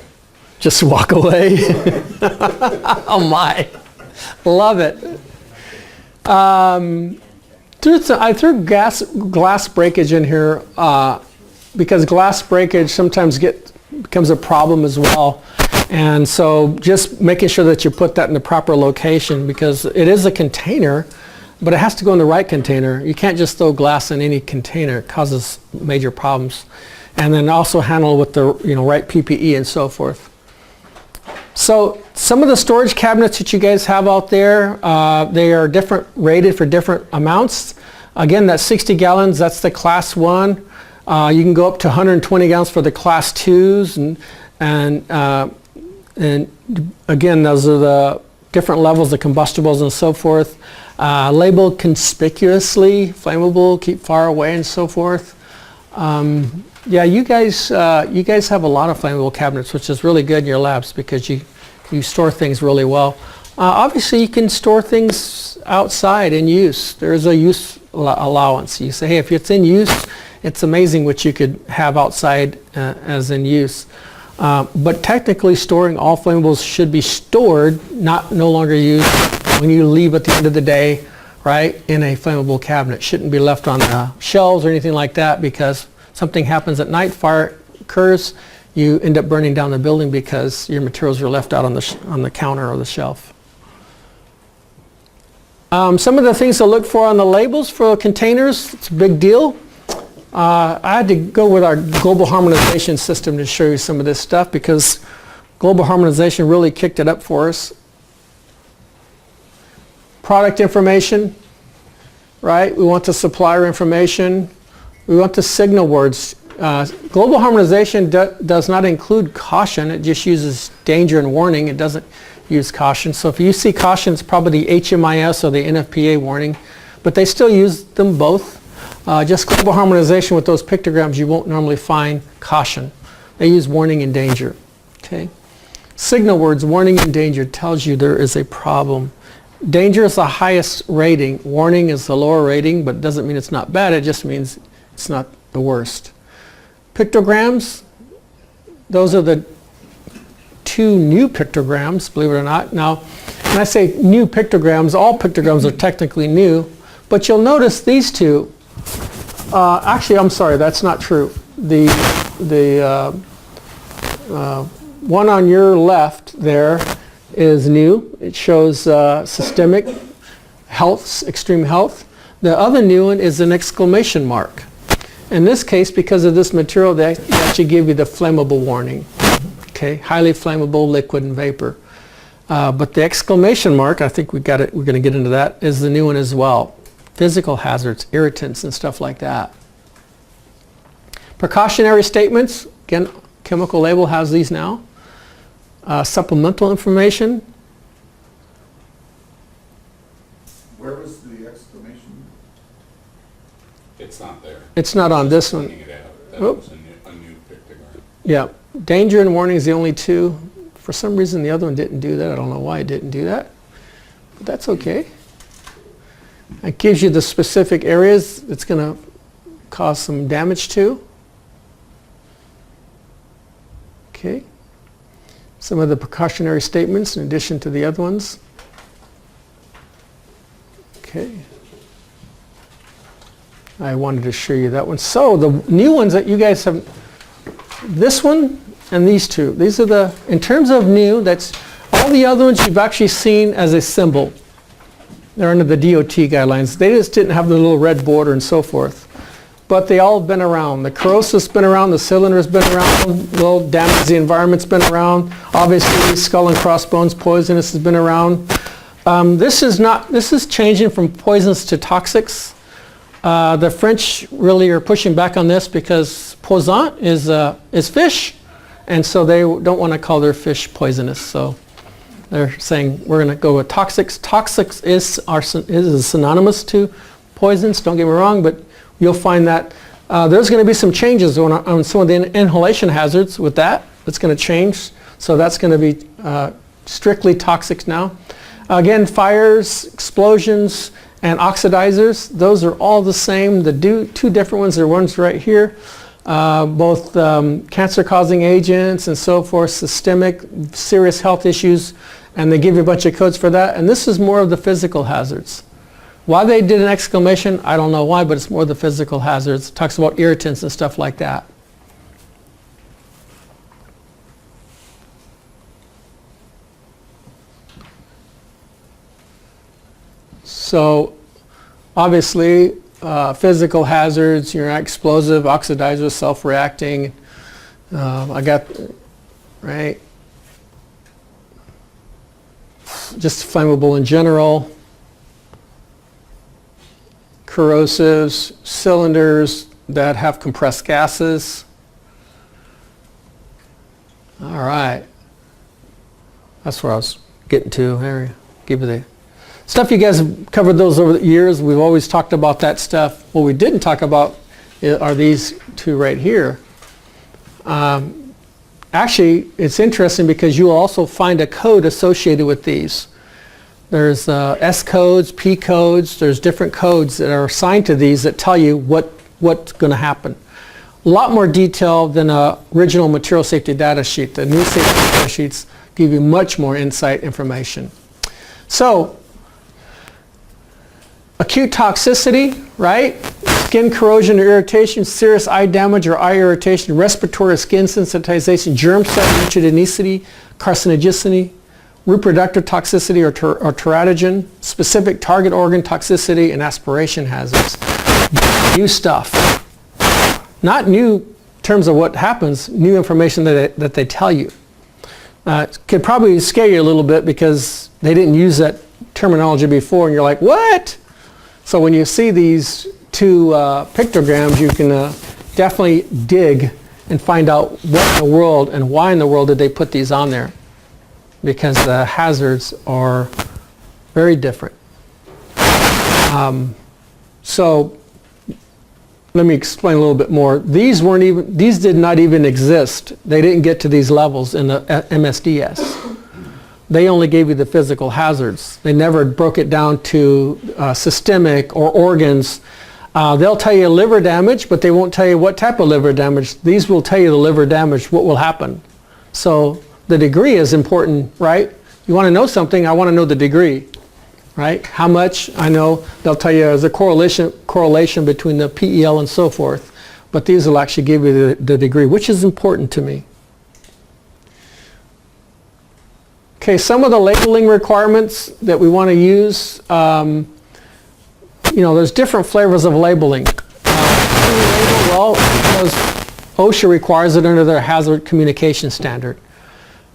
Just walk away. Oh my. Love it. I threw glass breakage in here because glass breakage sometimes becomes a problem as well. And so just making sure that you put that in the proper location, because it is a container, but it has to go in the right container. You can't just throw glass in any container. It causes major problems. And then also handle with the right PPE and so forth. So some of the storage cabinets that you guys have out there, they are rated for different amounts. Again, that's 60 gallons, that's the class 1. You can go up to 120 gallons for the class 2s. And again, those are the different levels of combustibles and so forth. Labeled conspicuously, flammable, keep far away and so forth. Yeah, you guys have a lot of flammable cabinets, which is really good in your labs because you store things really well. Obviously, you can store things outside in use. There is a use allowance. You say, hey, if it's in use, it's amazing what you could have outside as in use. But technically, storing all flammables should be stored, no longer used when you leave at the end of the day, right, in a flammable cabinet. Shouldn't be left on the shelves or anything like that, because something happens at night, fire occurs, you end up burning down the building because your materials are left out on the counter or the shelf. Some of the things to look for on the labels for containers, it's a big deal. I had to go with our global harmonization system to show you some of this stuff, because global harmonization really kicked it up for us. Product information, right? We want the supplier information. We want the signal words. Global harmonization does not include caution. It just uses danger and warning. It doesn't use caution. So if you see caution, it's probably the HMIS or the NFPA warning, but they still use them both. Just global harmonization with those pictograms, you won't normally find caution. They use warning and danger. Okay. Signal words, warning and danger, tells you there is a problem. Danger is the highest rating. Warning is the lower rating, but it doesn't mean it's not bad. It just means it's not the worst. Pictograms, those are the two new pictograms, believe it or not. Now, when I say new pictograms, all pictograms are technically new, but you'll notice these two. Actually, I'm sorry, that's not true. The one on your left there is new. It shows systemic health, extreme health. The other new one is an exclamation mark. In this case, because of this material, they actually give you the flammable warning. Okay, highly flammable liquid and vapor. But the exclamation mark, I think we're going to get into that, is the new one as well. Physical hazards, irritants, and stuff like that. Precautionary statements, again, chemical label has these now. Supplemental information. Where was the exclamation? It's not there. It's not on this one. Cleaning it out. That Oop. was a new pictogram. Yeah, danger and warning is the only two. For some reason, the other one didn't do that. I don't know why it didn't do that, but that's okay. It gives you the specific areas it's going to cause some damage to. Okay. Some of the precautionary statements in addition to the other ones. Okay. I wanted to show you that one. So the new ones that you guys have, this one and these two. These are the, in terms of new, that's all the other ones you've actually seen as a symbol. They're under the DOT guidelines. They just didn't have the little red border and so forth. But they all have been around. The corrosive's been around, the cylinder's been around, will damage the environment's been around. Obviously, skull and crossbones poisonous has been around. This is changing from poisons to toxics. The French really are pushing back on this because poison is fish, and so they don't want to call their fish poisonous. So they're saying we're going to go with toxics. Toxics is synonymous to poisons, don't get me wrong, but you'll find that there's going to be some changes on some of the inhalation hazards with that. It's going to change. So that's going to be strictly toxics now. Again, fires, explosions, and oxidizers, those are all the same. The two different ones are ones right here. Both cancer-causing agents and so forth, systemic, serious health issues, and they give you a bunch of codes for that. And this is more of the physical hazards. Why they did an exclamation, I don't know why, but it's more the physical hazards. It talks about irritants and stuff like that. So obviously physical hazards, you're explosive, oxidizers, self-reacting. I got, right? Just flammable in general. Corrosives, cylinders that have compressed gases. All right. That's where I was getting to. Harry, give you the stuff. You guys have covered those over the years. We've always talked about that stuff. What we didn't talk about are these two right here. Actually, it's interesting because you'll also find a code associated with these. There's S codes, P codes, there's different codes that are assigned to these that tell you what's going to happen. A lot more detail than an original material safety data sheet. The new safety data sheets give you much more insight information. So, acute toxicity, right? Skin corrosion or irritation, serious eye damage or eye irritation, respiratory or skin sensitization, germ cell immunogenicity, carcinogenicity, reproductive toxicity or teratogen, specific target organ toxicity, and aspiration hazards. New stuff. Not new in terms of what happens, new information that they tell you. It could probably scare you a little bit because they didn't use that terminology before and you're like, what? So when you see these two pictograms, you can definitely dig and find out what in the world and why in the world did they put these on there. Because the hazards are very different. So let me explain a little bit more. These did not even exist. They didn't get to these levels in the MSDS. They only gave you the physical hazards. They never broke it down to systemic or organs. They'll tell you liver damage, but they won't tell you what type of liver damage. These will tell you the liver damage, what will happen. So the degree is important, right? You want to know something, I want to know the degree, right? How much, I know they'll tell you there's a correlation between the PEL and so forth, but these will actually give you the degree, which is important to me. Okay, some of the labeling requirements that we want to use, there's different flavors of labeling. Well, because OSHA requires it under their hazard communication standard.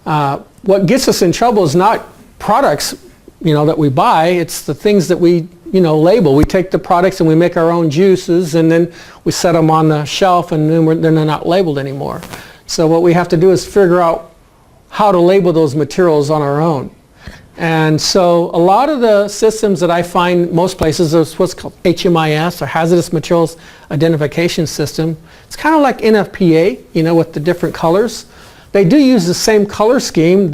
What gets us in trouble is not products, that we buy, it's the things that we, label. We take the products and we make our own juices and then we set them on the shelf and then they're not labeled anymore. So what we have to do is figure out how to label those materials on our own. And so a lot of the systems that I find most places is what's called HMIS, or Hazardous Materials Identification System. It's kind of like NFPA, with the different colors. They do use the same color scheme,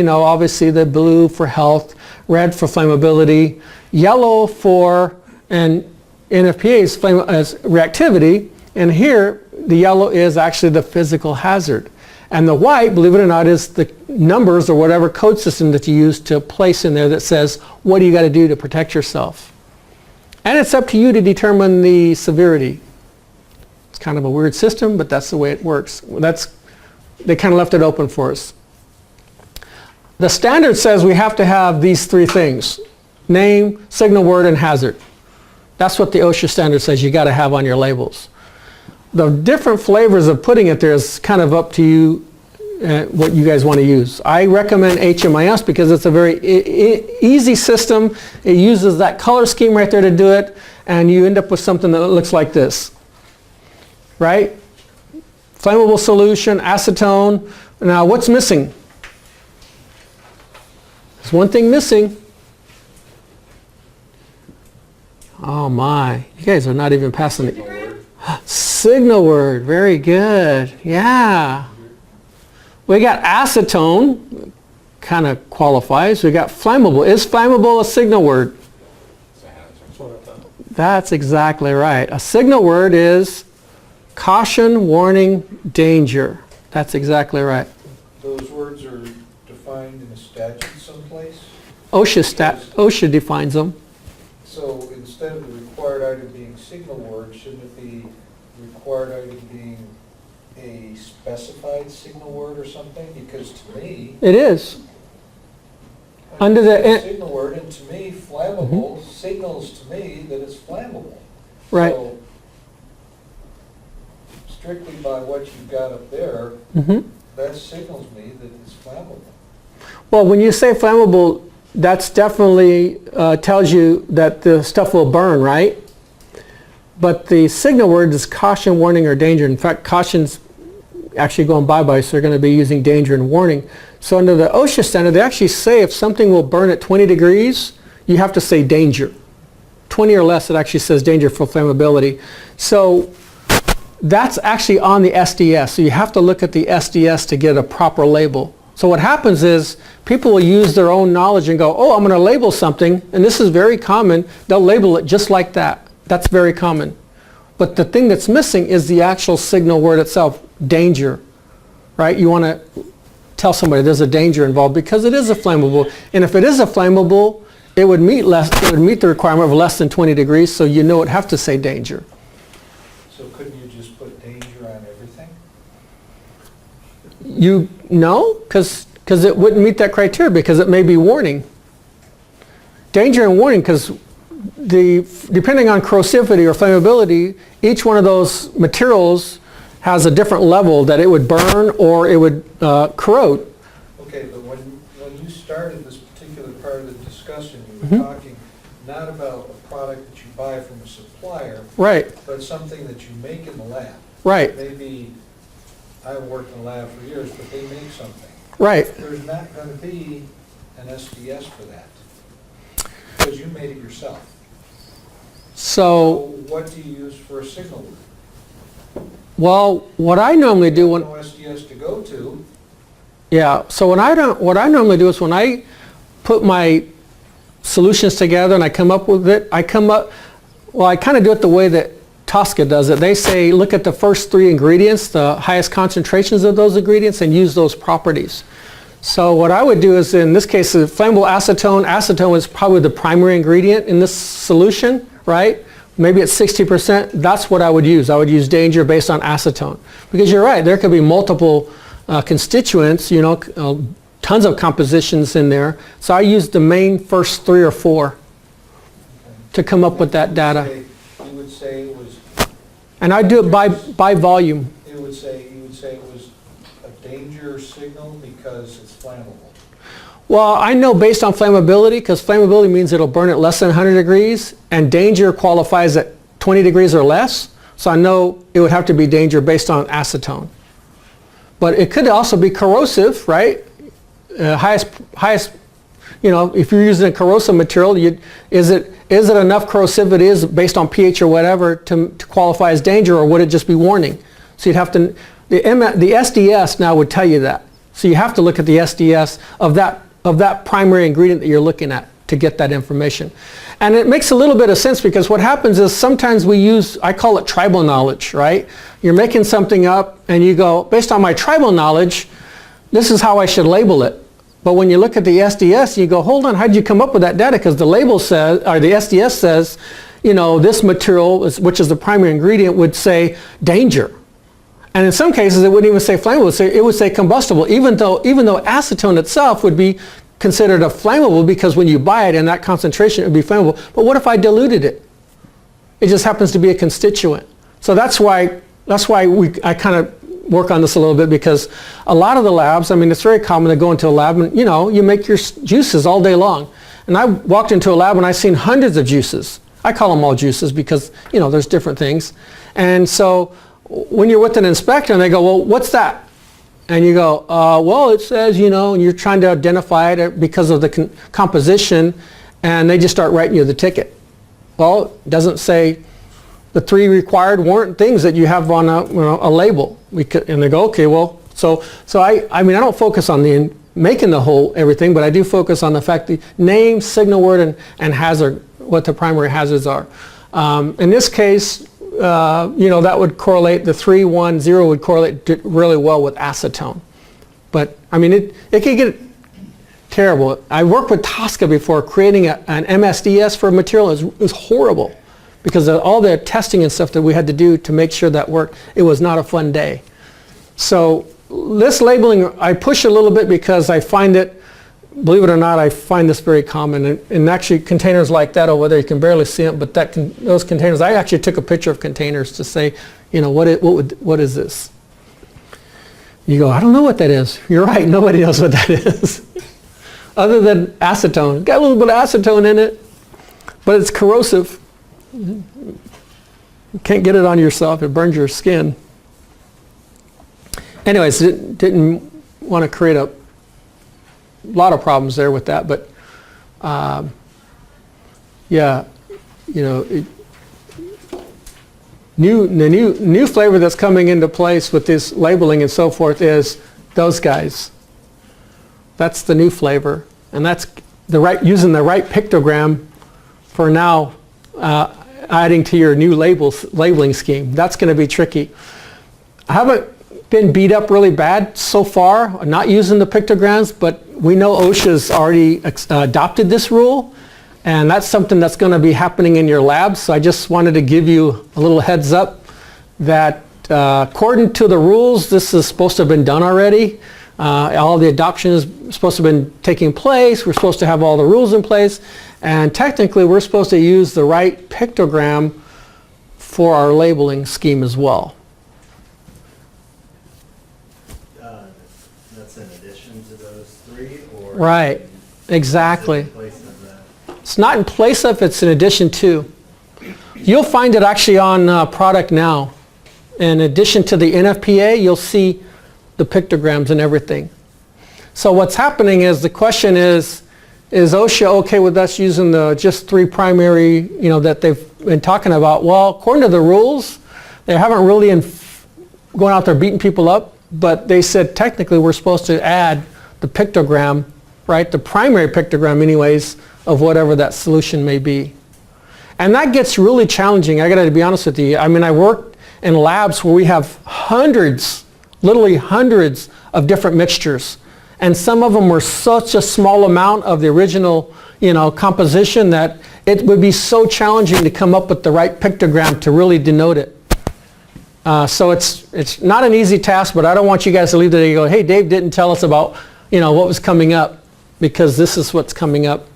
obviously the blue for health, red for flammability, yellow for, and NFPA is as reactivity, and here the yellow is actually the physical hazard. And the white, believe it or not, is the numbers or whatever code system that you use to place in there that says, what do you got to do to protect yourself? And it's up to you to determine the severity. It's kind of a weird system, but that's the way it works. They kind of left it open for us. The standard says we have to have these three things: name, signal word, and hazard. That's what the OSHA standard says you got to have on your labels. The different flavors of putting it there is kind of up to you, what you guys want to use. I recommend HMIS because it's a very easy system. It uses that color scheme right there to do it, and you end up with something that looks like this, right? Flammable solution, acetone. Now what's missing? There's one thing missing. Oh my, you guys are not even passing it. Signal word, very good. Yeah. We got acetone, kind of qualifies. We got flammable. Is flammable a signal word? That's exactly right. A signal word is caution, warning, danger. That's exactly right. Those words are defined in a statute someplace? OSHA defines them. So instead of the required item being signal word, shouldn't it be required item being a specified signal word or something? Because to me, It is. Under the signal word, and to me, flammable signals to me that it's flammable. Right. So strictly by what you've got up there, that signals me that it's flammable. Well, when you say flammable, that's definitely tells you that the stuff will burn, right? But the signal word is caution, warning, or danger. In fact, caution's actually going bye-bye, so they're going to be using danger and warning. So under the OSHA standard, they actually say if something will burn at 20 degrees, you have to say danger. 20 or less, it actually says danger for flammability. So that's actually on the SDS. So you have to look at the SDS to get a proper label. So what happens is people will use their own knowledge and go, oh, I'm going to label something, and this is very common. They'll label it just like that. That's very common. But the thing that's missing is the actual signal word itself, danger, right? You want to tell somebody there's a danger involved because it is a flammable. And if it is a flammable, it would meet the requirement of less than 20 degrees, so you know it'd have to say danger. So couldn't you just put danger on everything? No, because it wouldn't meet that criteria because it may be warning. Danger and warning, because depending on corrosivity or flammability, each one of those materials has a different level that it would burn or it would corrode. Okay, but when you started this particular part of the discussion, you were talking not about a product that you buy from a supplier, Right, but something that you make in the lab. right, Maybe, I've worked in the lab for years, but they make something. right. There's not going to be an SDS for that, because you made it yourself. So, What do you use for a signal word? well, what I normally do when, No SDS to go to. yeah, so what I normally do is when I put my solutions together and I come up with it, I kind of do it the way that Tosca does it. They say, look at the first three ingredients, the highest concentrations of those ingredients, and use those properties. So what I would do is, in this case, the flammable acetone. Acetone is probably the primary ingredient in this solution, right? Maybe it's 60%. That's what I would use. I would use danger based on acetone. Because you're right, there could be multiple constituents, tons of compositions in there. So I used the main first 3 or 4 to come up with that data. You would say it was And I do it by volume. You would say it was a danger signal because it's flammable. Well, I know based on flammability, because flammability means it'll burn at less than 100 degrees, and danger qualifies at 20 degrees or less. So I know it would have to be danger based on acetone. But it could also be corrosive, right? Highest, you know, if you're using a corrosive material, is it enough corrosivity is based on pH or whatever to qualify as danger, or would it just be warning? So you'd have to, the SDS now would tell you that. So you have to look at the SDS of that primary ingredient that you're looking at to get that information. And it makes a little bit of sense, because what happens is sometimes we use, I call it tribal knowledge, right? You're making something up and you go, based on my tribal knowledge, this is how I should label it. But when you look at the SDS, you go, hold on, how did you come up with that data? Because the label says, or the SDS says, you know, this material, which is the primary ingredient, would say danger. And in some cases, it wouldn't even say flammable. It would say combustible, even though acetone itself would be considered a flammable, because when you buy it in that concentration, it would be flammable. But what if I diluted it? It just happens to be a constituent. So that's why I kind of work on this a little bit, because a lot of the labs, I mean, it's very common to go into a lab and, you know, you make your juices all day long. And I walked into a lab and I've seen hundreds of juices. I call them all juices because, you know, there's different things. And so when you're with an inspector and they go, well, what's that? And you go, well, it says, you know, and you're trying to identify it because of the composition, and they just start writing you the ticket. Well, it doesn't say the 3 required warrant things that you have on a label. And they go, okay, well, so I mean, I don't focus on making the whole everything, but I do focus on the fact the name, signal word, and hazard, what the primary hazards are. In this case, you know, that would correlate, the 310 would correlate really well with acetone. But I mean, it could get terrible. I worked with Tosca before creating an MSDS for a material. It was horrible, because of all the testing and stuff that we had to do to make sure that worked. It was not a fun day. So this labeling, I push a little bit because I find it, believe it or not, I find this very common. And actually containers like that over there, you can barely see it, but those containers, I actually took a picture of containers to say, you know, what is this? You go, I don't know what that is. You're right, nobody knows what that is. Other than acetone. Got a little bit of acetone in it, but it's corrosive. You can't get it on yourself, it burns your skin. Anyways, didn't want to create a lot of problems there with that, but yeah, you know, the new flavor that's coming into place with this labeling and so forth is those guys. That's the new flavor, and that's using the right pictogram for now. Adding to your new labeling scheme. That's going to be tricky. I haven't been beat up really bad so far, not using the pictograms, but we know OSHA's already adopted this rule, and that's something that's going to be happening in your labs. So I just wanted to give you a little heads up that according to the rules, this is supposed to have been done already. All the adoption is supposed to have been taking place. We're supposed to have all the rules in place. And technically, we're supposed to use the right pictogram for our labeling scheme as well. That's in addition to those 3, or? Right, exactly. In place of that? It's not in place of, it's in addition to. You'll find it actually on Product Now. In addition to the NFPA, you'll see the pictograms and everything. So what's happening is, the question is OSHA okay with us using the just 3 primary, you know, that they've been talking about? Well, according to the rules, they haven't really going out there beating people up, but they said technically we're supposed to add the pictogram, right, the primary pictogram anyways, of whatever that solution may be. And that gets really challenging, I gotta be honest with you. I mean, I worked in labs where we have hundreds, literally hundreds of different mixtures. And some of them were such a small amount of the original, you know, composition that it would be so challenging to come up with the right pictogram to really denote it. So it's not an easy task, but I don't want you guys to leave today and go, hey, Dave didn't tell us about, you know, what was coming up, because this is what's coming up.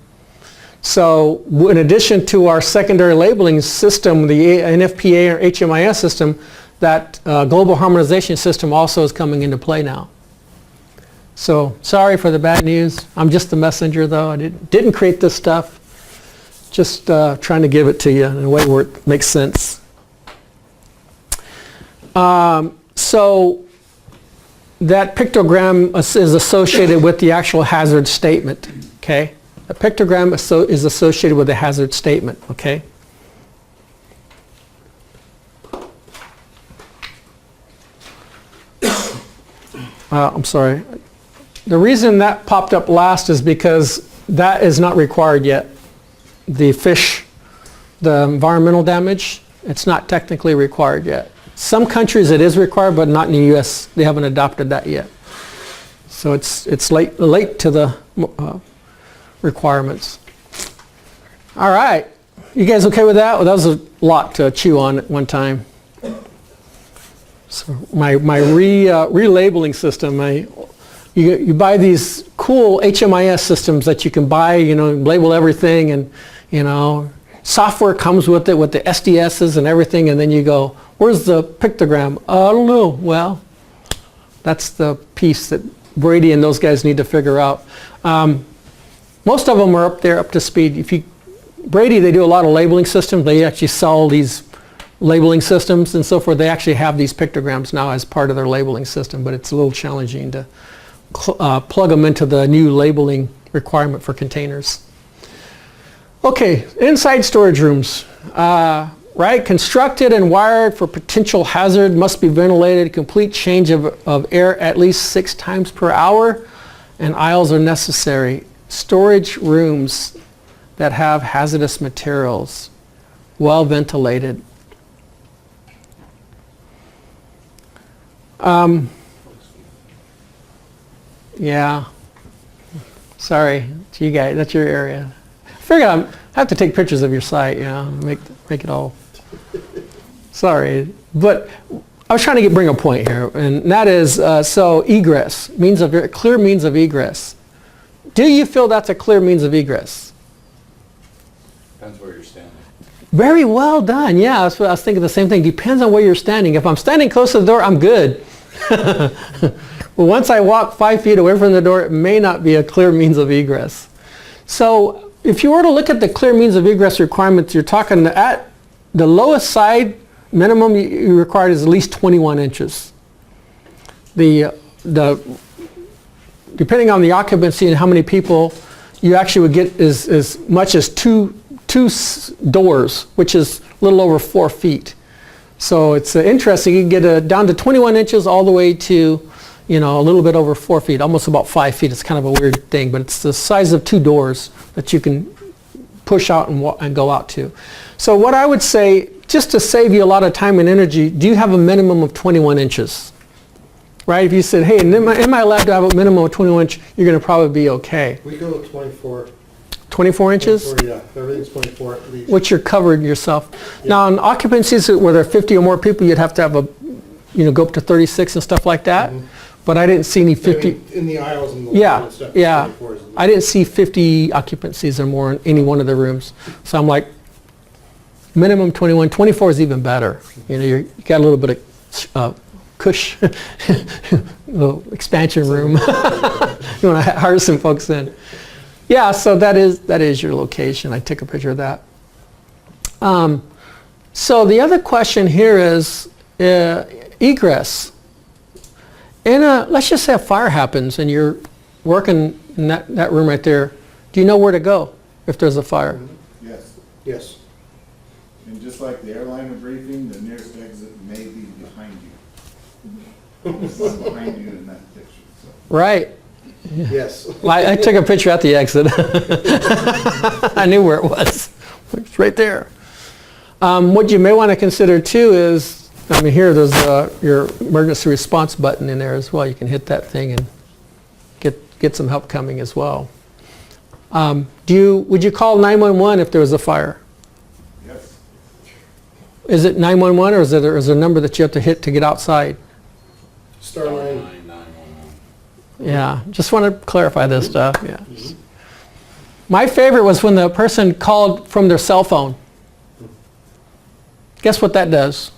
So in addition to our secondary labeling system, the NFPA or HMIS system, that global harmonization system also is coming into play now. So sorry for the bad news. I'm just the messenger though. I didn't create this stuff. Just trying to give it to you in a way where it makes sense. So that pictogram is associated with the actual hazard statement, okay? A pictogram is associated with the hazard statement, okay? I'm sorry. The reason that popped up last is because that is not required yet. The fish, the environmental damage, it's not technically required yet. Some countries it is required, but not in the U.S. They haven't adopted that yet. So it's late to the requirements. All right. You guys okay with that? Well, that was a lot to chew on at one time. So my relabeling system, you buy these cool HMIS systems that you can buy, label everything, and software comes with it with the SDSs and everything, and then you go, where's the pictogram? I don't know. Well, that's the piece that Brady and those guys need to figure out. Most of them are up to speed. Brady, they do a lot of labeling systems. They actually sell these labeling systems and so forth. They actually have these pictograms now as part of their labeling system, but it's a little challenging to plug them into the new labeling requirement for containers. Okay, inside storage rooms, right? Constructed and wired for potential hazard, must be ventilated, complete change of air at least 6 times per hour, and aisles are necessary. Storage rooms that have hazardous materials, well ventilated. Yeah, sorry, it's you guys, that's your area. I figure I have to take pictures of your site, make it all. Sorry, but I was trying to bring a point here, and that is, so egress, clear means of egress. Do you feel that's a clear means of egress? Depends where you're standing. Very well done. Yeah, that's what I was thinking the same thing. Depends on where you're standing. If I'm standing close to the door, I'm good. Well, once I walk 5 feet away from the door, it may not be a clear means of egress. So if you were to look at the clear means of egress requirements, you're talking at the lowest side, minimum you required is at least 21 inches. Depending on the occupancy and how many people, you actually would get as much as two doors, which is a little over 4 feet. So it's interesting. You can get down to 21 inches all the way to, a little bit over 4 feet, almost about 5 feet. It's kind of a weird thing, but it's the size of 2 doors that you can push out and go out to. So what I would say, just to save you a lot of time and energy, do you have a minimum of 21 inches? Right? If you said, hey, in my lab to have a minimum of 21 inch, you're going to probably be okay. We go with 24. 24 inches? 24, yeah, everything's 24 at least. Which you're covered yourself. Yeah. Now, in occupancies where there are 50 or more people, you'd have to have go up to 36 and stuff like that. Mm-hmm. But I didn't see any 50. In the aisles and the yeah, stuff. Yeah. I didn't see 50 occupancies or more in any one of the rooms. So I'm like, minimum 21. 24 is even better. You got a little bit of cush, little expansion room. You want to hire some folks in. Yeah, so that is your location. I took a picture of that. So the other question here is egress. Let's just say a fire happens and you're working in that room right there. Do you know where to go if there's a fire? Yes. Yes. And just like the airliner briefing, the nearest exit may be behind you. It's behind you in that picture. So. Right. Yes. I took a picture at the exit. I knew where it was. It's right there. What you may want to consider too is, here there's your emergency response button in there as well. You can hit that thing and get some help coming as well. Would you call 911 if there was a fire? Yes. Is it 911 or is there a number that you have to hit to get outside? Star 9. 911. Yeah, just want to clarify this stuff. Yeah. My favorite was when the person called from their cell phone. Guess what that does?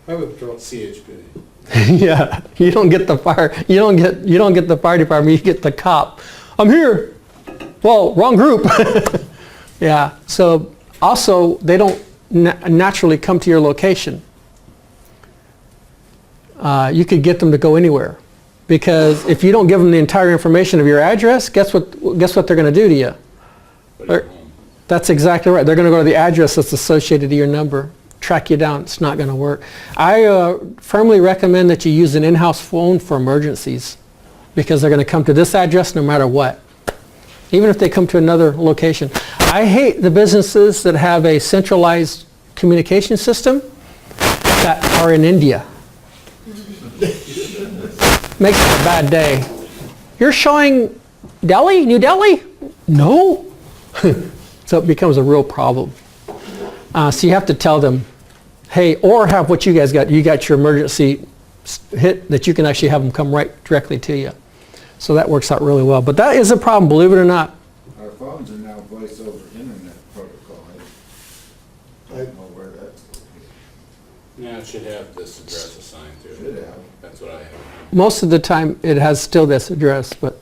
I withdraw. CHP. Yeah, you don't get the fire. You don't get the fire department. You get the cop. I'm here. Well, wrong group. Yeah. So also they don't naturally come to your location. You could get them to go anywhere, because if you don't give them the entire information of your address, guess what they're going to do to you? But you're home. That's exactly right. They're going to go to the address that's associated to your number, track you down. It's not going to work. I firmly recommend that you use an in-house phone for emergencies, because they're going to come to this address no matter what, even if they come to another location. I hate the businesses that have a centralized communication system that are in India. Makes it a bad day. You're showing Delhi, New Delhi? No. So it becomes a real problem. So you have to tell them, hey, or have what you guys got. You got your emergency hit that you can actually have them come right directly to you. So that works out really well. But that is a problem, believe it or not. Our phones are now voice over internet protocol. I don't know where that's located. Yeah, it should have this address assigned to it. Should have. That's what I have. Most of the time it has still this address, but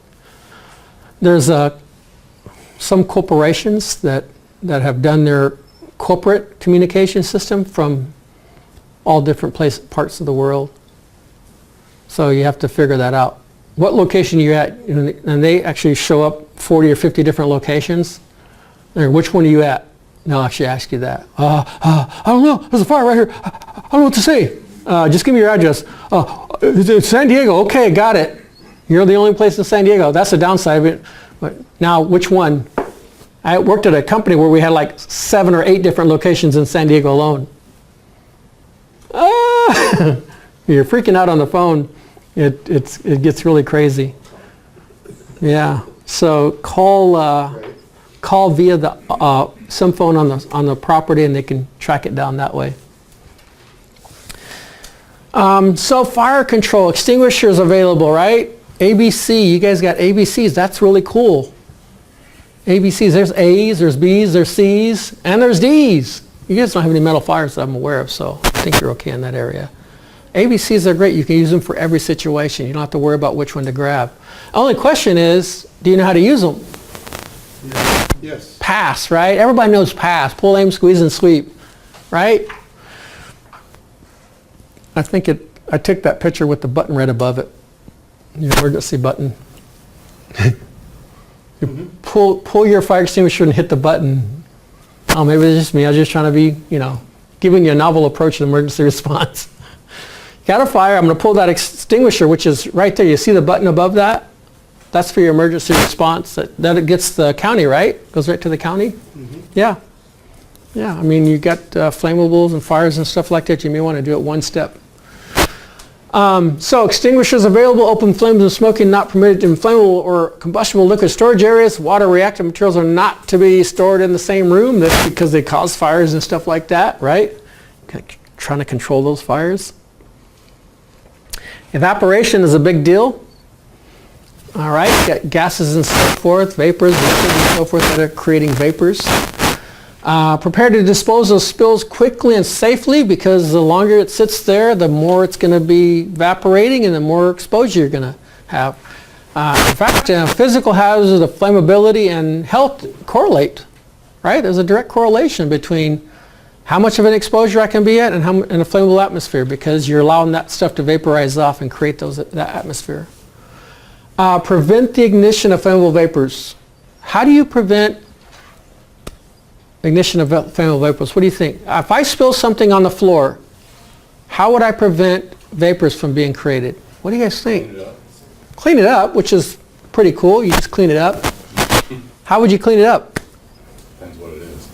there's some corporations that have done their corporate communication system from all different parts of the world. So you have to figure that out. What location are you at? And they actually show up 40 or 50 different locations. Which one are you at? They'll actually ask you that. I don't know. There's a fire right here. I don't know what to say. Just give me your address. It's San Diego. Okay, got it. You're the only place in San Diego. That's the downside of it. But now, which one? I worked at a company where we had like 7 or 8 different locations in San Diego alone. You're freaking out on the phone. It gets really crazy. Yeah. So call via the some phone on the property, and they can track it down that way. So fire control, extinguishers available, right? ABC, you guys got ABCs. That's really cool. ABCs, there's A's, there's B's, there's C's, and there's D's. You guys don't have any metal fires that I'm aware of, so I think you're okay in that area. ABCs are great. You can use them for every situation. You don't have to worry about which one to grab. The only question is, do you know how to use them? Yes. Pass, right? Everybody knows pass. Pull, aim, squeeze, and sweep, right? I took that picture with the button right above it, your emergency button. You pull your fire extinguisher and hit the button. Oh, maybe it's just me. I was just trying to be, giving you a novel approach to emergency response. Got a fire. I'm going to pull that extinguisher, which is right there. You see the button above that? That's for your emergency response. That it gets the county, right? Goes right to the county? Mm-hmm. Yeah. Yeah, I mean, you got flammables and fires and stuff like that. You may want to do it one step. So extinguishers available, open flames and smoking not permitted in flammable or combustible liquid storage areas. Water reactive materials are not to be stored in the same room. That's because they cause fires and stuff like that, right? Trying to control those fires. Evaporation is a big deal. All right, got gases and so forth, vapors, liquids and so forth that are creating vapors. Prepare to dispose of spills quickly and safely, because the longer it sits there, the more it's going to be evaporating and the more exposure you're going to have. In fact, physical hazards of flammability and health correlate, right? There's a direct correlation between how much of an exposure I can be at and in a flammable atmosphere, because you're allowing that stuff to vaporize off and create that atmosphere. Prevent the ignition of flammable vapors. How do you prevent ignition of flammable vapors? What do you think? If I spill something on the floor, how would I prevent vapors from being created? What do you guys think? Clean it up. Clean it up, which is pretty cool. You just clean it up. How would you clean it up? Depends what it is.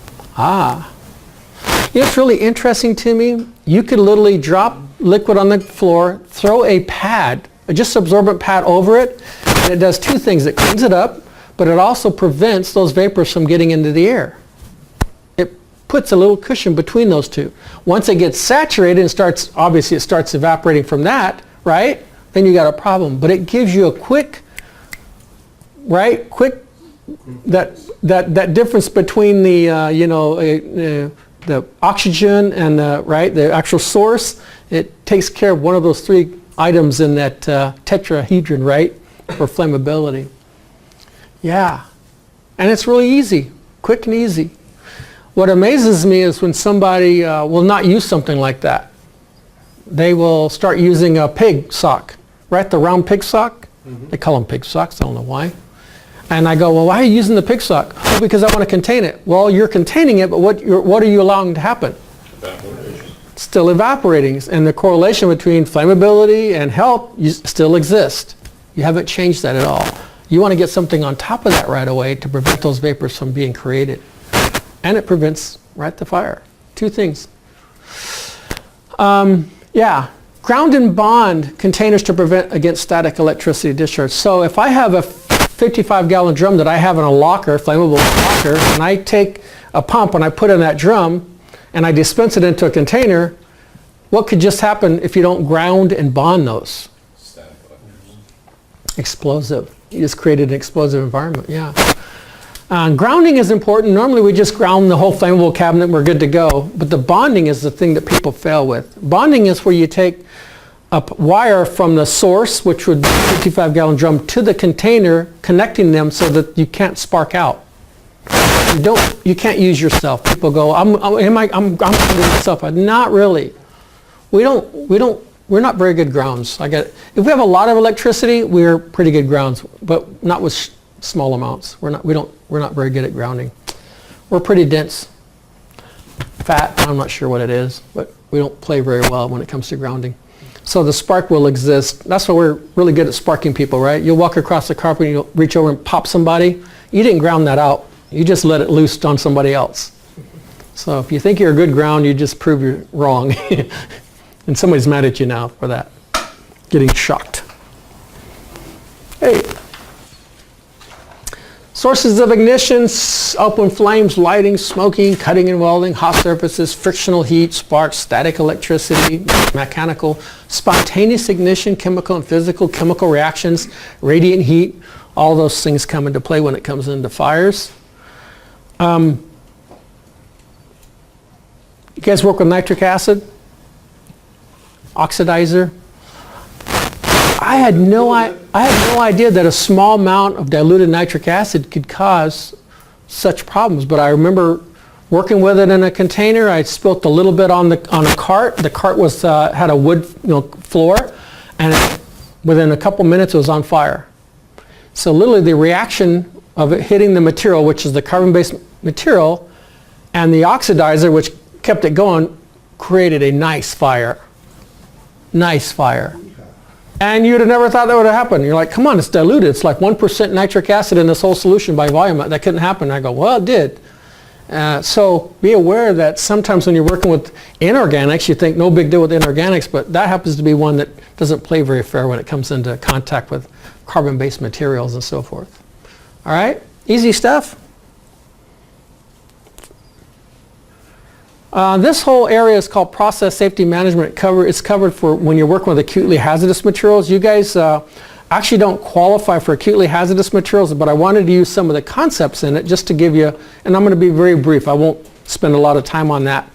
It's really interesting to me. You could literally drop liquid on the floor, throw a pad, a just absorbent pad over it, and it does two things. It cleans it up, but it also prevents those vapors from getting into the air. It puts a little cushion between those two. Once it gets saturated and starts evaporating from that, right? Then you got a problem. But it gives you a quick that difference between the the oxygen and the actual source, it takes care of one of those three items in that tetrahedron, right, for flammability. Yeah, and it's really easy, quick and easy. What amazes me is when somebody will not use something like that. They will start using a pig sock, right? The round pig sock. They call them pig socks. I don't know why. And I go, well, why are you using the pig sock? Oh, because I want to contain it. Well, you're containing it, but what are you allowing to happen? Evaporation. It's still evaporating, and the correlation between flammability and health still exists. You haven't changed that at all. You want to get something on top of that right away to prevent those vapors from being created. And it prevents, right, the fire. Two things. Yeah, ground and bond containers to prevent against static electricity discharge. So if I have a 55-gallon drum that I have in a locker, flammable locker, and I take a pump and I put in that drum and I dispense it into a container, what could just happen if you don't ground and bond those? Static electricity. Explosive. You just created an explosive environment, yeah. Grounding is important. Normally we just ground the whole flammable cabinet and we're good to go. But the bonding is the thing that people fail with. Bonding is where you take a wire from the source, which would be a 55-gallon drum, to the container, connecting them so that you can't spark out. You can't use yourself. People go, I'm putting myself out. Not really. We're not very good grounds. If we have a lot of electricity, we're pretty good grounds, but not with small amounts. We're not very good at grounding. We're pretty dense. Fat, I'm not sure what it is, but we don't play very well when it comes to grounding. So the spark will exist. That's why we're really good at sparking people, right? You'll walk across the carpet and you'll reach over and pop somebody. You didn't ground that out. You just let it loose on somebody else. So if you think you're a good ground, you just prove you're wrong. And somebody's mad at you now for that. Getting shocked. Hey. Sources of ignition: open flames, lighting, smoking, cutting and welding, hot surfaces, frictional heat, sparks, static electricity, mechanical, spontaneous ignition, chemical and physical, chemical reactions, radiant heat. All those things come into play when it comes into fires. You guys work with nitric acid? Oxidizer? I had no idea that a small amount of diluted nitric acid could cause such problems, but I remember working with it in a container. I spilt a little bit on a cart. The cart was had a wood floor, and within a couple minutes it was on fire. So literally the reaction of it hitting the material, which is the carbon-based material, and the oxidizer, which kept it going, created a nice fire. Nice fire. And you'd have never thought that would have happened. You're like, come on, it's diluted. It's like 1% nitric acid in this whole solution by volume. That couldn't happen. I go, well, it did. So be aware that sometimes when you're working with inorganics, you think no big deal with inorganics, but that happens to be one that doesn't play very fair when it comes into contact with carbon-based materials and so forth. All right? Easy stuff. This whole area is called process safety management. It's covered for when you're working with acutely hazardous materials. You guys actually don't qualify for acutely hazardous materials, but I wanted to use some of the concepts in it just to give you, and I'm going to be very brief. I won't spend a lot of time on that.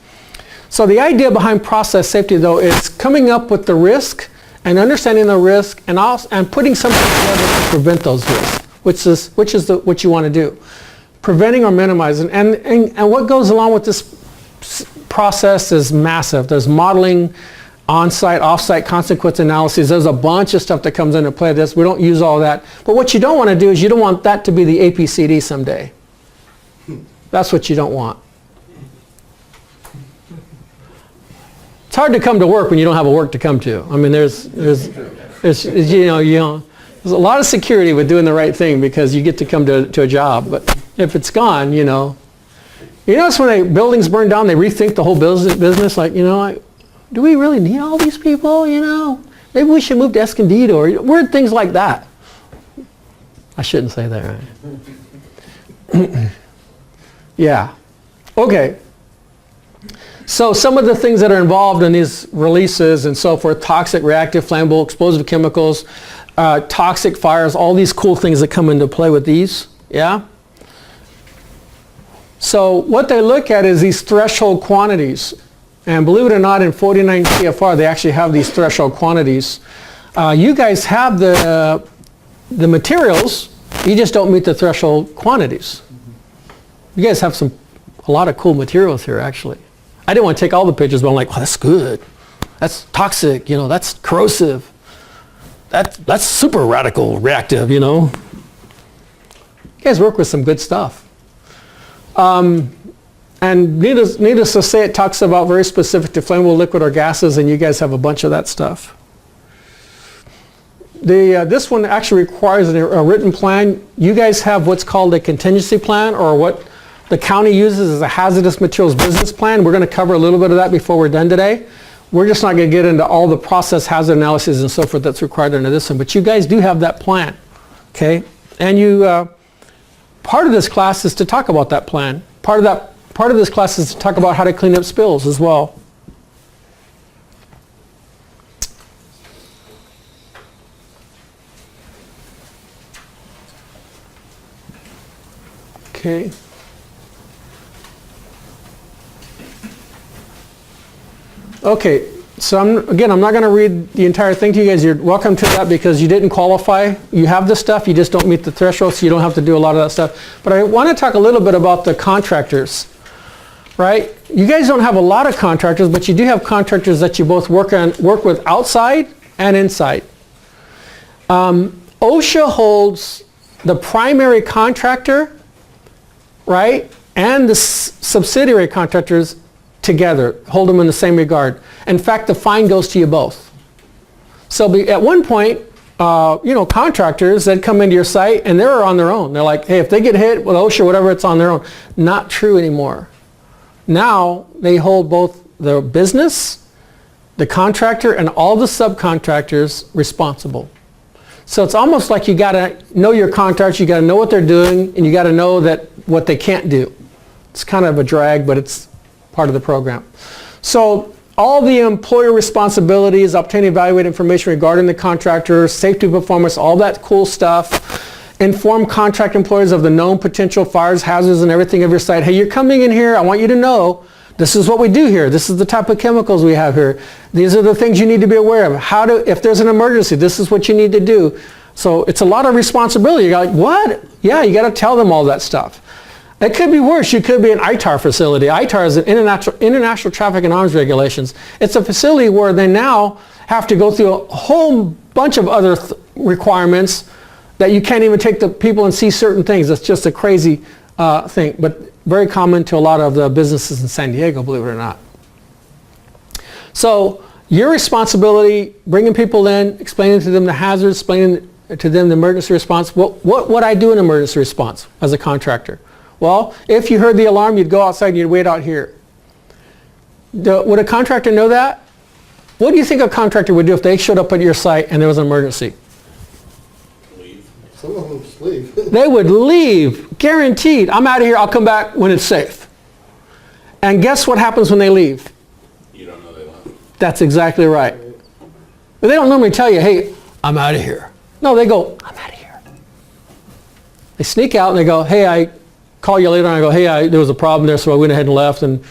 So the idea behind process safety, though, is coming up with the risk and understanding the risk and putting something together to prevent those risks, which is what you want to do. Preventing or minimizing. And what goes along with this process is massive. There's modeling, on-site, off-site consequence analysis. There's a bunch of stuff that comes into play. We don't use all that. But what you don't want to do is you don't want that to be the APCD someday. That's what you don't want. It's hard to come to work when you don't have a work to come to. I mean, there's a lot of security with doing the right thing because you get to come to a job. But if it's gone, You notice when buildings burn down, they rethink the whole business. Like, do we really need all these people? Maybe we should move to Escondido or weird things like that. I shouldn't say that, right? Yeah. Okay. So some of the things that are involved in these releases and so forth: toxic, reactive, flammable, explosive chemicals, toxic fires, all these cool things that come into play with these. Yeah. So what they look at is these threshold quantities. And believe it or not, in 49 CFR, they actually have these threshold quantities. You guys have the materials, you just don't meet the threshold quantities. You guys have a lot of cool materials here, actually. I didn't want to take all the pictures, but I'm like, oh, that's good. That's toxic, that's corrosive. That's super radical reactive, You guys work with some good stuff. And needless to say, it talks about very specific to flammable liquid or gases, and you guys have a bunch of that stuff. This one actually requires a written plan. You guys have what's called a contingency plan, or what the county uses as a hazardous materials business plan. We're going to cover a little bit of that before we're done today. We're just not going to get into all the process hazard analysis and so forth that's required under this one, but you guys do have that plan, okay? And part of this class is to talk about that plan. Part of this class is to talk about how to clean up spills as well. Okay. Okay, so I'm not going to read the entire thing to you guys. You're welcome to that because you didn't qualify. You have the stuff, you just don't meet the threshold, so you don't have to do a lot of that stuff. But I want to talk a little bit about the contractors, right? You guys don't have a lot of contractors, but you do have contractors that you both work with outside and inside. OSHA holds the primary contractor, right, and the subsidiary contractors together, hold them in the same regard. In fact, the fine goes to you both. So at one point, contractors that come into your site and they're on their own. They're like, hey, if they get hit with OSHA or whatever, it's on their own. Not true anymore. Now they hold both the business, the contractor, and all the subcontractors responsible. So it's almost like you got to know your contractors, you got to know what they're doing, and you got to know what they can't do. It's kind of a drag, but it's part of the program. So all the employer responsibilities, obtain, evaluate information regarding the contractor, safety performance, all that cool stuff. Inform contract employees of the known potential fires, hazards, and everything of your site. Hey, you're coming in here, I want you to know this is what we do here. This is the type of chemicals we have here. These are the things you need to be aware of. If there's an emergency, this is what you need to do. So it's a lot of responsibility. You're like, what? Yeah, you got to tell them all that stuff. It could be worse. You could be an ITAR facility. ITAR is an International Traffic and Arms Regulations. It's a facility where they now have to go through a whole bunch of other requirements that you can't even take the people and see certain things. It's just a crazy thing, but very common to a lot of the businesses in San Diego, believe it or not. So your responsibility, bringing people in, explaining to them the hazards, explaining to them the emergency response. What would I do in emergency response as a contractor? Well, if you heard the alarm, you'd go outside and you'd wait out here. Would a contractor know that? What do you think a contractor would do if they showed up at your site and there was an emergency? Leave. Some of them just leave. They would leave, guaranteed. I'm out of here, I'll come back when it's safe. And guess what happens when they leave? You don't know they left. That's exactly right. But they don't normally tell you, hey, I'm out of here. No, they go, I'm out of here. They sneak out and they go, hey, I call you later, and I go, hey, there was a problem there, so I went ahead and left, and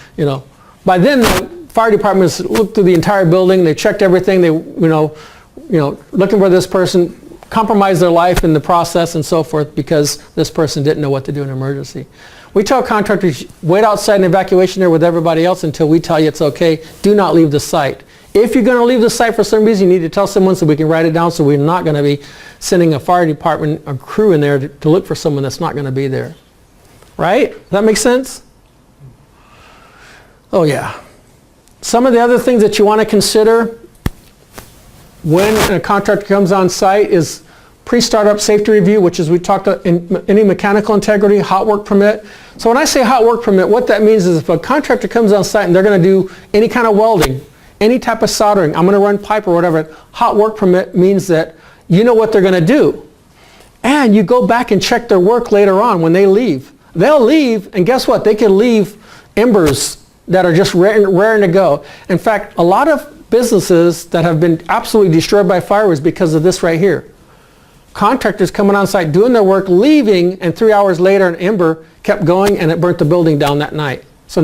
by then the fire departments looked through the entire building, they checked everything, they looking for this person, compromised their life in the process and so forth because this person didn't know what to do in an emergency. We tell contractors, wait outside an evacuation area with everybody else until we tell you it's okay. Do not leave the site. If you're going to leave the site for some reason, you need to tell someone so we can write it down, so we're not going to be sending a fire department or crew in there to look for someone that's not going to be there. Right? Does that make sense? Oh yeah. Some of the other things that you want to consider when a contractor comes on site is pre-startup safety review, which is we talked about in any mechanical integrity, hot work permit. So when I say hot work permit, what that means is if a contractor comes on site and they're going to do any kind of welding, any type of soldering, I'm going to run pipe or whatever, hot work permit means that you know what they're going to do. And you go back and check their work later on when they leave. They'll leave, and guess what? They can leave embers that are just raring to go. In fact, a lot of businesses that have been absolutely destroyed by fire is because of this right here. contractors coming on site, doing their work, leaving, and 3 hours later an ember kept going and it burnt the building down that night. So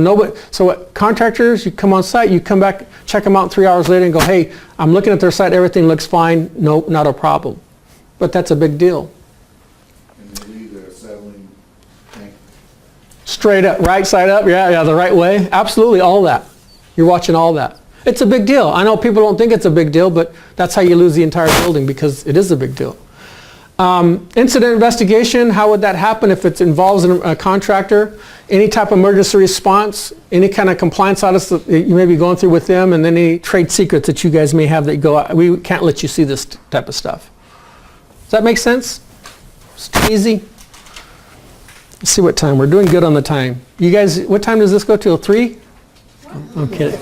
what contractors, you come on site, you come back, check them out 3 hours later and go, hey, I'm looking at their site, everything looks fine, no, not a problem. But that's a big deal. And they leave their acetylene tank. Straight up, right side up, yeah, the right way. Absolutely, all that. You're watching all that. It's a big deal. I know people don't think it's a big deal, but that's how you lose the entire building, because it is a big deal. Incident investigation, how would that happen if it involves a contractor? Any type of emergency response, any kind of compliance audits that you may be going through with them, and then any trade secrets that you guys may have that go out. We can't let you see this type of stuff. Does that make sense? It's too easy. Let's see what time. We're doing good on the time. You guys, what time does this go till? 3? I'm kidding.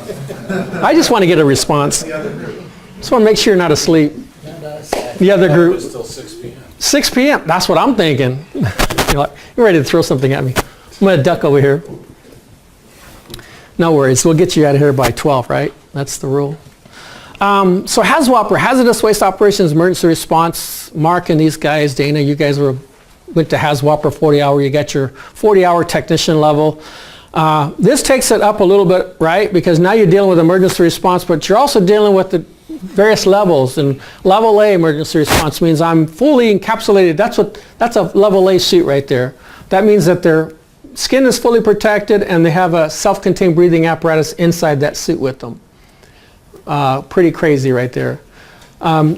I just want to get a response. Just want to make sure you're not asleep. Not us. The other group. It's till 6 p.m. 6 p.m. That's what I'm thinking. You're ready to throw something at me. I'm going to duck over here. No worries. We'll get you out of here by 12, right? That's the rule. So HAZWOPER, Hazardous Waste Operations Emergency Response. Mark and these guys, Dana, you guys went to HAZWOPER 40-hour. You got your 40-hour technician level. This takes it up a little bit, right? Because now you're dealing with emergency response, but you're also dealing with the various levels. And level A emergency response means I'm fully encapsulated. That's a level A suit right there. That means that their skin is fully protected and they have a self-contained breathing apparatus inside that suit with them. Pretty crazy right there.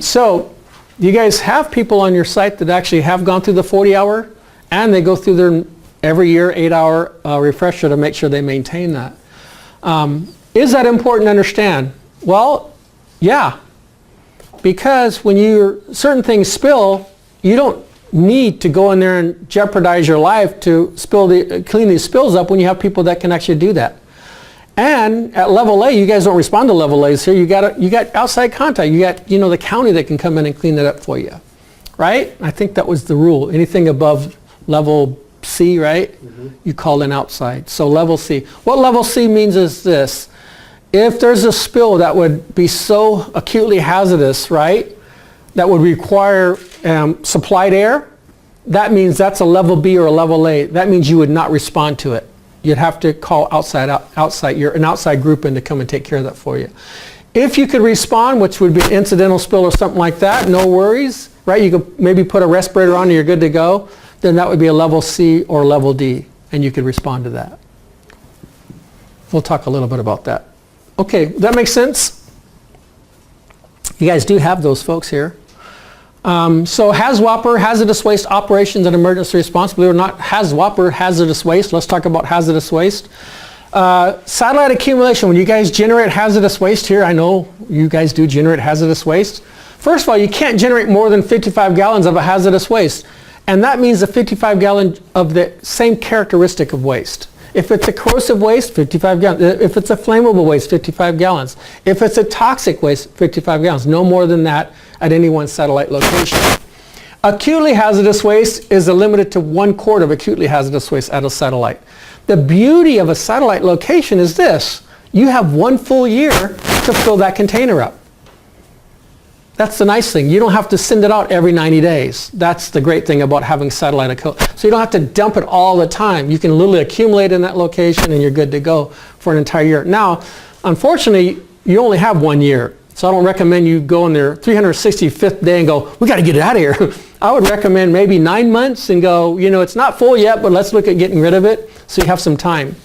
So you guys have people on your site that actually have gone through the 40-hour, and they go through their every year 8-hour refresher to make sure they maintain that. Is that important to understand? Well, yeah, because when certain things spill, you don't need to go in there and jeopardize your life to clean these spills up when you have people that can actually do that. And at level A, you guys don't respond to level A's here. You got outside contact. You got the county that can come in and clean it up for you, right? I think that was the rule. Anything above level C, right? You call in outside. So level C. What level C means is this. If there's a spill that would be so acutely hazardous, right, that would require supplied air, that means that's a level B or a level A. That means you would not respond to it. You'd have to call an outside group in to come and take care of that for you. If you could respond, which would be an incidental spill or something like that, no worries, right? You could maybe put a respirator on and you're good to go. Then that would be a level C or level D, and you could respond to that. We'll talk a little bit about that. Okay, that makes sense? You guys do have those folks here. So HAZWOPER, Hazardous Waste Operations and Emergency Response. Believe it or not, HAZWOPER, hazardous waste. Let's talk about hazardous waste. Satellite accumulation. When you guys generate hazardous waste here, I know you guys do generate hazardous waste. First of all, you can't generate more than 55 gallons of a hazardous waste. And that means a 55 gallon of the same characteristic of waste. If it's a corrosive waste, 55 gallons. If it's a flammable waste, 55 gallons. If it's a toxic waste, 55 gallons. No more than that at any one satellite location. Acutely hazardous waste is limited to 1 quart of acutely hazardous waste at a satellite. The beauty of a satellite location is this. You have 1 full year to fill that container up. That's the nice thing. You don't have to send it out every 90 days. That's the great thing about having satellite. So you don't have to dump it all the time. You can literally accumulate in that location and you're good to go for an entire year. Now, unfortunately, you only have 1 year. So I don't recommend you go in there 365th day and go, we got to get it out of here. I would recommend maybe 9 months and go, it's not full yet, but let's look at getting rid of it so you have some time.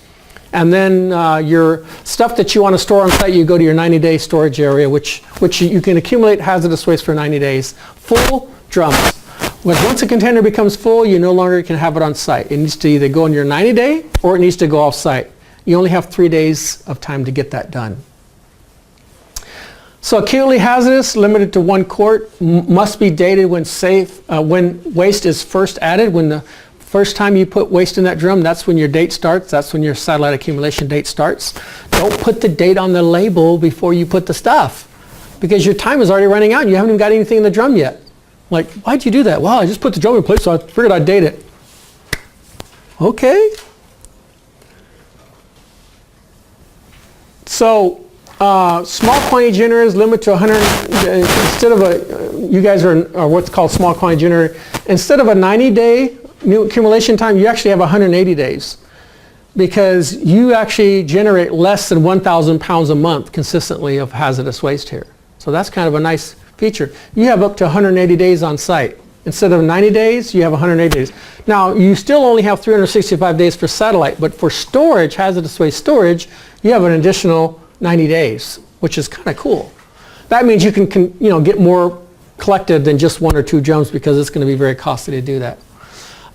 And then your stuff that you want to store on site, you go to your 90-day storage area, which you can accumulate hazardous waste for 90 days. Full drums. Once a container becomes full, you no longer can have it on site. It needs to either go in your 90-day or it needs to go off site. You only have 3 days of time to get that done. So acutely hazardous, limited to 1 quart, must be dated when waste is first added. When the first time you put waste in that drum, that's when your date starts. That's when your satellite accumulation date starts. Don't put the date on the label before you put the stuff, because your time is already running out and you haven't even got anything in the drum yet. Like, why'd you do that? Well, I just put the drum in place, so I figured I'd date it. Okay. So small quantity generators limit to 100, instead of you guys are what's called small quantity generator. Instead of a 90-day new accumulation time, you actually have 180 days because you actually generate less than 1,000 pounds a month consistently of hazardous waste here. So that's kind of a nice feature. You have up to 180 days on site. Instead of 90 days, you have 180 days. Now, you still only have 365 days for satellite, but for storage, hazardous waste storage, you have an additional 90 days, which is kind of cool. That means you can get more collected than just 1 or 2 drums because it's going to be very costly to do that.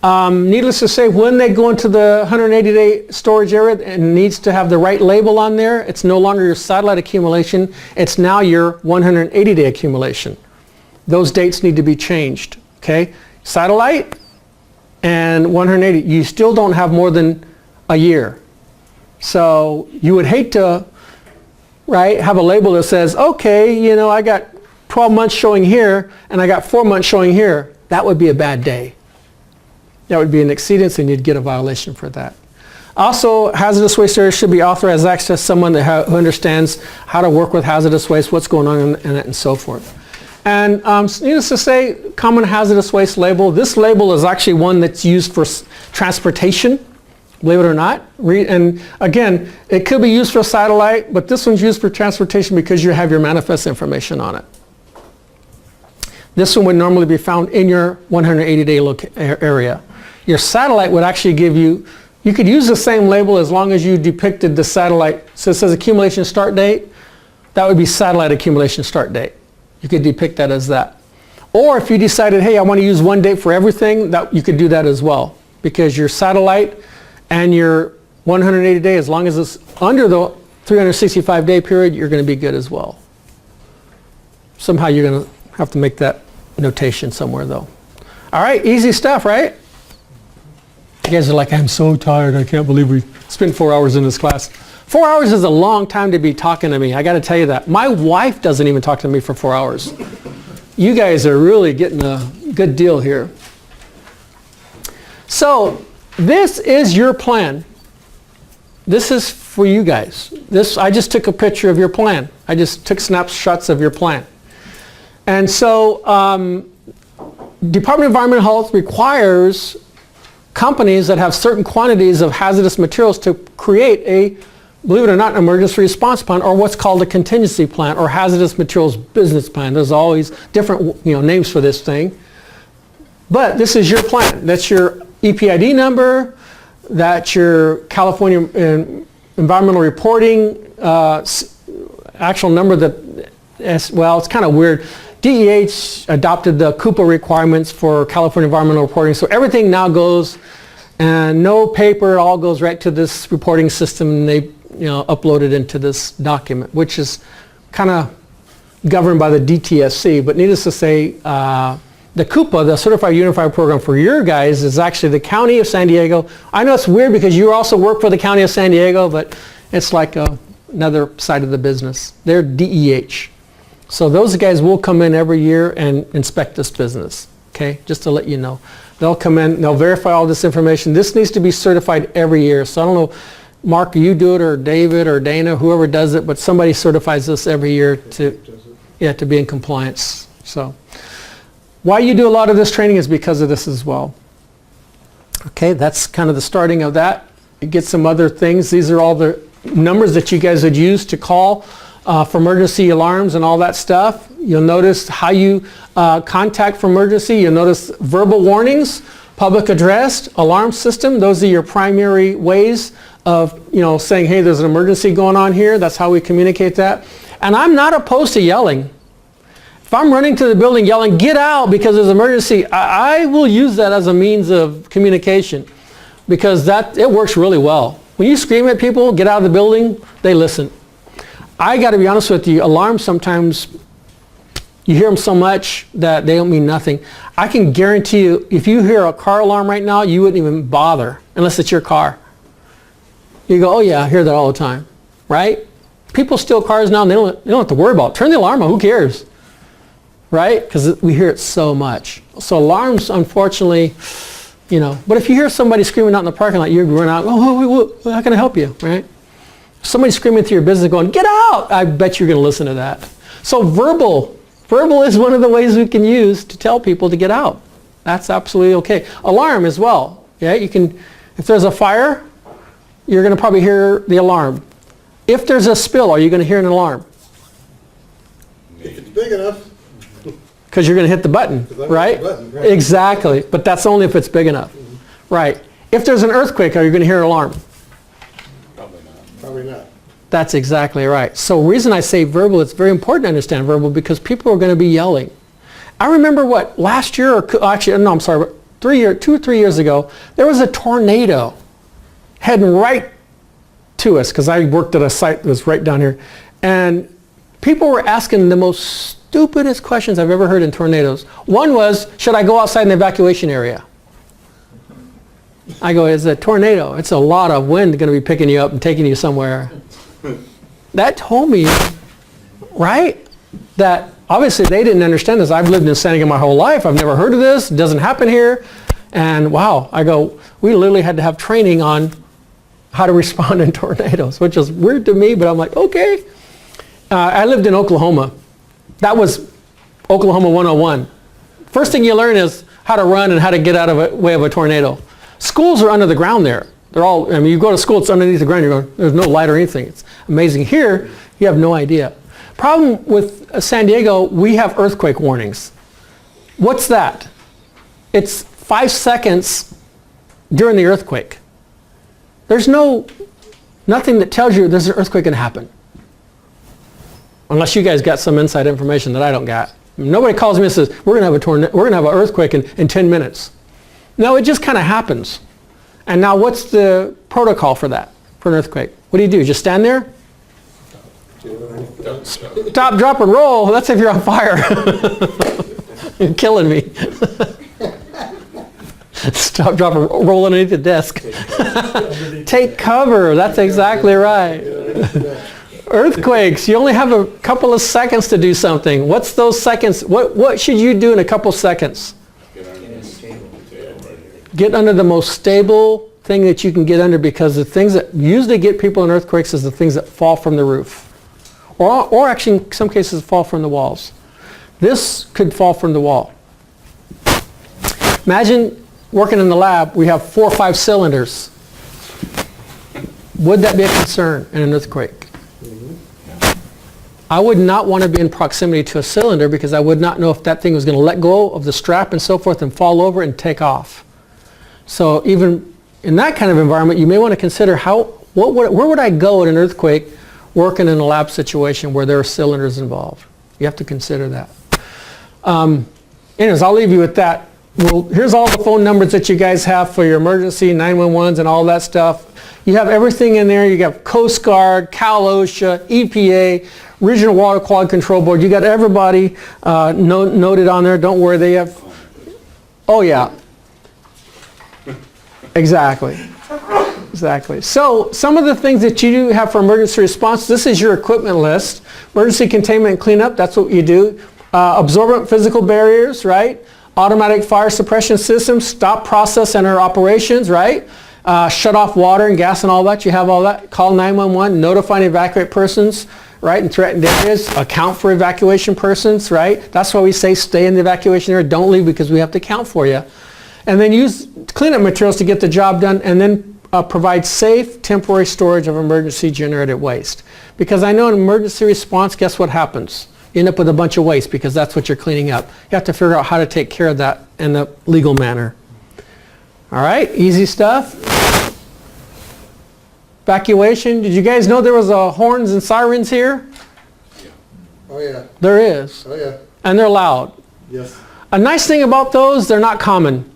Needless to say, when they go into the 180-day storage area, it needs to have the right label on there. It's no longer your satellite accumulation. It's now your 180-day accumulation. Those dates need to be changed. Okay, satellite and 180. You still don't have more than a year. So you would hate to, right, have a label that says, okay, I got 12 months showing here and I got 4 months showing here. That would be a bad day. That would be an exceedance and you'd get a violation for that. Also, hazardous waste areas should be authorized access someone who understands how to work with hazardous waste, what's going on in it, and so forth. And needless to say, common hazardous waste label. This label is actually one that's used for transportation, believe it or not. And again, it could be used for satellite, but this one's used for transportation because you have your manifest information on it. This one would normally be found in your 180-day area. Your satellite would actually give you could use the same label as long as you depicted the satellite. So it says accumulation start date. That would be satellite accumulation start date. You could depict that as that. Or if you decided, hey, I want to use one date for everything, that you could do that as well. Because your satellite and your 180 day, as long as it's under the 365-day period, you're going to be good as well. Somehow you're going to have to make that notation somewhere, though. All right, easy stuff, right? You guys are like, I'm so tired. I can't believe we spent 4 hours in this class. 4 hours is a long time to be talking to me. I got to tell you that. My wife doesn't even talk to me for 4 hours. You guys are really getting a good deal here. So this is your plan. This is for you guys. I just took a picture of your plan. I just took snapshots of your plan. And so Department of Environmental Health requires companies that have certain quantities of hazardous materials to create a, believe it or not, emergency response plan, or what's called a contingency plan, or hazardous materials business plan. There's always different names for this thing. But this is your plan. That's your EPID number. That's your California Environmental Reporting actual number that, well, it's kind of weird. DEH adopted the CUPA requirements for California Environmental Reporting, so everything now goes, and no paper, all goes right to this reporting system, and they upload it into this document, which is kind of governed by the DTSC. But needless to say, the CUPA, the Certified Unified Program for your guys, is actually the County of San Diego. I know it's weird because you also work for the County of San Diego, but it's like another side of the business. They're DEH. So those guys will come in every year and inspect this business, okay? Just to let you know. They'll come in, they'll verify all this information. This needs to be certified every year. So I don't know, Mark, you do it, or David, or Dana, whoever does it, but somebody certifies this every year to be in compliance. So why you do a lot of this training is because of this as well. Okay, that's kind of the starting of that. You get some other things. These are all the numbers that you guys would use to call for emergency alarms and all that stuff. You'll notice how you contact for emergency. You'll notice verbal warnings, public address, alarm system. Those are your primary ways of saying, hey, there's an emergency going on here. That's how we communicate that. And I'm not opposed to yelling. If I'm running to the building yelling, get out because there's an emergency, I will use that as a means of communication because it works really well. When you scream at people, get out of the building, they listen. I got to be honest with you, alarms sometimes, you hear them so much that they don't mean nothing. I can guarantee you, if you hear a car alarm right now, you wouldn't even bother unless it's your car. You go, oh yeah, I hear that all the time, right? People steal cars now and they don't have to worry about it. Turn the alarm on, who cares? Right? Because we hear it so much. So alarms, unfortunately, but if you hear somebody screaming out in the parking lot, you run out, oh, how can I help you, right? Somebody screaming through your business going, get out! I bet you're going to listen to that. So verbal Verbal is one of the ways we can use to tell people to get out. That's absolutely okay. Alarm as well. Yeah, you can, if there's a fire, you're going to probably hear the alarm. If there's a spill, are you going to hear an alarm? If it's big enough. Because you're going to hit the button, 'Cause I'm right? hitting the button, right. Exactly, but that's only if it's big enough. Right. If there's an earthquake, are you going to hear an alarm? Probably not. Probably not. That's exactly right. So reason I say verbal, it's very important to understand verbal because people are going to be yelling. I remember last year, or actually, no, I'm sorry, 2 or 3 years ago, there was a tornado heading right to us because I worked at a site that was right down here. And people were asking the most stupidest questions I've ever heard in tornadoes. One was, should I go outside in the evacuation area? I go, it's a tornado. It's a lot of wind going to be picking you up and taking you somewhere. That told me, right, that obviously they didn't understand this. I've lived in San Diego my whole life. I've never heard of this. It doesn't happen here. And wow, I go, we literally had to have training on how to respond in tornadoes, which is weird to me, but I'm like, okay. I lived in Oklahoma. That was Oklahoma 101. First thing you learn is how to run and how to get out of the way of a tornado. Schools are under the ground there. They're all, I mean, you go to school, it's underneath the ground, you're going, there's no light or anything. It's amazing. Here, you have no idea. Problem with San Diego, we have earthquake warnings. What's that? It's 5 seconds during the earthquake. There's nothing that tells you there's an earthquake going to happen. Unless you guys got some inside information that I don't got. Nobody calls me and says, we're going to have an earthquake in 10 minutes. No, it just kind of happens. And now what's the protocol for that, for an earthquake? What do? Just stand there? Stop, drop, and roll. That's if you're on fire. You're killing me. Stop, drop, and roll underneath the desk. Take cover. That's exactly right. Earthquakes, you only have a couple of seconds to do something. What's those seconds? What should you do in a couple seconds? Get under the most stable thing that you can get under, because the things that usually get people in earthquakes is the things that fall from the roof. Or actually in some cases fall from the walls. This could fall from the wall. Imagine working in the lab, we have 4 or 5 cylinders. Would that be a concern in an earthquake? I would not want to be in proximity to a cylinder because I would not know if that thing was going to let go of the strap and so forth and fall over and take off. So even in that kind of environment, you may want to consider where would I go in an earthquake working in a lab situation where there are cylinders involved. You have to consider that. Anyways, I'll leave you with that. Well, here's all the phone numbers that you guys have for your emergency 911s and all that stuff. You have everything in there. You got Coast Guard, Cal OSHA, EPA, Regional Water Quality Control Board. You got everybody noted on there. Don't worry, they have. Oh yeah. Exactly. Exactly. So some of the things that you do have for emergency response, this is your equipment list. Emergency containment and cleanup, that's what you do. Absorbent physical barriers, right? Automatic fire suppression systems, stop process center operations, right? Shut off water and gas and all that. You have all that. Call 911, notify and evacuate persons, right, in threatened areas. Account for evacuation persons, right? That's why we say stay in the evacuation area. Don't leave because we have to count for you. And then use cleanup materials to get the job done, and then provide safe temporary storage of emergency generated waste. Because I know in emergency response, guess what happens? You end up with a bunch of waste because that's what you're cleaning up. You have to figure out how to take care of that in a legal manner. All right, easy stuff. Evacuation, did you guys know there was horns and sirens here? Oh, yeah. There is, Oh, yeah. and they're loud. Yes. A nice thing about those, they're not common.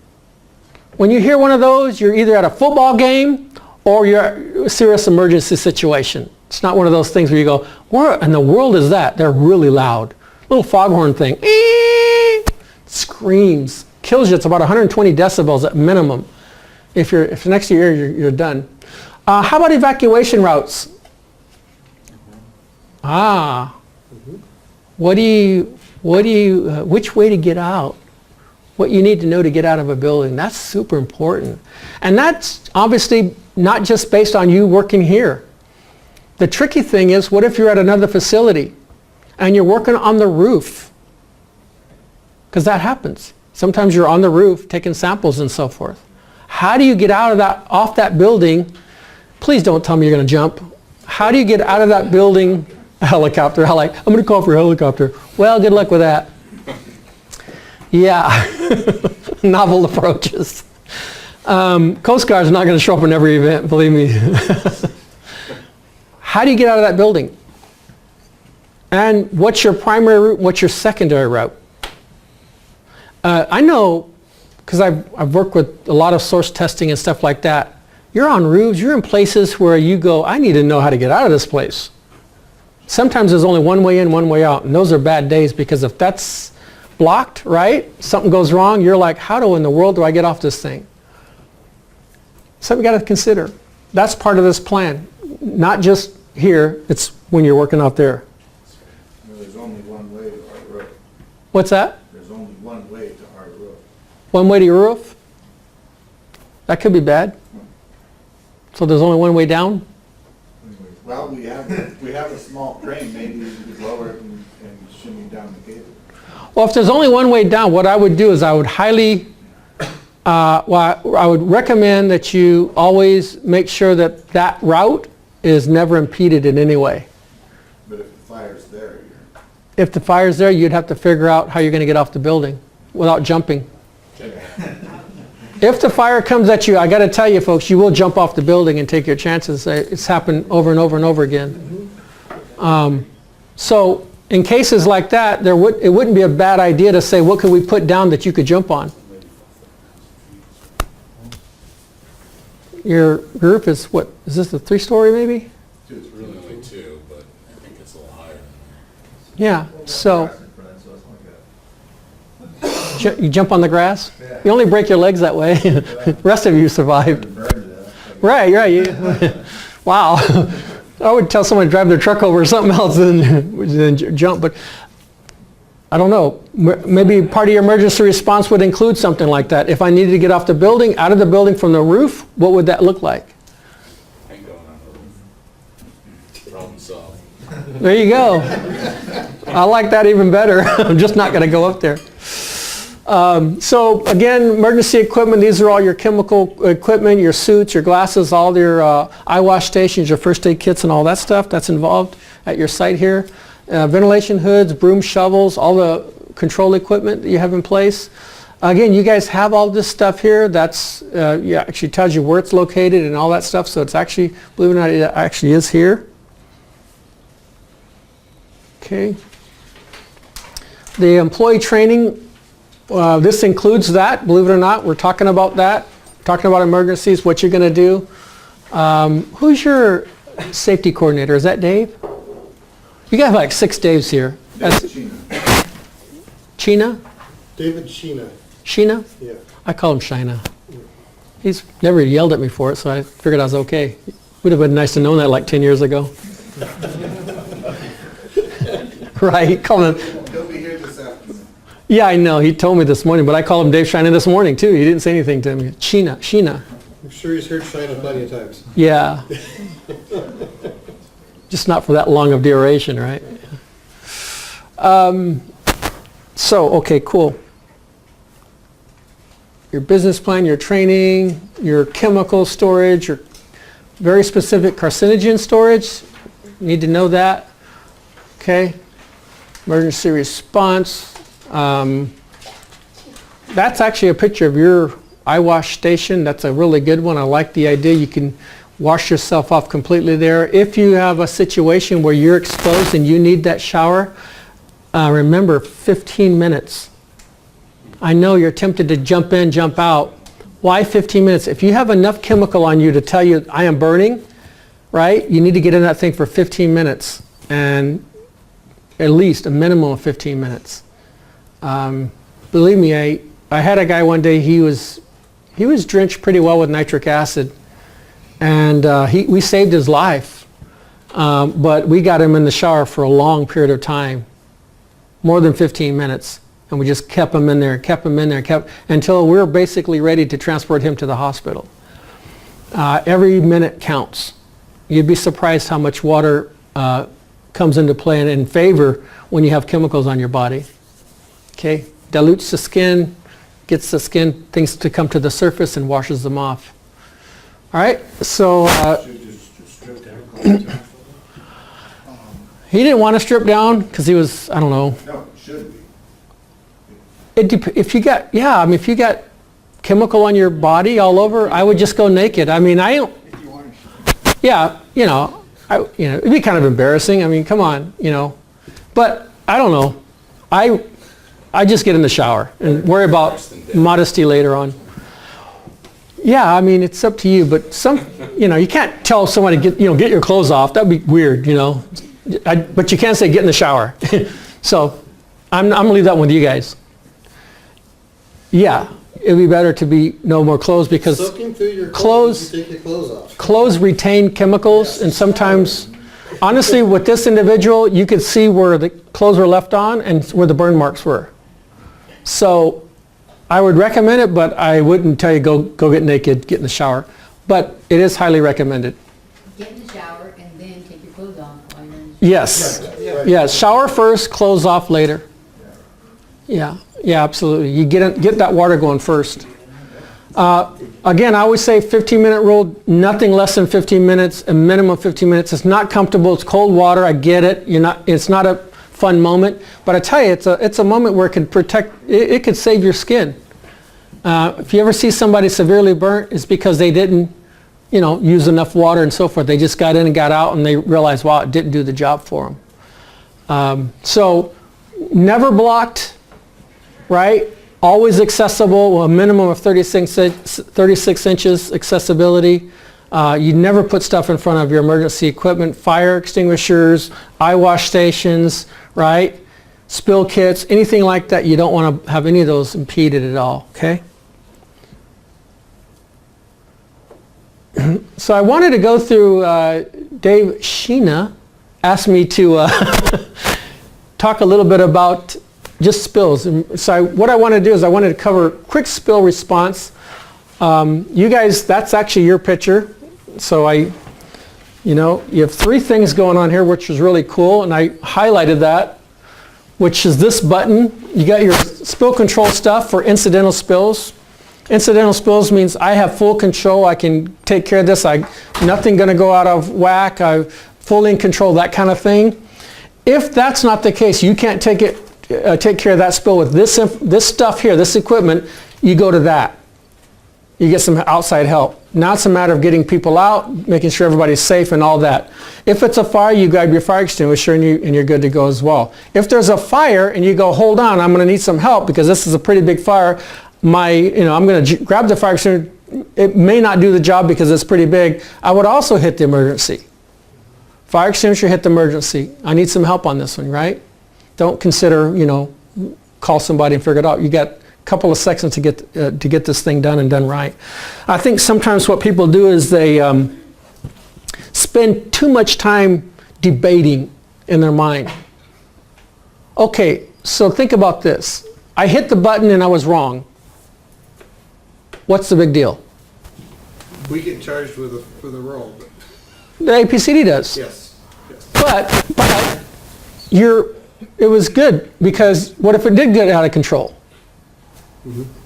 When you hear one of those, you're either at a football game or you're at a serious emergency situation. It's not one of those things where you go, where in the world is that? They're really loud. Little foghorn thing. Screams. Kills you. It's about 120 decibels at minimum. If next to your ear, you're done. How about evacuation routes? Which way to get out? What you need to know to get out of a building. That's super important. And that's obviously not just based on you working here. The tricky thing is, what if you're at another facility and you're working on the roof because that happens. Sometimes you're on the roof taking samples and so forth. How do you get out of that, off that building? Please don't tell me you're going to jump. How do you get out of that building? A helicopter. I'm going to call for a helicopter. Well, good luck with that. Yeah, novel approaches. Coast Guard's not going to show up in every event, believe me. How do you get out of that building? And what's your primary route? What's your secondary route? I know, because I've worked with a lot of source testing and stuff like that. You're on roofs, you're in places where you go, I need to know how to get out of this place. Sometimes there's only one way in, one way out, and those are bad days, because if that's blocked, right, something goes wrong, you're like, how in the world do I get off this thing? Something you got to consider. That's part of this plan. Not just here, it's when you're working out there. There's only one way to our roof. What's that? There's only one way to our roof. One way to your roof? That could be bad. So there's only one way down? Well, we have a small crane, maybe you could lower it and shimmy down the cable. Well, if there's only one way down, what I would do is I would highly, I would recommend that you always make sure that that route is never impeded in any way. But if the fire's there, If the fire's there, you'd have to figure out how you're going to get off the building without jumping. If the fire comes at you, I got to tell you folks, you will jump off the building and take your chances. It's happened over and over and over again. So in cases like that, it wouldn't be a bad idea to say, what could we put down that you could jump on? Your roof is what? Is this a 3-story maybe? It's really only 2, but I think it's a little higher than Yeah. So Grass in front, so it's not good. you jump on the grass? Yeah. You only break your legs that way. The rest of you survived. Burned to death. Right. You, wow. I would tell someone to drive their truck over or something else and then jump, but I don't know. Maybe part of your emergency response would include something like that. If I needed to get off the building, out of the building from the roof, what would that look like? that. Ain't going on the roof. Problem solved. There you go. I like that even better. I'm just not going to go up there. So again, emergency equipment, these are all your chemical equipment, your suits, your glasses, all your eye wash stations, your first aid kits and all that stuff that's involved at your site here. Ventilation hoods, broom shovels, all the control equipment that you have in place. Again, you guys have all this stuff here. That's actually tells you where it's located and all that stuff. So it's actually, believe it or not, it actually is here. Okay. The employee training, this includes that. Believe it or not, we're talking about that. Talking about emergencies, what you're going to do. Who's your safety coordinator? Is that Dave? You got like 6 Daves here. That's Chino. China? David Sheena, Sheena? yeah. I call him Shina. He's never yelled at me for it, so I figured I was okay. Would have been nice to know that like 10 years ago. Right? Call him. He'll be here this afternoon. Yeah, I know. He told me this morning, but I called him Dave Shina this morning too. He didn't say anything to me. Sheena. I'm sure he's heard Sheena plenty of times. Yeah. Just not for that long of duration, right? Okay, cool. Your business plan, your training, your chemical storage, your very specific carcinogen storage. You need to know that. Okay. Emergency response. That's actually a picture of your eye wash station. That's a really good one. I like the idea. You can wash yourself off completely there. If you have a situation where you're exposed and you need that shower, remember 15 minutes. I know you're tempted to jump in, jump out. Why 15 minutes? If you have enough chemical on you to tell you I am burning, right, you need to get in that thing for 15 minutes and at least a minimum of 15 minutes. Believe me, I had a guy one day, he was drenched pretty well with nitric acid. And we saved his life, but we got him in the shower for a long period of time, more than 15 minutes, and we just kept him in there, until we were basically ready to transport him to the hospital. Every minute counts. You'd be surprised how much water comes into play and in favor when you have chemicals on your body. Okay, dilutes the skin, gets the skin things to come to the surface and washes them off. All right, so Should just strip down. he didn't want to strip down because he was, I don't know. No, it should be. If you got, yeah, I mean, if you got chemical on your body all over, I would just go naked. I mean, I don't, If you want yeah, it'd be kind of embarrassing. I mean, come on, but I don't know. I just get in the shower and worry about modesty later on. Yeah, I mean, it's up to you, but you can't tell somebody get your clothes off. That'd be weird, but you can't say get in the shower. So I'm gonna leave that one to you guys. Yeah, it'd be better to be no more clothes because Soaking through your clothes- clothes, you take your clothes off. clothes retain chemicals, and sometimes, honestly, with this individual, you could see where the clothes were left on and where the burn marks were. So I would recommend it, but I wouldn't tell you go get naked, get in the shower. But it is highly recommended. Get in the shower and then take your clothes off while you're in the shower. Yes, yes. Shower first, clothes off later. Yeah, yeah, absolutely. You get that water going first. Again, I always say 15-minute rule, nothing less than 15 minutes, a minimum 15 minutes. It's not comfortable, it's cold water, I get it. It's not a fun moment, but I tell you, it's a moment where it could protect, it could save your skin. If you ever see somebody severely burnt, it's because they didn't, use enough water and so forth. They just got in and got out and they realized, wow, it didn't do the job for them. So never blocked, right? Always accessible, a minimum of 36 inches accessibility. You never put stuff in front of your emergency equipment, fire extinguishers, eye wash stations, right? Spill kits, anything like that. You don't want to have any of those impeded at all, okay? So I wanted to go through, Dave Sheena asked me to talk a little bit about just spills. And so what I want to do is I wanted to cover quick spill response. You guys, that's actually your picture. So you have three things going on here, which is really cool, and I highlighted that, which is this button. You got your spill control stuff for incidental spills. Incidental spills means I have full control. I can take care of this. Nothing going to go out of whack. I'm fully in control, that kind of thing. If that's not the case, you can't take care of that spill with this stuff here, this equipment, you go to that. You get some outside help. Now it's a matter of getting people out, making sure everybody's safe and all that. If it's a fire, you grab your fire extinguisher and you're good to go as well. If there's a fire and you go, hold on, I'm going to need some help because this is a pretty big fire. I'm going to grab the fire extinguisher. It may not do the job because it's pretty big. I would also hit the emergency. Fire extinguisher, hit the emergency. I need some help on this one, right? Don't consider, call somebody and figure it out. You got a couple of seconds to get this thing done and done right. I think sometimes what people do is they spend too much time debating in their mind. Okay, so think about this. I hit the button and I was wrong. What's the big deal? We get charged with a roll, but The APCD does. yes. But it was good because what if it did get out of control?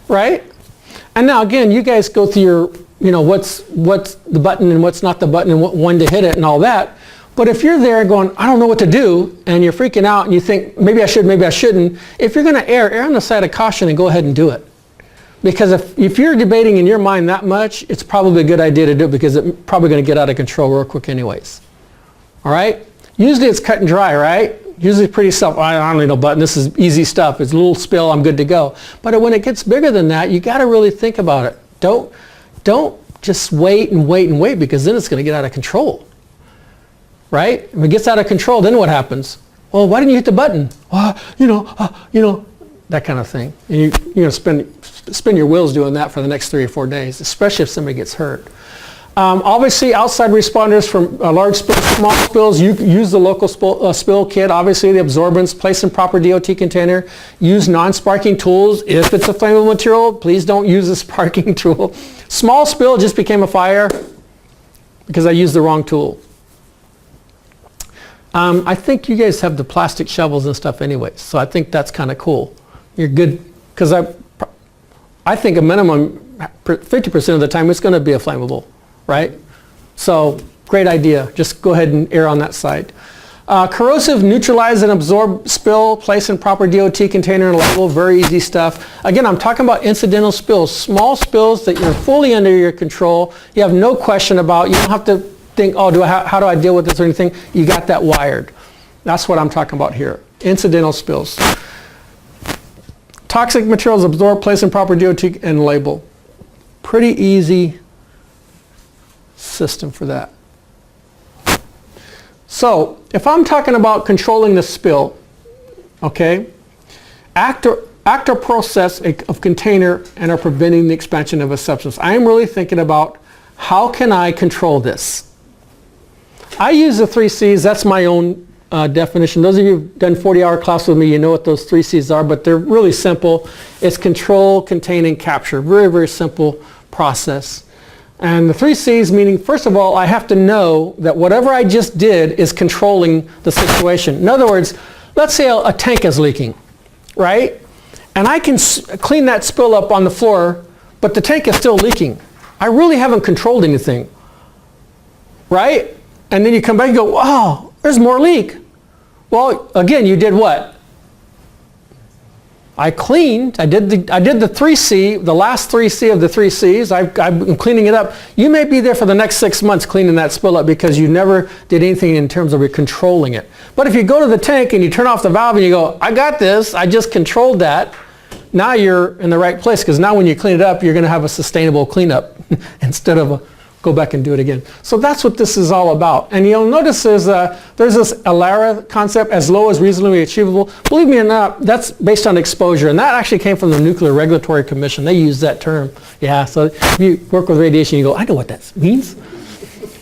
Right? And now again, you guys go through your, what's the button and what's not the button and when to hit it and all that. But if you're there going, I don't know what to do, and you're freaking out and you think, maybe I should, maybe I shouldn't, if you're going to err on the side of caution and go ahead and do it. Because if you're debating in your mind that much, it's probably a good idea to do it because it's probably going to get out of control real quick anyways. All right? Usually it's cut and dry, right? Usually pretty I don't need no button. This is easy stuff. It's a little spill. I'm good to go. But when it gets bigger than that, you got to really think about it. Don't just wait and wait and wait because then it's going to get out of control. Right? If it gets out of control, then what happens? Well, why didn't you hit the button? That kind of thing. And you're going to spin your wheels doing that for the next 3 or 4 days, especially if somebody gets hurt. Obviously, outside responders from large spills, small spills, you use the local spill kit. Obviously, the absorbents, place in proper DOT container. Use non-sparking tools. If it's a flammable material, please don't use a sparking tool. Small spill just became a fire because I used the wrong tool. I think you guys have the plastic shovels and stuff anyway, so I think that's kind of cool. You're good because I think a minimum 50% of the time it's going to be a flammable, right? So great idea. Just go ahead and err on that side. Corrosive, neutralize and absorb spill, place in proper DOT container and label, very easy stuff. Again, I'm talking about incidental spills, small spills that you're fully under your control. You have no question about. You don't have to think, oh, how do I deal with this or anything. You got that wired. That's what I'm talking about here. Incidental spills. Toxic materials absorb, place in proper DOT and label. Pretty easy system for that. So, if I'm talking about controlling the spill, okay, act or process of container and are preventing the expansion of a substance. I am really thinking about how can I control this? I use the 3 C's, that's my own definition. Those of you who've done 40-hour class with me, you know what those 3 C's are, but they're really simple. It's control, contain, and capture. Very, very simple process. And the 3 C's meaning, first of all, I have to know that whatever I just did is controlling the situation. In other words, let's say a tank is leaking, right? And I can clean that spill up on the floor, but the tank is still leaking. I really haven't controlled anything, right? And then you come back and go, wow, there's more leak. Well, again, you did what? I cleaned, I did the 3C, the last 3C of the 3 C's, I'm cleaning it up. You may be there for the next 6 months cleaning that spill up because you never did anything in terms of controlling it. But if you go to the tank and you turn off the valve and you go, I got this, I just controlled that, now you're in the right place, because now when you clean it up, you're going to have a sustainable cleanup instead of go back and do it again. So that's what this is all about. And you'll notice there's this ALARA concept, as low as reasonably achievable. Believe me or not, that's based on exposure. And that actually came from the Nuclear Regulatory Commission. They use that term. Yeah, so if you work with radiation, you go, I know what that means.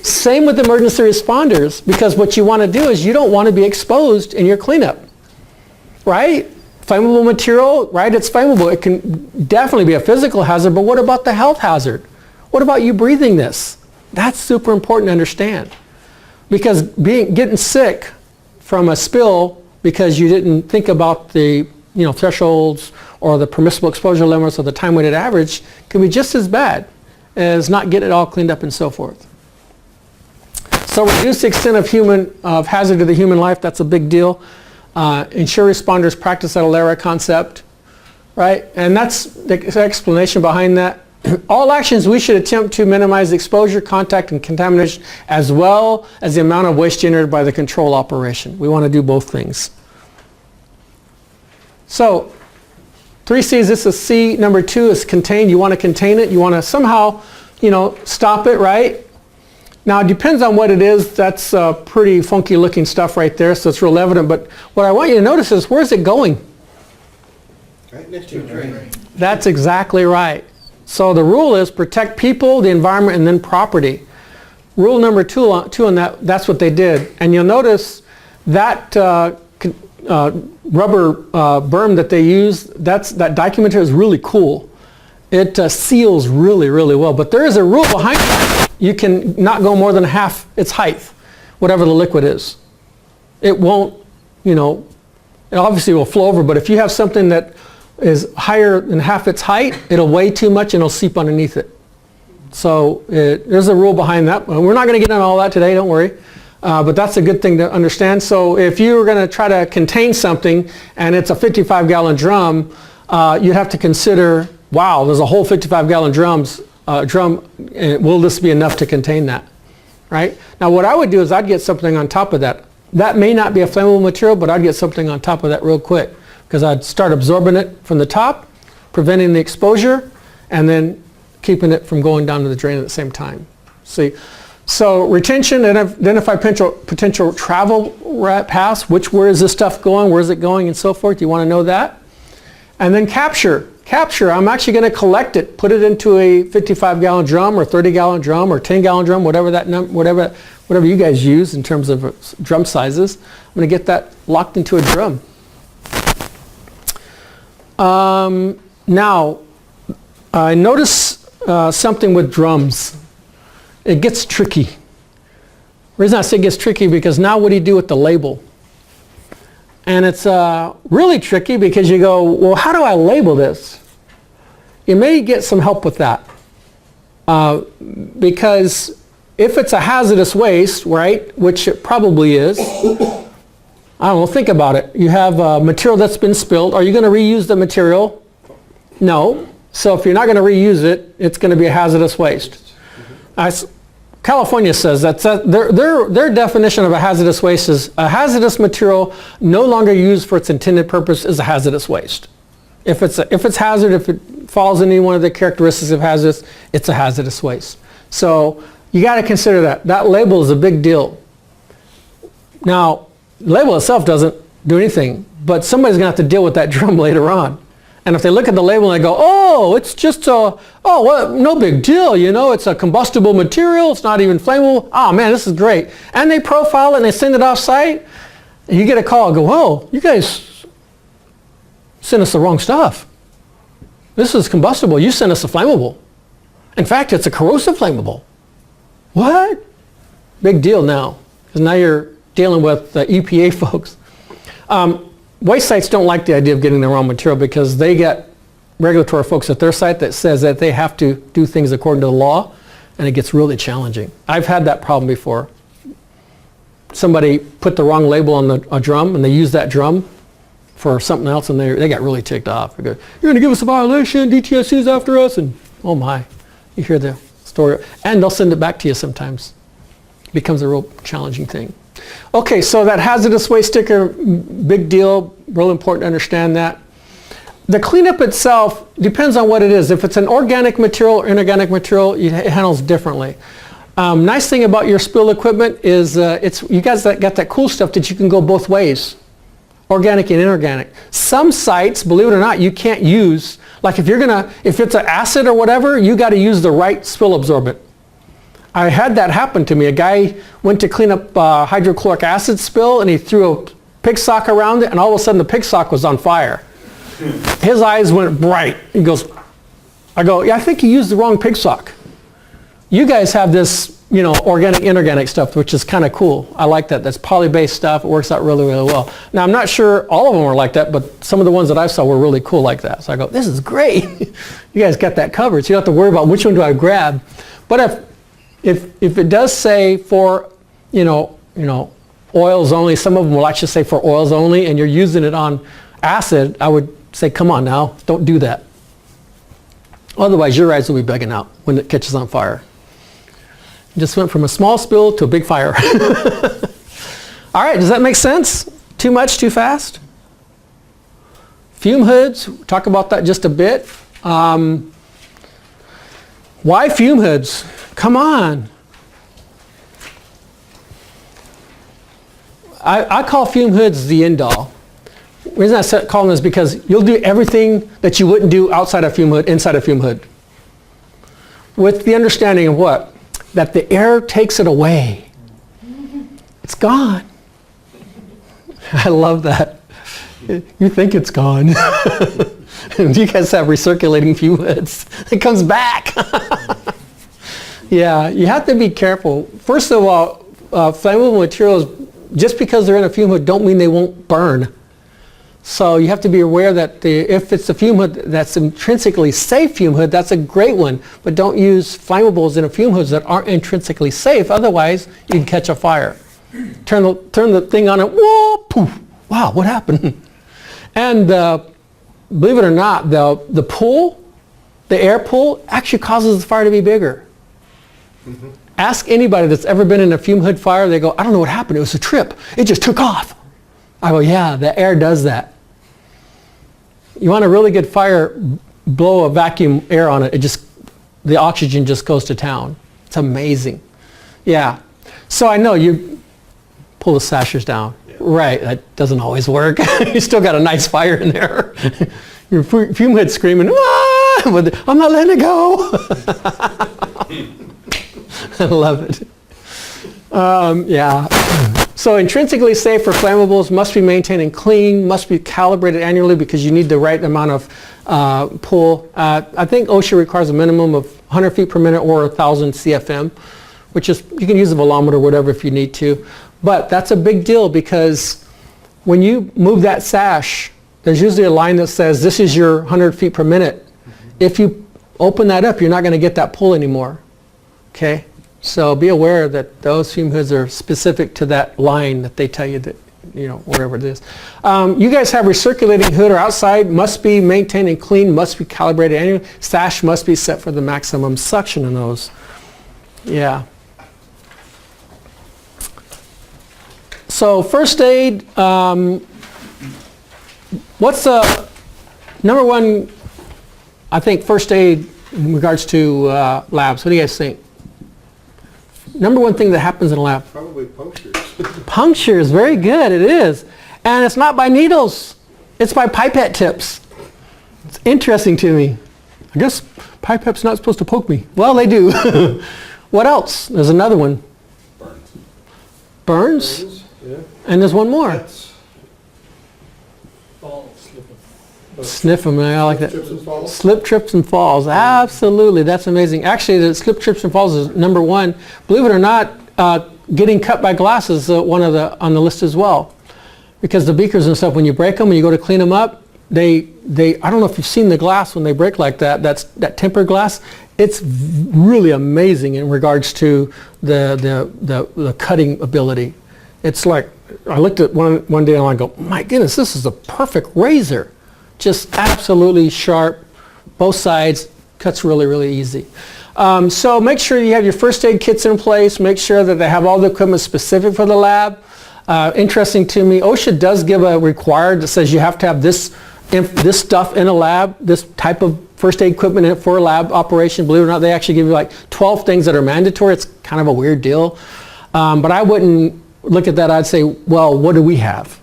Same with emergency responders, because what you want to do is you don't want to be exposed in your cleanup, right? Flammable material, right? It's flammable. It can definitely be a physical hazard, but what about the health hazard? What about you breathing this? That's super important to understand. Because getting sick from a spill because you didn't think about the thresholds or the permissible exposure limits or the time-weighted average can be just as bad as not getting it all cleaned up and so forth. So reduce the extent of hazard to the human life, that's a big deal. Ensure responders practice that ALARA concept, right? And that's the explanation behind that. All actions we should attempt to minimize exposure, contact, and contamination, as well as the amount of waste generated by the control operation. We want to do both things. So, 3 C's, this is C. Number 2 is contain. You want to contain it. You want to somehow, stop it, right? Now, it depends on what it is. That's pretty funky looking stuff right there, so it's real evident. But what I want you to notice is, where's it going? Right next to your drain. That's exactly right. So the rule is protect people, the environment, and then property. Rule number 2 on that, that's what they did. And you'll notice that rubber berm that they use, that documentary is really cool. It seals really, really well. But there is a rule behind it. You can not go more than half its height, whatever the liquid is. It won't, it obviously will flow over, but if you have something that is higher than half its height, it'll weigh too much and it'll seep underneath it. So there's a rule behind that. We're not going to get into all that today, don't worry. But that's a good thing to understand. So if you were going to try to contain something and it's a 55-gallon drum, you'd have to consider, wow, there's a whole 55-gallon drum. Will this be enough to contain that? Right? Now what I would do is I'd get something on top of that. That may not be a flammable material, but I'd get something on top of that real quick, because I'd start absorbing it from the top, preventing the exposure, and then keeping it from going down to the drain at the same time. See, so retention, and identify potential travel paths. Where is this stuff going? Where is it going, and so forth. You want to know that. And then capture. Capture, I'm actually going to collect it, put it into a 55-gallon drum or 30-gallon drum or 10-gallon drum, whatever you guys use in terms of drum sizes. I'm going to get that locked into a drum. Now, I notice something with drums. It gets tricky. The reason I say it gets tricky because now what do you do with the label? And it's really tricky because you go, well, how do I label this? You may get some help with that. Because if it's a hazardous waste, right, which it probably is, I don't know, think about it. You have material that's been spilled. Are you going to reuse the material? No. So if you're not going to reuse it, it's going to be a hazardous waste. California says that their definition of a hazardous waste is a hazardous material no longer used for its intended purpose is a hazardous waste. If it's hazard, if it falls into any one of the characteristics of hazardous, it's a hazardous waste. So you got to consider that. That label is a big deal. Now, the label itself doesn't do anything, but somebody's going to have to deal with that drum later on. And if they look at the label and they go, oh, it's just no big deal, you know, it's a combustible material, it's not even flammable. Oh man, this is great. And they profile it and they send it off site, and you get a call and go, whoa, you guys sent us the wrong stuff. This is combustible, you sent us a flammable. In fact, it's a corrosive flammable. What? Big deal now, because now you're dealing with the EPA folks. Waste sites don't like the idea of getting the wrong material because they get regulatory folks at their site that says that they have to do things according to the law, and it gets really challenging. I've had that problem before. Somebody put the wrong label on a drum, and they used that drum for something else, and they got really ticked off. They go, you're going to give us a violation, DTSC's after us, and oh my, you hear the story. And they'll send it back to you sometimes. It becomes a real challenging thing. Okay, so that hazardous waste sticker, big deal, real important to understand that. The cleanup itself depends on what it is. If it's an organic material or inorganic material, it handles differently. Nice thing about your spill equipment is you guys got that cool stuff that you can go both ways, organic and inorganic. Some sites, believe it or not, you can't use, like if it's an acid or whatever, you got to use the right spill absorbent. I had that happen to me. A guy went to clean up hydrochloric acid spill, and he threw a pig sock around it, and all of a sudden the pig sock was on fire. His eyes went bright. He goes, I go, yeah, I think you used the wrong pig sock. You guys have this, you know, organic, inorganic stuff, which is kind of cool. I like that. That's poly-based stuff. It works out really, really well. Now, I'm not sure all of them were like that, but some of the ones that I saw were really cool like that. So I go, this is great. You guys got that covered, so you don't have to worry about which one do I grab. But if it does say for, you know, oils only, some of them will actually say for oils only, and you're using it on acid, I would say, come on now, don't do that. Otherwise, your eyes will be begging out when it catches on fire. It just went from a small spill to a big fire. All right, does that make sense? Too much, too fast? Fume hoods, talk about that just a bit. Why fume hoods? Come on. I call fume hoods the end all. The reason I call them is because you'll do everything that you wouldn't do outside a fume hood, inside a fume hood. With the understanding of what? That the air takes it away. It's gone. I love that. You think it's gone. You guys have recirculating fume hoods. It comes back. Yeah, you have to be careful. First of all, flammable materials, just because they're in a fume hood, don't mean they won't burn. So you have to be aware that if it's a fume hood that's intrinsically safe fume hood, that's a great one. But don't use flammables in a fume hoods that aren't intrinsically safe. Otherwise, you can catch a fire. Turn the thing on and whoa, poof! Wow, what happened? And believe it or not, the pool, the air pool, actually causes the fire to be bigger. Mm-hmm. Ask anybody that's ever been in a fume hood fire. They go, I don't know what happened. It was a trip. It just took off. I go, yeah, the air does that. You want a really good fire, blow a vacuum air on it. The oxygen just goes to town. It's amazing. Yeah. So I know you pull the sashes down. Yeah. Right. That doesn't always work. You still got a nice fire in there. Your fume hood screaming, ah! I'm not letting it go. I love it. Yeah. So intrinsically safe for flammables, must be maintained and clean, must be calibrated annually because you need the right amount of pull. I think OSHA requires a minimum of 100 feet per minute or 1,000 CFM, which is, you can use a velometer or whatever if you need to. But that's a big deal because when you move that sash, there's usually a line that says this is your 100 feet per minute. If you open that up, you're not going to get that pull anymore. Okay? So be aware that those fume hoods are specific to that line that they tell you that, you know, wherever it is. You guys have recirculating hood or outside, must be maintained and clean, must be calibrated annually. Sash must be set for the maximum suction in those. Yeah. So first aid, what's the number one, I think, first aid in regards to labs? What do you guys think? Number one thing that happens in a lab? Probably punctures. Punctures, very good, it is. And it's not by needles, it's by pipette tips. It's interesting to me. I guess pipette's not supposed to poke me. Well, they do. What else? There's another one. Burns? Yeah. And there's one more. That's Sniff them, I like that. trips and falls. Slip, trips, and falls. Absolutely, that's amazing. Actually, the slip, trips, and falls is number one. Believe it or not, getting cut by glass is one of the on the list as well, because the beakers and stuff, when you break them, when you go to clean them up, they I don't know if you've seen the glass when they break like that. That's that tempered glass. It's really amazing in regards to the cutting ability. It's like I looked at one day and I go, my goodness, this is a perfect razor. Just absolutely sharp, both sides, cuts really, really easy. So make sure you have your first aid kits in place. Make sure that they have all the equipment specific for the lab. Interesting to me, OSHA does give a required that says you have to have this stuff in a lab, this type of first aid equipment in it for a lab operation. Believe it or not, they actually give you like 12 things that are mandatory. It's kind of a weird deal. But I wouldn't look at that. I'd say, well, what do we have?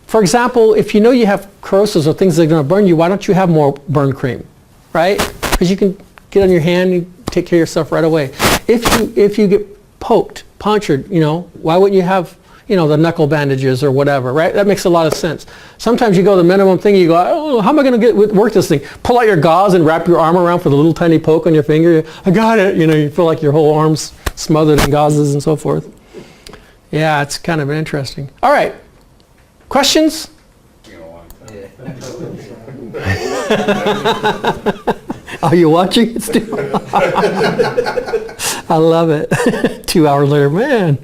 For example, if you know you have corrosives or things that are going to burn you, why don't you have more burn cream, right? Because you can get on your hand and take care of yourself right away. If you get poked, punctured, you know, why wouldn't you have, you know, the knuckle bandages or whatever, right? That makes a lot of sense. Sometimes you go the minimum thing, you go, oh, how am I going to work this thing? Pull out your gauze and wrap your arm around for the little tiny poke on your finger. I got it. You know, you feel like your whole arm's smothered in gauzes and so forth. Yeah, it's kind of interesting. All right. Questions? Are you watching it still? I love it. 2 hours later, man.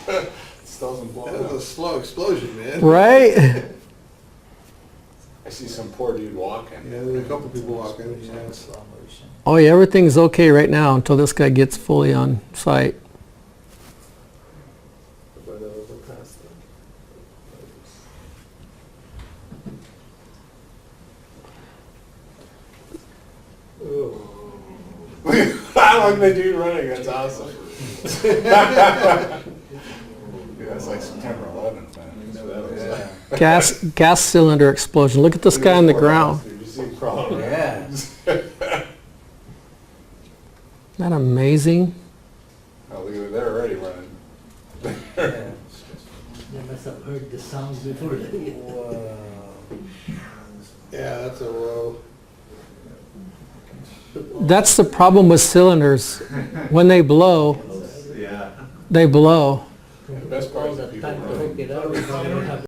That was a slow explosion, man. Right? I see some poor dude walking. Yeah, there's a couple people walking. Yeah. Oh yeah, everything's okay right now until this guy gets fully on site. I like the dude running, that's awesome. Yeah, that's like September 11th, man. Yeah. Gas cylinder explosion. Look at this guy on the ground. Did you see him crawling around? Yeah. Isn't that amazing? Oh, look at it, they're already running. Yeah. They must have heard the sounds before they. Whoa. Yeah, that's a row. That's the problem with cylinders. When they blow, Yeah. they blow. The best part is that people Time to running. hook it up.